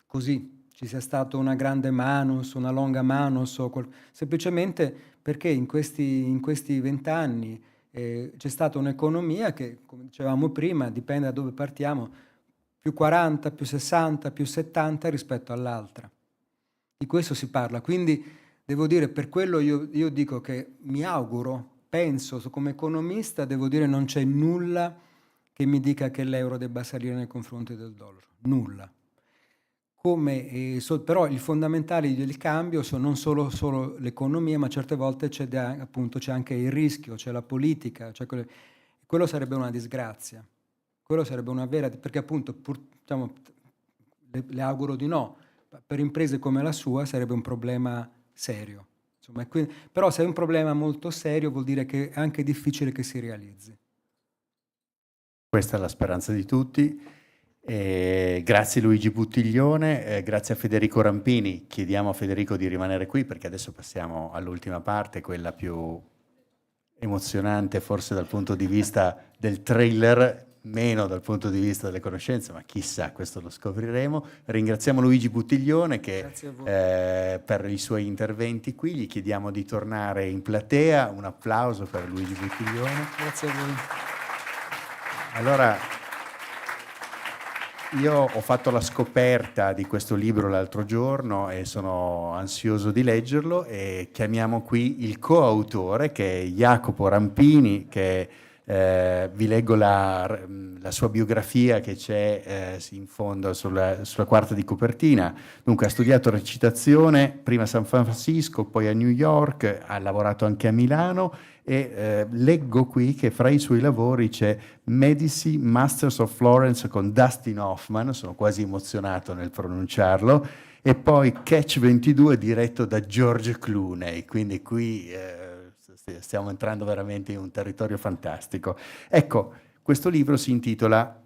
così ci sia stata una grande manus, una longa manus, semplicemente perché in questi 20 anni c'è stata un'economia che, come dicevamo prima, dipende da dove partiamo, più 40, più 60, più 70 rispetto all'altra. Di questo si parla. Quindi devo dire, per quello io dico che mi auguro, penso, come economista, devo dire non c'è nulla che mi dica che l'euro debba salire nei confronti del dollaro. Nulla. Però i fondamentali del cambio sono non solo l'economia, ma certe volte c'è anche il rischio, c'è la politica, quello sarebbe una disgrazia. Quello sarebbe una vera, perché appunto le auguro di no. Per imprese come la sua sarebbe un problema serio. Insomma, però se è un problema molto serio vuol dire che è anche difficile che si realizzi. Questa è la speranza di tutti. Grazie Luigi Buttiglione, grazie a Federico Rampini. Chiediamo a Federico di rimanere qui perché adesso passiamo all'ultima parte, quella più emozionante forse dal punto di vista del thriller, meno dal punto di vista delle conoscenze, ma chissà, questo lo scopriremo. Ringraziamo Luigi Buttiglione per i suoi interventi qui, gli chiediamo di tornare in platea. Un applauso per Luigi Buttiglione. Grazie a voi. Allora, io ho fatto la scoperta di questo libro l'altro giorno e sono ansioso di leggerlo, e chiamiamo qui il coautore, che è Jacopo Rampini, che vi leggo la sua biografia che c'è in fondo sulla quarta di copertina. Dunque ha studiato recitazione prima a San Francisco, poi a New York, ha lavorato anche a Milano, e leggo qui che fra i suoi lavori c'è Medici Masters of Florence con Dustin Hoffman, sono quasi emozionato nel pronunciarlo, e poi Catch 22 diretto da George Clooney, quindi qui stiamo entrando veramente in un territorio fantastico. Ecco, questo libro si intitola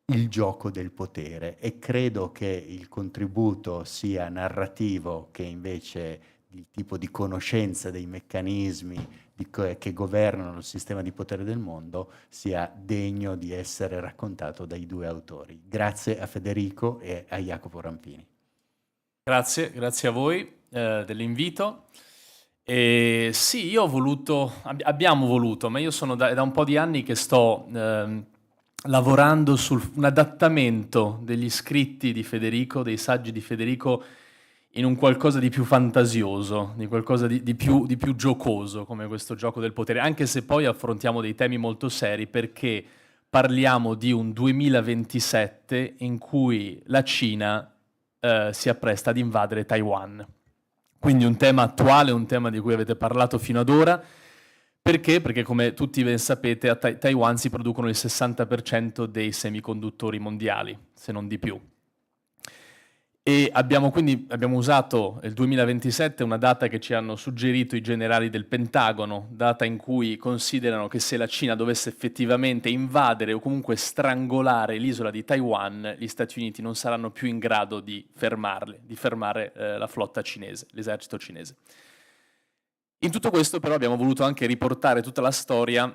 Il gioco del potere, e credo che il contributo sia narrativo che invece il tipo di conoscenza dei meccanismi che governano il sistema di potere del mondo sia degno di essere raccontato dai due autori. Grazie a Federico e a Jacopo Rampini. Grazie a voi dell'invito. Sì, io abbiamo voluto, ma io sono da un po' di anni che sto lavorando su un adattamento degli scritti di Federico, dei saggi di Federico, in un qualcosa di più fantasioso, di qualcosa di più giocoso, come questo gioco del potere, anche se poi affrontiamo dei temi molto seri, perché parliamo di un 2027 in cui la Cina si appresta ad invadere Taiwan. Quindi un tema attuale, un tema di cui avete parlato fino ad ora. Perché? Perché come tutti ben sapete a Taiwan si producono il 60% dei semiconduttori mondiali, se non di più. E abbiamo usato il 2027, una data che ci hanno suggerito i generali del Pentagono, data in cui considerano che se la Cina dovesse effettivamente invadere o comunque strangolare l'isola di Taiwan, gli Stati Uniti non saranno più in grado di fermare la flotta cinese, l'esercito cinese. In tutto questo però abbiamo voluto anche riportare tutta la storia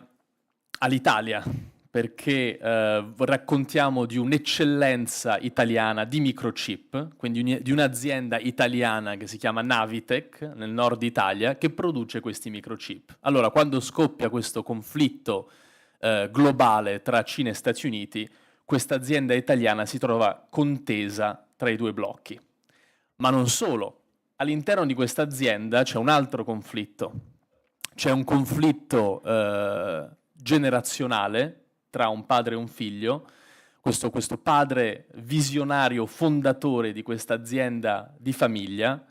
all'Italia, perché raccontiamo di un'eccellenza italiana di microchip, quindi di un'azienda italiana che si chiama Navitec, nel nord Italia, che produce questi microchip. Allora, quando scoppia questo conflitto globale tra Cina e Stati Uniti, questa azienda italiana si trova contesa tra i due blocchi. Ma non solo, all'interno di questa azienda c'è un altro conflitto, c'è un conflitto generazionale tra un padre e un figlio. Questo padre visionario, fondatore di questa azienda di famiglia,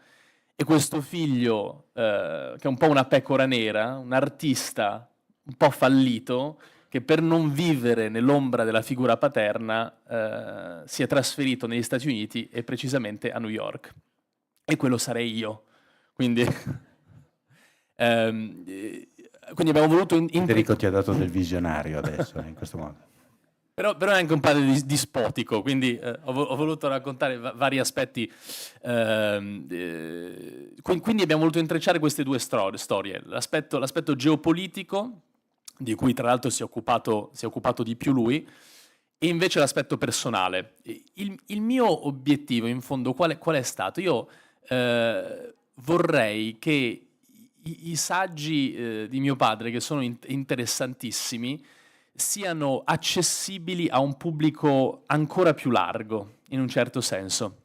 e questo figlio che è un po' una pecora nera, un artista un po' fallito, che per non vivere nell'ombra della figura paterna si è trasferito negli Stati Uniti e precisamente a New York. E quello sarei io. Quindi abbiamo voluto... Federico ti ha dato del visionario adesso, in questo modo. Però è anche un padre dispotico, quindi ho voluto raccontare vari aspetti. Quindi abbiamo voluto intrecciare queste due storie. L'aspetto geopolitico, di cui tra l'altro si è occupato di più lui, e invece l'aspetto personale. Il mio obiettivo, in fondo, qual è stato? Io vorrei che i saggi di mio padre, che sono interessantissimi, siano accessibili a un pubblico ancora più largo, in un certo senso.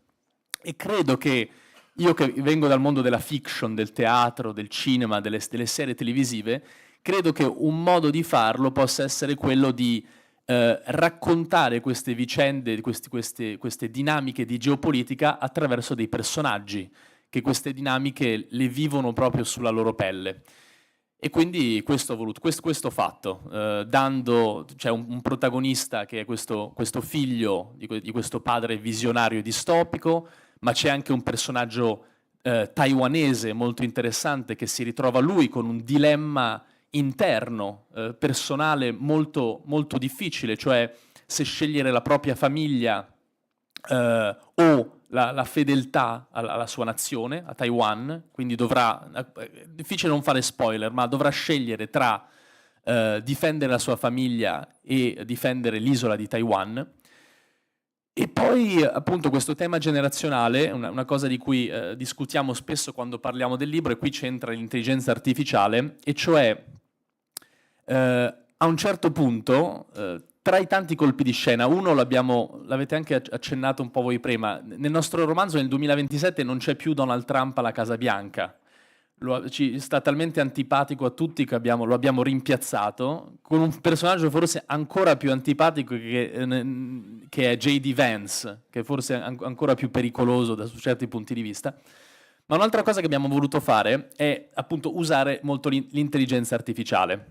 E credo che io, che vengo dal mondo della fiction, del teatro, del cinema, delle serie televisive, credo che un modo di farlo possa essere quello di raccontare queste vicende, queste dinamiche di geopolitica attraverso dei personaggi, che queste dinamiche le vivono proprio sulla loro pelle. E quindi questo ho voluto, questo ho fatto, c'è un protagonista che è questo figlio di questo padre visionario e distopico, ma c'è anche un personaggio taiwanese molto interessante, che si ritrova lui con un dilemma interno, personale molto, molto difficile, cioè se scegliere la propria famiglia o la fedeltà alla sua nazione, a Taiwan. Quindi è difficile non fare spoiler, ma dovrà scegliere tra difendere la sua famiglia e difendere l'isola di Taiwan. E poi appunto questo tema generazionale, una cosa di cui discutiamo spesso quando parliamo del libro, e qui c'entra l'intelligenza artificiale, e cioè a un certo punto, tra i tanti colpi di scena, uno l'avete anche accennato un po' voi prima, nel nostro romanzo nel 2027 non c'è più Donald Trump alla Casa Bianca. Ci sta talmente antipatico a tutti che lo abbiamo rimpiazzato con un personaggio forse ancora più antipatico che è J.D. Vance, che forse è ancora più pericoloso da certi punti di vista. Ma un'altra cosa che abbiamo voluto fare è appunto usare molto l'intelligenza artificiale.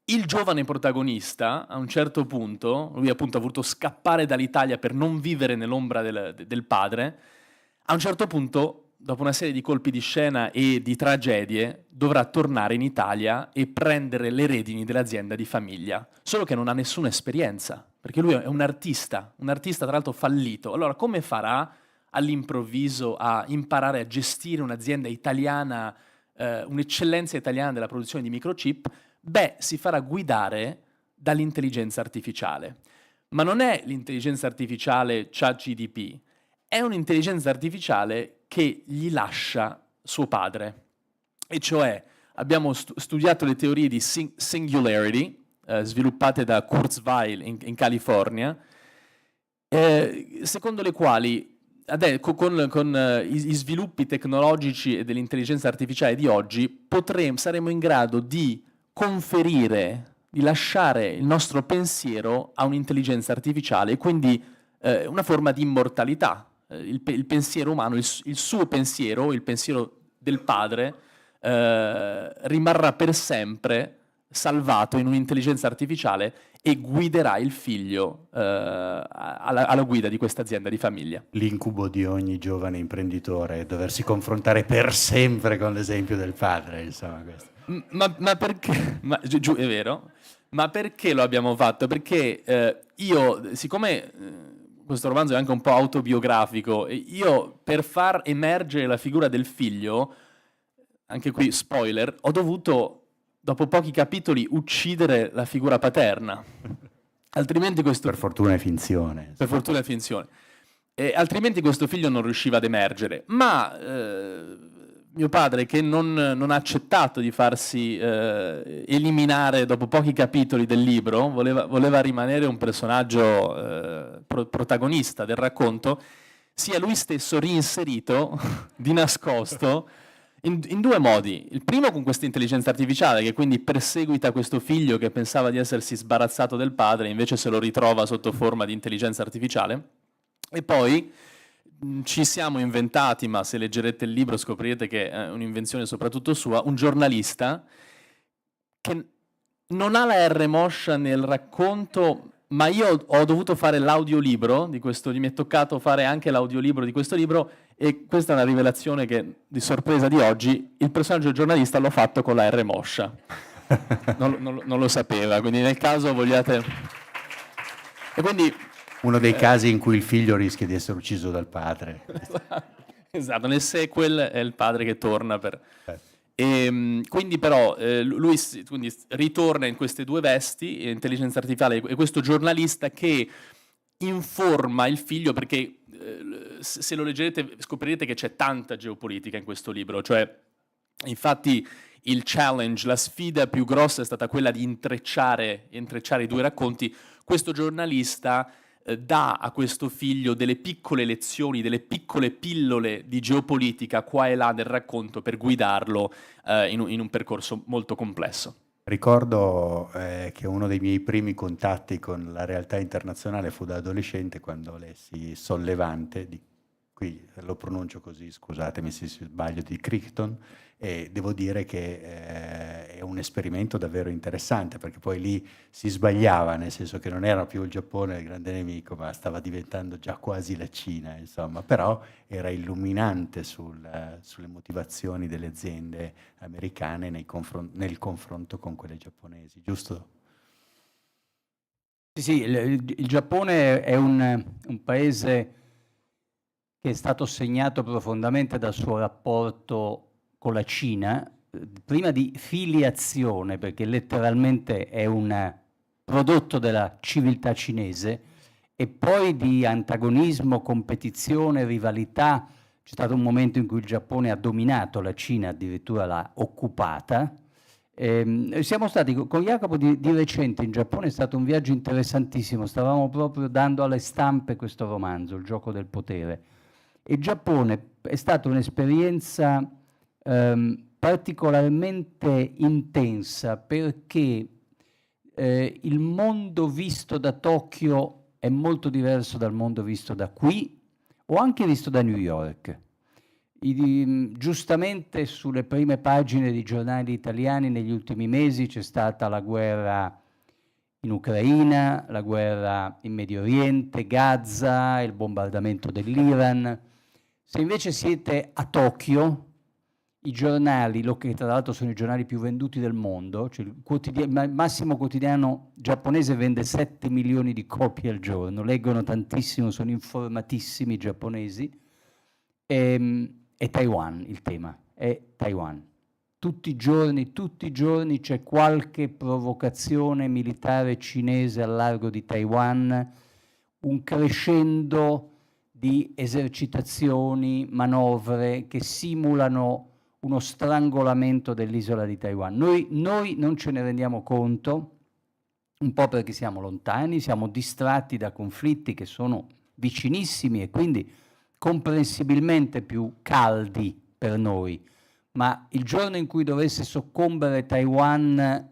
Il giovane protagonista, a un certo punto, lui appunto ha voluto scappare dall'Italia per non vivere nell'ombra del padre, a un certo punto, dopo una serie di colpi di scena e di tragedie, dovrà tornare in Italia e prendere le redini dell'azienda di famiglia, solo che non ha nessuna esperienza, perché lui è un artista tra l'altro fallito. Allora come farà all'improvviso a imparare a gestire un'azienda italiana, un'eccellenza italiana della produzione di microchip? Beh, si farà guidare dall'intelligenza artificiale. Ma non è l'intelligenza artificiale ChatGPT, è un'intelligenza artificiale che gli lascia suo padre. E cioè abbiamo studiato le teorie di singularity, sviluppate da Kurzweil in California, secondo le quali con gli sviluppi tecnologici e dell'intelligenza artificiale di oggi saremo in grado di conferire, di lasciare il nostro pensiero a un'intelligenza artificiale, e quindi una forma di immortalità. Il pensiero umano, il suo pensiero, il pensiero del padre, rimarrà per sempre salvato in un'intelligenza artificiale e guiderà il figlio alla guida di questa azienda di famiglia. L'incubo di ogni giovane imprenditore è doversi confrontare per sempre con l'esempio del padre, insomma, questo. Ma perché? È vero, ma perché lo abbiamo fatto? Perché io, siccome questo romanzo è anche un po' autobiografico, io per far emergere la figura del figlio, anche qui spoiler, ho dovuto, dopo pochi capitoli, uccidere la figura paterna. Altrimenti questo... Per fortuna è finzione. Per fortuna è finzione. Altrimenti questo figlio non riusciva ad emergere. Ma mio padre, che non ha accettato di farsi eliminare dopo pochi capitoli del libro, voleva rimanere un personaggio protagonista del racconto, si è lui stesso reinserito di nascosto In due modi. Il primo con questa intelligenza artificiale che quindi perseguita questo figlio che pensava di essersi sbarazzato del padre, invece se lo ritrova sotto forma di intelligenza artificiale. E poi ci siamo inventati, ma se leggerete il libro scoprirete che è un'invenzione soprattutto sua, un giornalista che non ha la R moscia nel racconto, ma io ho dovuto fare l'audiolibro di questo, mi è toccato fare anche l'audiolibro di questo libro, e questa è una rivelazione che, di sorpresa di oggi, il personaggio del giornalista l'ho fatto con la R moscia. Non lo sapeva, quindi nel caso vogliate... E quindi... Uno dei casi in cui il figlio rischia di essere ucciso dal padre. Esatto, nel sequel è il padre che torna per... E, quindi però lui quindi ritorna in queste due vesti, intelligenza artificiale e questo giornalista che informa il figlio, perché se lo leggerete scoprirete che c'è tanta geopolitica in questo libro, cioè infatti il challenge, la sfida più grossa è stata quella di intrecciare i due racconti. Questo giornalista dà a questo figlio delle piccole lezioni, delle piccole pillole di geopolitica qua e là nel racconto per guidarlo in un percorso molto complesso. Ricordo che uno dei miei primi contatti con la realtà internazionale fu da adolescente, quando lessi Sollevante, qui lo pronuncio così, scusatemi se sbaglio, di Crichton, e devo dire che è un esperimento davvero interessante, perché poi lì si sbagliava, nel senso che non era più il Giappone il grande nemico, ma stava diventando già quasi la Cina, insomma, però era illuminante sulle motivazioni delle aziende americane nel confronto con quelle giapponesi, giusto? Sì, il Giappone è un paese che è stato segnato profondamente dal suo rapporto con la Cina, prima di filiazione, perché letteralmente è un prodotto della civiltà cinese, e poi di antagonismo, competizione, rivalità. C'è stato un momento in cui il Giappone ha dominato la Cina, addirittura l'ha occupata. Siamo stati con Jacopo di recente in Giappone, è stato un viaggio interessantissimo, stavamo proprio dando alle stampe questo romanzo, Il gioco del potere. Il Giappone è stata un'esperienza particolarmente intensa, perché il mondo visto da Tokyo è molto diverso dal mondo visto da qui o anche visto da New York. Giustamente sulle prime pagine di giornali italiani negli ultimi mesi c'è stata la guerra in Ucraina, la guerra in Medio Oriente, Gaza, il bombardamento dell'Iran. Se invece siete a Tokyo, i giornali, che tra l'altro sono i giornali più venduti del mondo, cioè il massimo quotidiano giapponese vende 7 milioni di copie al giorno, leggono tantissimo, sono informatissimi i giapponesi, è Taiwan il tema, è Taiwan. Tutti i giorni c'è qualche provocazione militare cinese al largo di Taiwan, un crescendo di esercitazioni, manovre che simulano uno strangolamento dell'isola di Taiwan. Noi non ce ne rendiamo conto, un po' perché siamo lontani, siamo distratti da conflitti che sono vicinissimi e quindi comprensibilmente più caldi per noi, ma il giorno in cui dovesse soccombere Taiwan,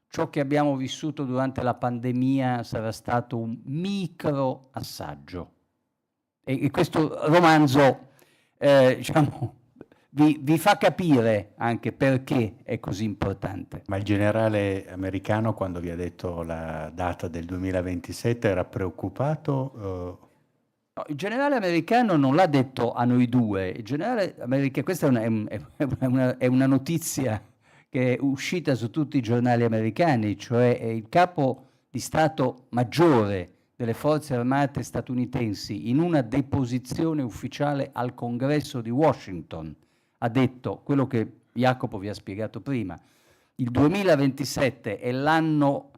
ciò che abbiamo vissuto durante la pandemia sarà stato un micro assaggio. E questo romanzo diciamo, vi fa capire anche perché è così importante. Ma il generale americano, quando vi ha detto la data del 2027, era preoccupato? No, il generale americano non l'ha detto a noi due. Il generale americano, questa è una notizia che è uscita su tutti i giornali americani, cioè il capo di Stato Maggiore delle forze armate statunitensi, in una deposizione ufficiale al Congresso di Washington, ha detto quello che Jacopo vi ha spiegato prima. Il 2027 è l'anno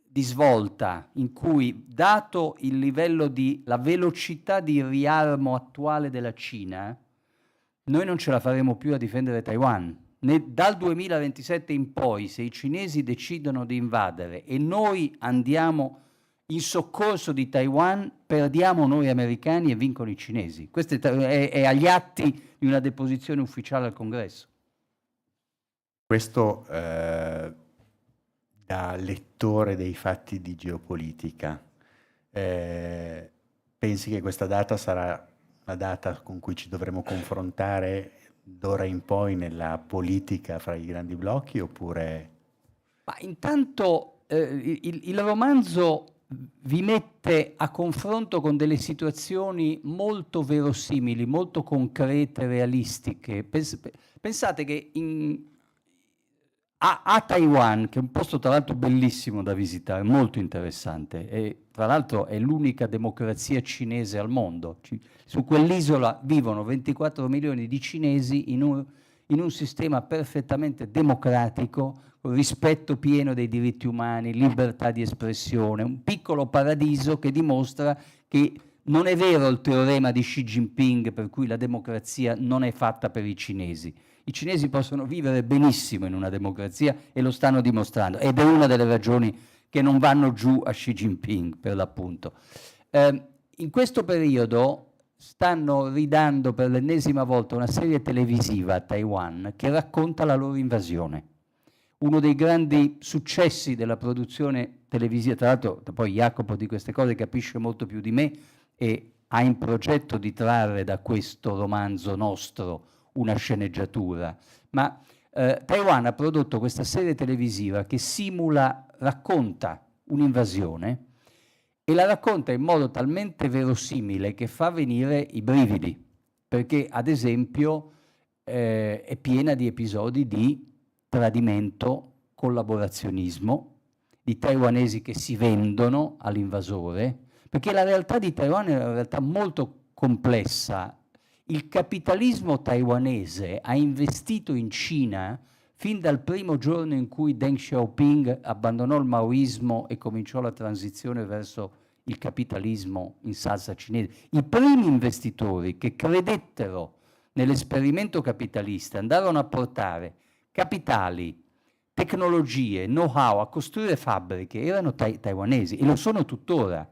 di svolta in cui, dato il livello la velocità di riarmo attuale della Cina, noi non ce la faremo più a difendere Taiwan. Dal 2027 in poi, se i cinesi decidono di invadere e noi andiamo in soccorso di Taiwan, perdiamo noi americani e vincono i cinesi. Questo è agli atti di una deposizione ufficiale al Congresso. Questo da lettore dei fatti di geopolitica, pensi che questa data sarà la data con cui ci dovremo confrontare d'ora in poi nella politica fra i grandi blocchi, oppure... Ma intanto il romanzo vi mette a confronto con delle situazioni molto verosimili, molto concrete, realistiche. Pensate che a Taiwan, che è un posto tra l'altro bellissimo da visitare, molto interessante, e tra l'altro è l'unica democrazia cinese al mondo. Su quell'isola vivono 24 milioni di cinesi in un sistema perfettamente democratico, con rispetto pieno dei diritti umani, libertà di espressione, un piccolo paradiso che dimostra che non è vero il teorema di Xi Jinping per cui la democrazia non è fatta per i cinesi. I cinesi possono vivere benissimo in una democrazia e lo stanno dimostrando, ed è una delle ragioni che non vanno giù a Xi Jinping, per l'appunto. In questo periodo stanno ridando per l'ennesima volta una serie televisiva a Taiwan che racconta la loro invasione. Uno dei grandi successi della produzione televisiva, tra l'altro poi Jacopo di queste cose capisce molto più di me e ha in progetto di trarre da questo romanzo nostro una sceneggiatura, ma Taiwan ha prodotto questa serie televisiva che racconta un'invasione e la racconta in modo talmente verosimile che fa venire i brividi, perché ad esempio è piena di episodi di tradimento, collaborazionismo, di taiwanesi che si vendono all'invasore, perché la realtà di Taiwan è una realtà molto complessa. Il capitalismo taiwanese ha investito in Cina fin dal primo giorno in cui Deng Xiaoping abbandonò il maoismo e cominciò la transizione verso il capitalismo in salsa cinese. I primi investitori che credettero nell'esperimento capitalista andarono a portare capitali, tecnologie, know-how a costruire fabbriche, erano taiwanesi e lo sono tuttora.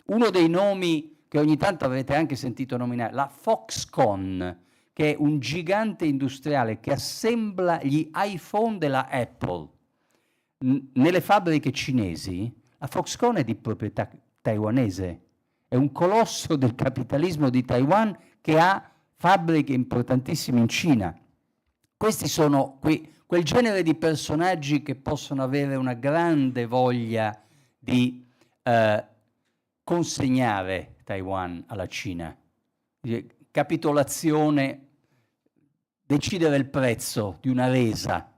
Uno dei nomi che ogni tanto avrete anche sentito nominare, la Foxconn, che è un gigante industriale che assembla gli iPhone della Apple nelle fabbriche cinesi. La Foxconn è di proprietà taiwanese, è un colosso del capitalismo di Taiwan che ha fabbriche importantissime in Cina. Questi sono quel genere di personaggi che possono avere una grande voglia di consegnare Taiwan alla Cina. Capitolazione, decidere il prezzo di una resa.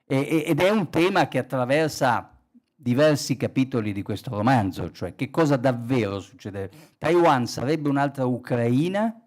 Ed è un tema che attraversa diversi capitoli di questo romanzo, cioè che cosa davvero succede. Taiwan sarebbe un'altra Ucraina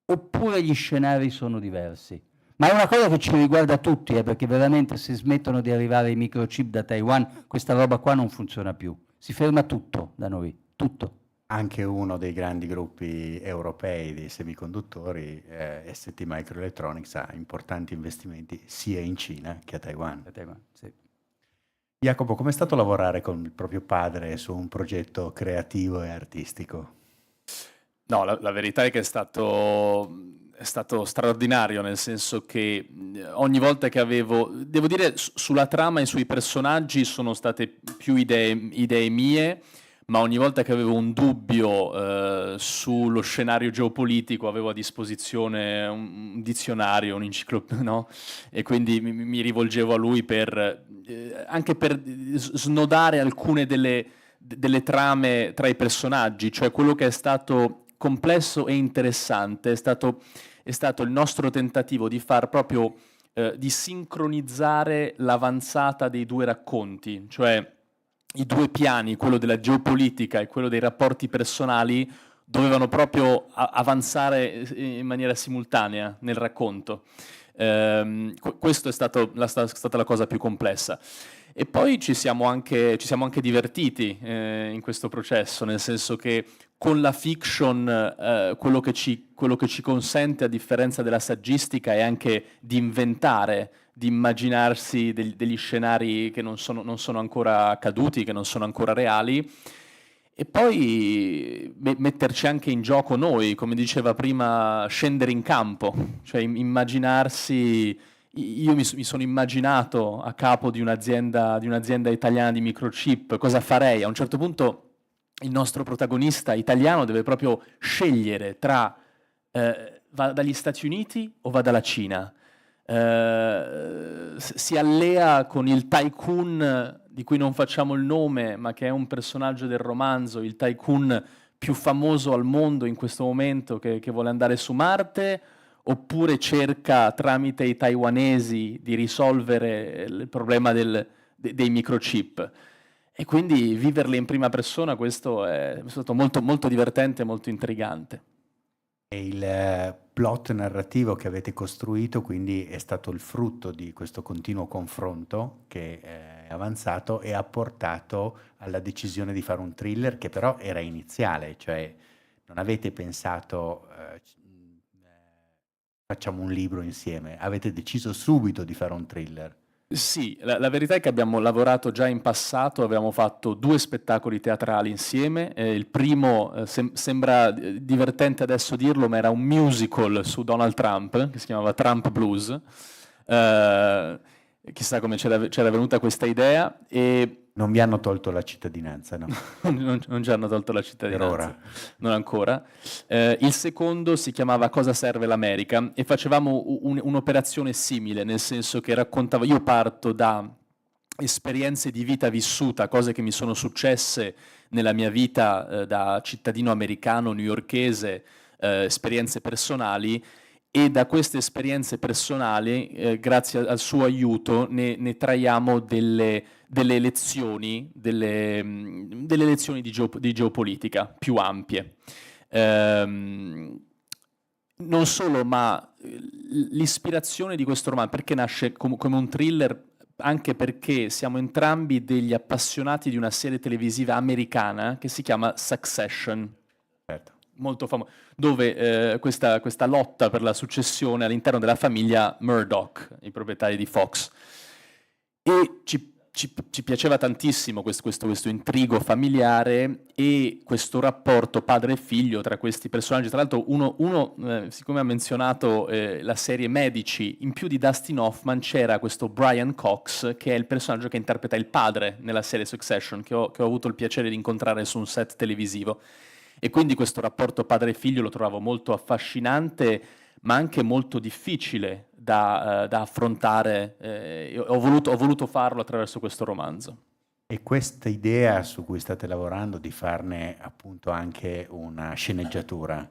oppure gli scenari sono diversi? Ma è una cosa che ci riguarda tutti, perché veramente se smettono di arrivare i microchip da Taiwan, questa roba qua non funziona più. Si ferma tutto da noi, tutto. Anche uno dei grandi gruppi europei dei semiconduttori, ST Microelectronics, ha importanti investimenti sia in Cina che a Taiwan. Sì. Jacopo, com'è stato lavorare con il proprio padre su un progetto creativo e artistico? No, la verità è che è stato straordinario, nel senso che ogni volta che devo dire, sulla trama e sui personaggi sono state più idee mie, ma ogni volta che avevo un dubbio sullo scenario geopolitico avevo a disposizione un dizionario, un'enciclopedia, no? E quindi mi rivolgevo a lui anche per snodare alcune delle trame tra i personaggi, cioè quello che è stato complesso e interessante è stato il nostro tentativo di far proprio di sincronizzare l'avanzata dei due racconti, cioè i due piani, quello della geopolitica e quello dei rapporti personali, dovevano proprio avanzare in maniera simultanea nel racconto. Questa è stata la cosa più complessa. E poi ci siamo anche divertiti in questo processo, nel senso che con la fiction quello che ci consente, a differenza della saggistica, è anche di inventare, di immaginarsi degli scenari che non sono ancora accaduti, che non sono ancora reali, e poi metterci anche in gioco noi, come diceva prima, scendere in campo, cioè immaginarsi. Io mi sono immaginato a capo di un'azienda italiana di microchip, cosa farei? A un certo punto il nostro protagonista italiano deve proprio scegliere tra va dagli Stati Uniti o va dalla Cina. Si allea con il tycoon di cui non facciamo il nome, ma che è un personaggio del romanzo, il tycoon più famoso al mondo in questo momento, che vuole andare su Marte, oppure cerca tramite i taiwanesi di risolvere il problema dei microchip. E quindi viverle in prima persona, questo è stato molto, molto divertente e molto intrigante. E il plot narrativo che avete costruito quindi è stato il frutto di questo continuo confronto che è avanzato e ha portato alla decisione di fare un thriller che però era iniziale, cioè non avete pensato facciamo un libro insieme, avete deciso subito di fare un thriller. Sì, la verità è che abbiamo lavorato già in passato, abbiamo fatto 2 spettacoli teatrali insieme. Il primo sembra divertente adesso dirlo, ma era un musical su Donald Trump, che si chiamava Trump Blues. Chissà come c'era venuta questa idea. E non vi hanno tolto la cittadinanza, no? non ci hanno tolto la cittadinanza. Per ora. Non ancora. Il secondo si chiamava Cosa serve l'America e facevamo un'operazione simile, nel senso che raccontavo, io parto da esperienze di vita vissuta, cose che mi sono successe nella mia vita da cittadino americano, newyorkese, esperienze personali, e da queste esperienze personali, grazie al suo aiuto, ne traiamo delle lezioni, delle lezioni di geopolitica più ampie. Non solo, ma l'ispirazione di questo romanzo, perché nasce come un thriller? Anche perché siamo entrambi degli appassionati di una serie televisiva americana che si chiama Succession. Certo. Molto famosa, dove questa lotta per la successione all'interno della famiglia Murdoch, i proprietari di Fox. E ci piaceva tantissimo questo intrigo familiare e questo rapporto padre e figlio tra questi personaggi. Tra l'altro uno siccome ha menzionato la serie Medici, in più di Dustin Hoffman c'era questo Brian Cox, che è il personaggio che interpreta il padre nella serie Succession, che ho avuto il piacere di incontrare su un set televisivo. E quindi questo rapporto padre e figlio lo trovavo molto affascinante, ma anche molto difficile da affrontare. Ho voluto farlo attraverso questo romanzo. E questa idea su cui state lavorando di farne appunto anche una sceneggiatura,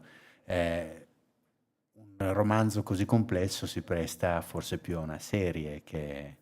un romanzo così complesso si presta forse più a una serie che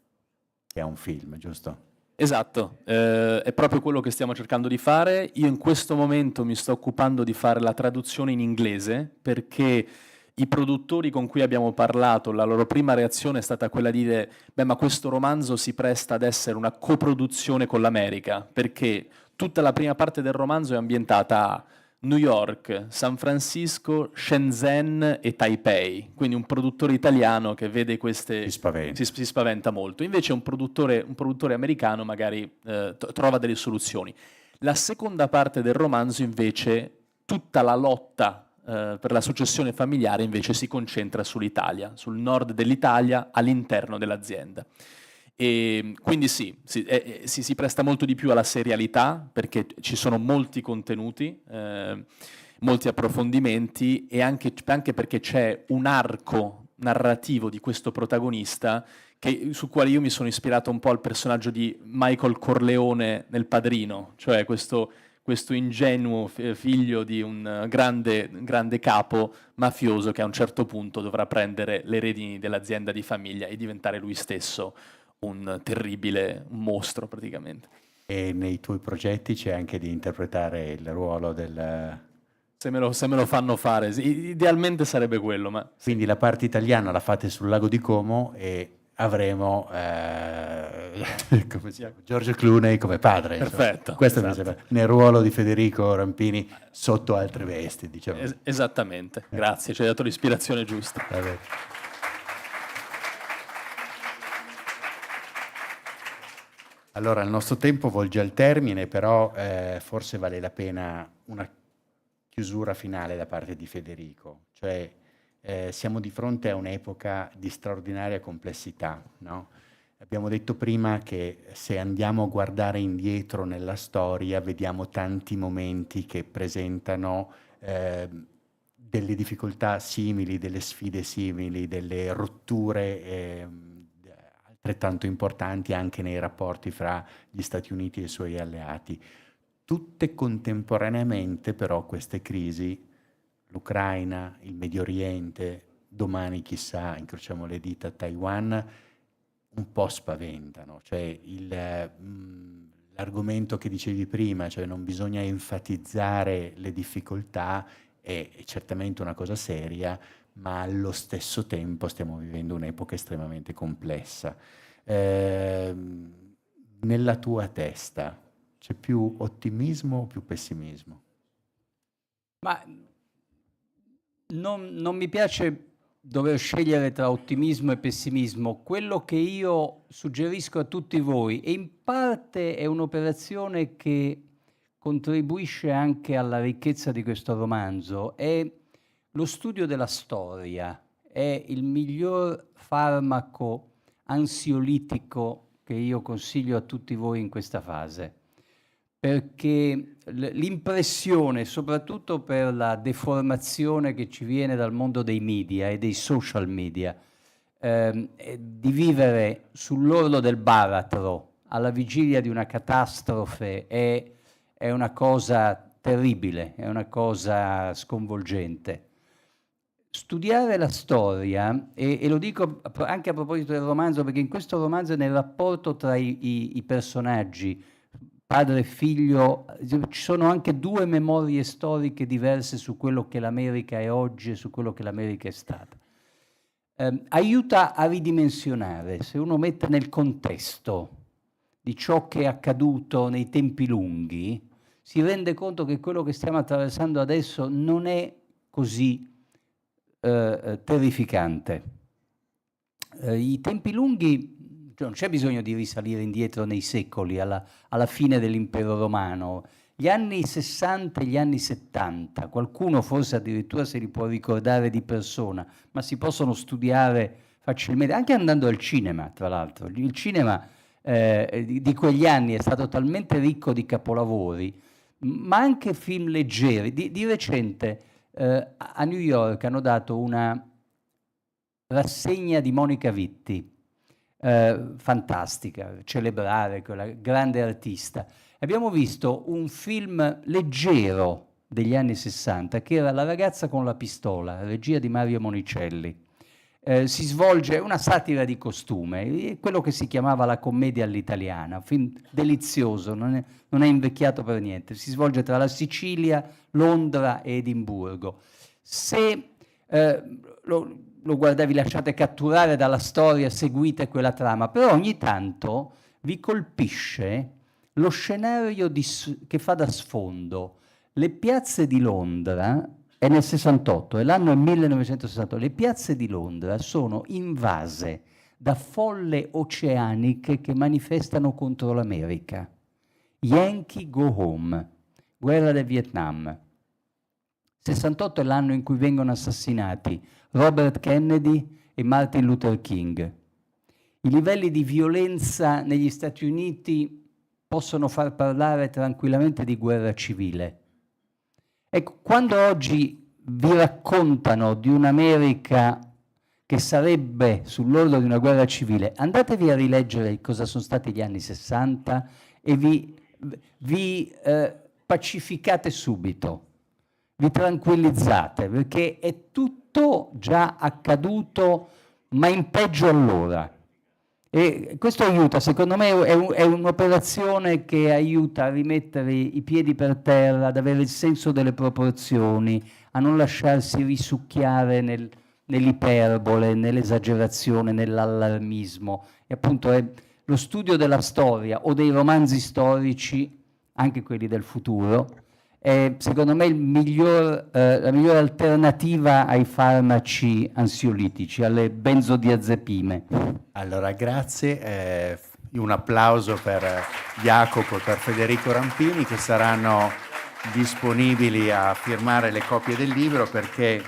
a un film, giusto? Esatto, è proprio quello che stiamo cercando di fare. Io in questo momento mi sto occupando di fare la traduzione in inglese, perché i produttori con cui abbiamo parlato, la loro prima reazione è stata quella di dire beh, ma questo romanzo si presta ad essere una coproduzione con l'America, perché tutta la prima parte del romanzo è ambientata a New York, San Francisco, Shenzhen e Taipei, quindi un produttore italiano che vede queste si spaventa molto. Invece un produttore americano magari trova delle soluzioni. La seconda parte del romanzo invece, tutta la lotta per la successione familiare invece si concentra sull'Italia, sul nord dell'Italia, all'interno dell'azienda. E quindi si presta molto di più alla serialità, perché ci sono molti contenuti, molti approfondimenti, e anche perché c'è un arco narrativo di questo protagonista su quale io mi sono ispirato un po' al personaggio di Michael Corleone nel Padrino, cioè questo ingenuo figlio di un grande capo mafioso che a un certo punto dovrà prendere le redini dell'azienda di famiglia e diventare lui stesso un mostro praticamente. E nei tuoi progetti c'è anche di interpretare il ruolo del... Se me lo fanno fare, idealmente sarebbe quello, ma... Quindi la parte italiana la fate sul lago di Como e avremo come si chiama? George Clooney come padre. Perfetto. Questo mi esatto. sembra, nel ruolo di Federico Rampini sotto altre vesti, diciamo. Esattamente, grazie, ci hai dato l'ispirazione giusta. Vabbè. Allora, il nostro tempo volge al termine, però forse vale la pena una chiusura finale da parte di Federico. Cioè, siamo di fronte a un'epoca di straordinaria complessità, no? Abbiamo detto prima che se andiamo a guardare indietro nella storia, vediamo tanti momenti che presentano delle difficoltà simili, delle sfide simili, delle rotture altrettanto importanti anche nei rapporti fra gli Stati Uniti e i suoi alleati. Tutte contemporaneamente però queste crisi, l'Ucraina, il Medio Oriente, domani chissà, incrociamo le dita, Taiwan, un po' spaventano. Cioè l'argomento che dicevi prima, cioè non bisogna enfatizzare le difficoltà, è certamente una cosa seria, ma allo stesso tempo stiamo vivendo un'epoca estremamente complessa. Nella tua testa c'è più ottimismo o più pessimismo? Ma non mi piace dover scegliere tra ottimismo e pessimismo. Quello che io suggerisco a tutti voi, e in parte è un'operazione che contribuisce anche alla ricchezza di questo romanzo, è lo studio della storia. È il miglior farmaco ansiolitico che io consiglio a tutti voi in questa fase, perché l'impressione, soprattutto per la deformazione che ci viene dal mondo dei media e dei social media, di vivere sull'orlo del baratro alla vigilia di una catastrofe è una cosa terribile, è una cosa sconvolgente. Studiare la storia, e lo dico anche a proposito del romanzo, perché in questo romanzo nel rapporto tra i personaggi, padre e figlio, ci sono anche due memorie storiche diverse su quello che l'America è oggi e su quello che l'America è stata. Aiuta a ridimensionare, se uno mette nel contesto di ciò che è accaduto nei tempi lunghi, si rende conto che quello che stiamo attraversando adesso non è così terrificante. I tempi lunghi, non c'è bisogno di risalire indietro nei secoli, alla fine dell'impero romano. Gli anni 60 e gli anni 70, qualcuno forse addirittura se li può ricordare di persona, ma si possono studiare facilmente, anche andando al cinema, tra l'altro. Il cinema di quegli anni è stato talmente ricco di capolavori, ma anche film leggeri. Di recente a New York hanno dato una rassegna di Monica Vitti, fantastica, celebrare quella grande artista. Abbiamo visto un film leggero degli anni 60 che era La ragazza con la pistola, regia di Mario Monicelli. Si svolge una satira di costume, quello che si chiamava la commedia all'italiana, un film delizioso, non è invecchiato per niente, si svolge tra la Sicilia, Londra e Edimburgo. Se lo guardavi, lasciate catturare dalla storia, seguite quella trama, però ogni tanto vi colpisce lo scenario che fa da sfondo. Le piazze di Londra, è nel 68, e l'anno è 1968, le piazze di Londra sono invase da folle oceaniche che manifestano contro l'America. Yankee go home, guerra del Vietnam. 68 è l'anno in cui vengono assassinati Robert Kennedy e Martin Luther King. I livelli di violenza negli Stati Uniti possono far parlare tranquillamente di guerra civile. Ecco, quando oggi vi raccontano di un'America che sarebbe sull'orlo di una guerra civile, andatevi a rileggere cosa sono stati gli anni 60 e vi pacificate subito, vi tranquillizzate, perché è tutto già accaduto, ma in peggio allora. E questo aiuta, secondo me è un'operazione che aiuta a rimettere i piedi per terra, ad avere il senso delle proporzioni, a non lasciarsi risucchiare nell'iperbole, nell'esagerazione, nell'allarmismo. E appunto è lo studio della storia o dei romanzi storici, anche quelli del futuro, è secondo me la migliore alternativa ai farmaci ansiolitici, alle benzodiazepine. Allora, grazie. Un applauso per Jacopo e per Federico Rampini, che saranno disponibili a firmare le copie del libro, perché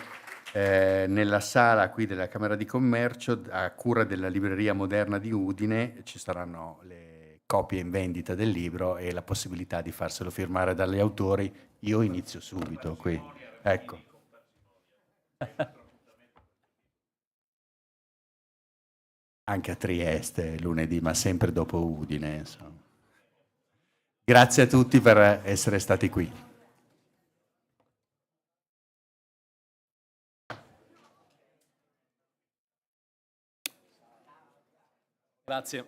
nella sala qui della Camera di Commercio, a cura della Libreria Moderna di Udine, ci saranno le copie in vendita del libro e la possibilità di farselo firmare dagli autori. Io inizio subito qui. Ecco. Anche a Trieste lunedì, ma sempre dopo Udine, insomma. Grazie a tutti per essere stati qui. Grazie.